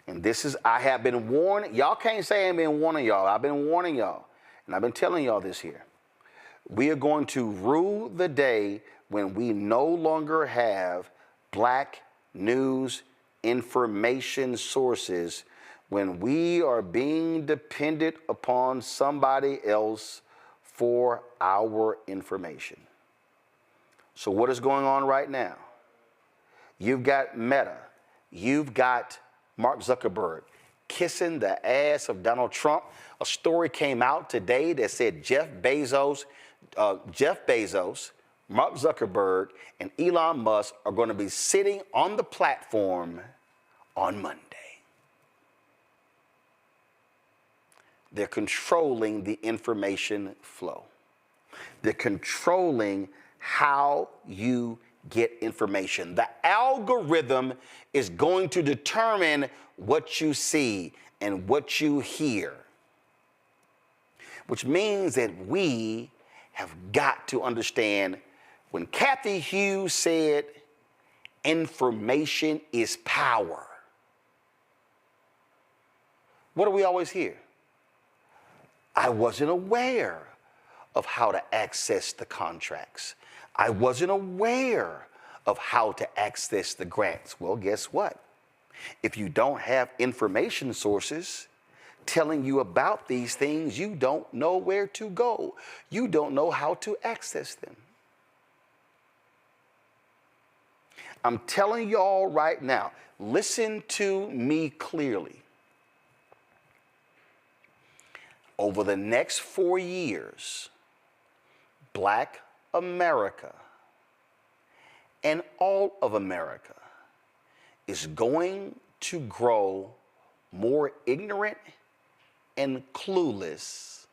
And this is, I have been warning. Y'all can't say I've been warning y'all. I've been warning y'all. And I've been telling y'all this here. We are going to rue the day when we no longer have black news information sources, when we are being dependent upon somebody else for our information. So what is going on right now? You've got Meta. You've got Mark Zuckerberg kissing the ass of Donald Trump. A story came out today that said Jeff Bezos, Mark Zuckerberg, and Elon Musk are going to be sitting on the platform on Monday. They're controlling the information flow. They're controlling how you get information. The algorithm is going to determine what you see and what you hear, which means that we have got to understand when Kathy Hughes said information is power. What do we always hear? I wasn't aware of how to access the contracts. I wasn't aware of how to access the grants. Well, guess what? If you don't have information sources telling you about these things, you don't know where to go. You don't know how to access them. I'm telling y'all right now, listen to me clearly. Over the next 4 years, Black America and all of America is going to grow more ignorant and clueless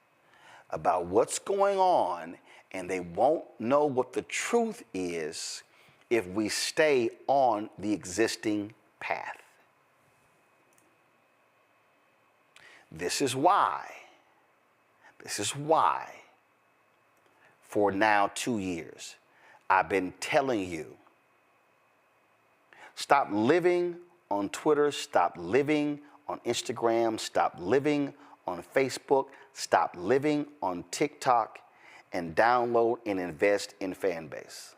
about what's going on, and they won't know what the truth is if we stay on the existing path. This is why, for now 2 years, I've been telling you. Stop living on Twitter. Stop living on Instagram. Stop living on Facebook. Stop living on TikTok and download and invest in Fanbase.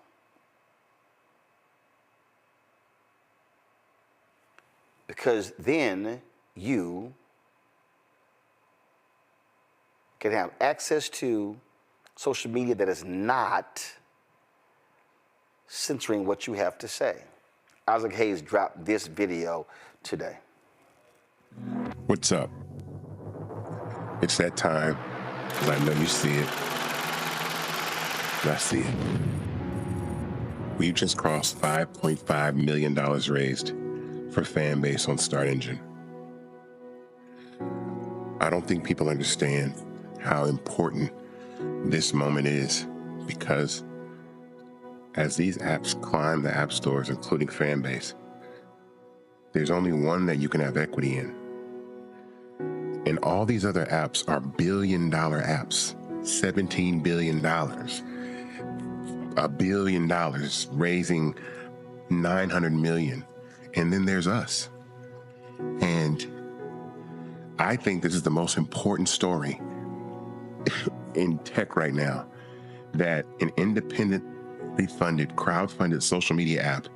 Because then you can have access to social media that is not censoring what you have to say. Isaac Hayes dropped this video today. What's up? It's that time, because I know you see it. And I see it. We've just crossed $5.5 million raised for Fanbase on Start Engine. I don't think people understand how important this moment is, because as these apps climb the app stores, including Fanbase, there's only one that you can have equity in. And all these other apps are billion-dollar apps, $17 billion, $1 billion, raising $900 million. And then there's us. And I think this is the most important story in tech right now, that an independently funded, crowd-funded social media app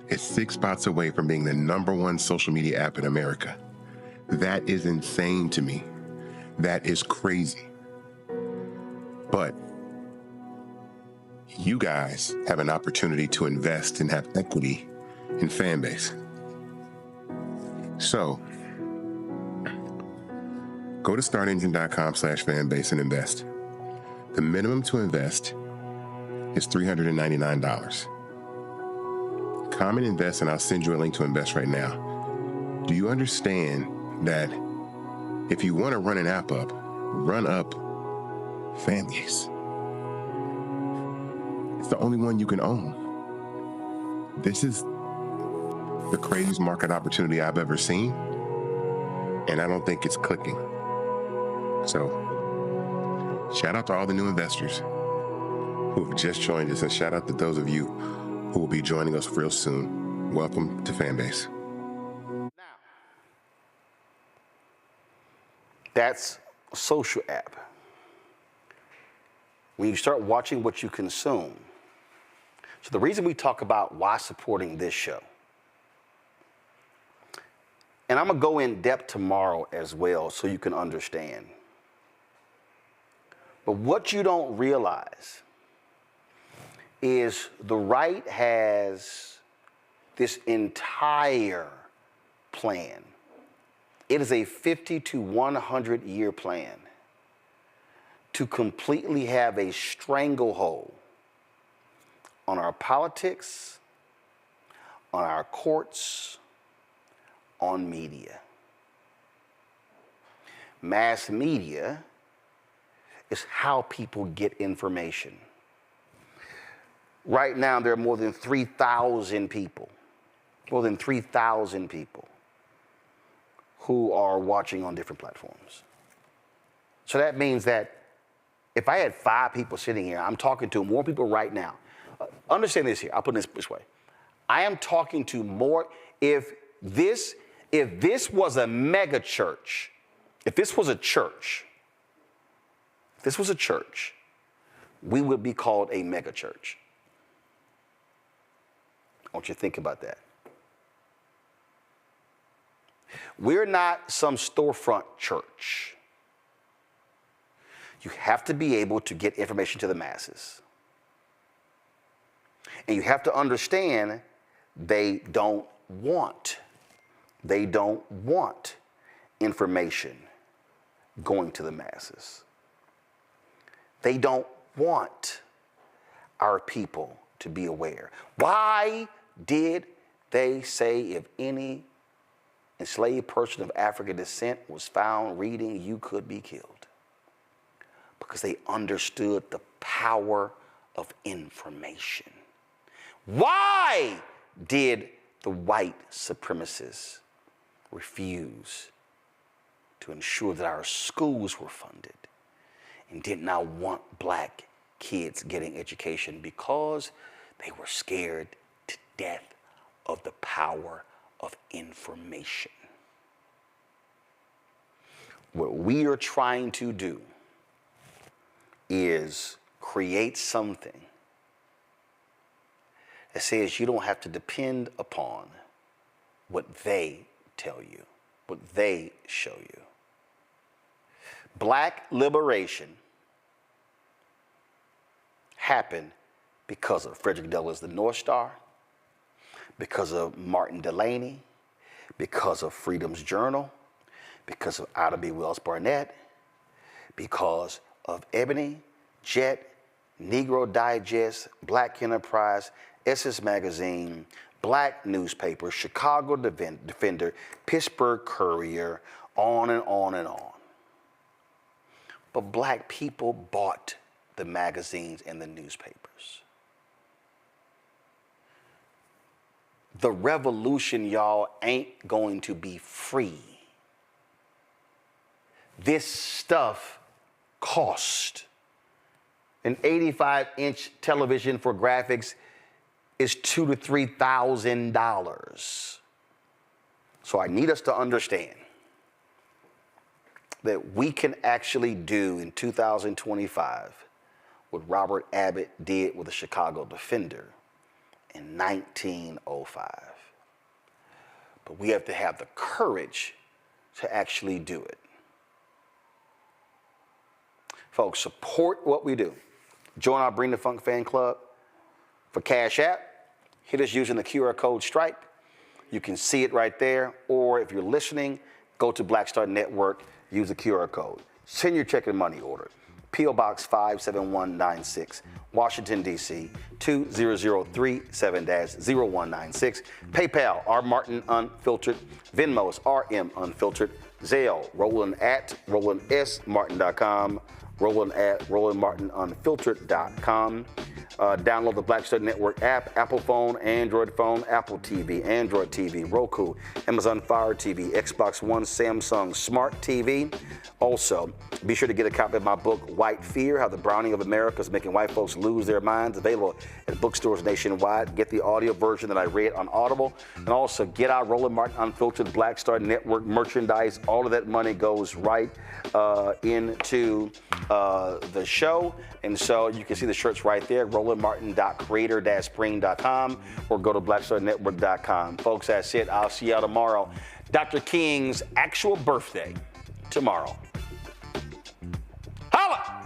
is 6 spots away from being the #1 social media app in America. That is insane to me. That is crazy. But you guys have an opportunity to invest and have equity in Fanbase. So go to startengine.com/fanbase and invest. The minimum to invest is $399. Come and invest, and I'll send you a link to invest right now. Do you understand that if you want to run an app up, run up Fanbase? It's the only one you can own. This is the craziest market opportunity I've ever seen, and I don't think it's clicking. So, shout out to all the new investors who have just joined us, and shout out to those of you who will be joining us real soon. Welcome to Fanbase. That's a social app. When you start watching what you consume. So the reason we talk about why supporting this show, and I'm going to go in depth tomorrow as well so you can understand. But what you don't realize is the right has this entire plan. It is a 50 to 100 year plan to completely have a stranglehold on our politics, on our courts, on media. Mass media is how people get information. Right now, there are more than 3,000 people, who are watching on different platforms. So that means that if I had 5 people sitting here, I'm talking to more people right now. Understand this here, I'll put it this way. I am talking to more, if this was a mega church, if this was a church, we would be called a mega church. I want you to think about that. We're not some storefront church. You have to be able to get information to the masses. And you have to understand they don't want information going to the masses. They don't want our people to be aware. Why did they say if any enslaved person of African descent was found reading, you could be killed? Because they understood the power of information. Why did the white supremacists refuse to ensure that our schools were funded and did not want black kids getting education? Because They were scared to death of the power of information. What we are trying to do is create something that says you don't have to depend upon what they tell you, what they show you. Black liberation happened because of Frederick Douglass, the North Star, because of Martin Delany, because of Freedom's Journal, because of Ida B. Wells Barnett, because of Ebony, Jet, Negro Digest, Black Enterprise, Essence Magazine, Black Newspaper, Chicago Defender, Pittsburgh Courier, on and on and on. But black people bought the magazines and the newspapers. The revolution, y'all, ain't going to be free. This stuff cost. An 85-inch television for graphics is $2,000 to $3,000. So I need us to understand that we can actually do in 2025 what Robert Abbott did with the Chicago Defender in 1905. But we have to have the courage to actually do it. Folks, support what we do. Join our Bring the Funk fan club. For Cash App, hit us using the QR code Stripe. You can see it right there. Or if you're listening, go to Black Star Network, use the QR code. Send your check and money order. P.O. Box 57196, Washington, D.C. 20037-0196. PayPal, R. Martin Unfiltered. Venmos, RM Unfiltered. Zelle, Roland at RolandSMartin.com. Roland at RolandMartinUnfiltered.com. Download the Black Star Network app, Apple phone, Android phone, Apple TV, Android TV, Roku, Amazon Fire TV, Xbox One, Samsung Smart TV. Also, be sure to get a copy of my book, White Fear, How the Browning of America is Making White Folks Lose Their Minds, available at bookstores nationwide. Get the audio version that I read on Audible. And also get our Roland Martin Unfiltered Black Star Network merchandise. All of that money goes right into the show. And so you can see the shirts right there, rolandmartin.creator-spring.com, or go to blackstarnetwork.com. Folks, that's it. I'll see y'all tomorrow. Dr. King's actual birthday tomorrow. Holla!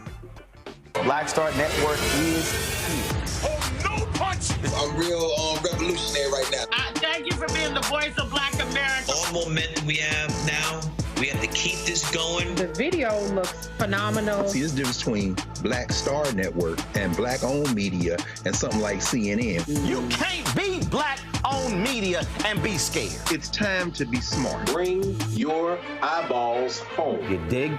Black Star Network is here. Oh, no punch! I'm real revolutionary right now. Thank you for being the voice of Black America. All momentum we have now, we have to keep this going. The video looks phenomenal. See, there's a difference between Black Star Network and black-owned media and something like CNN. You can't be black-owned media and be scared. It's time to be smart. Bring your eyeballs home. You dig?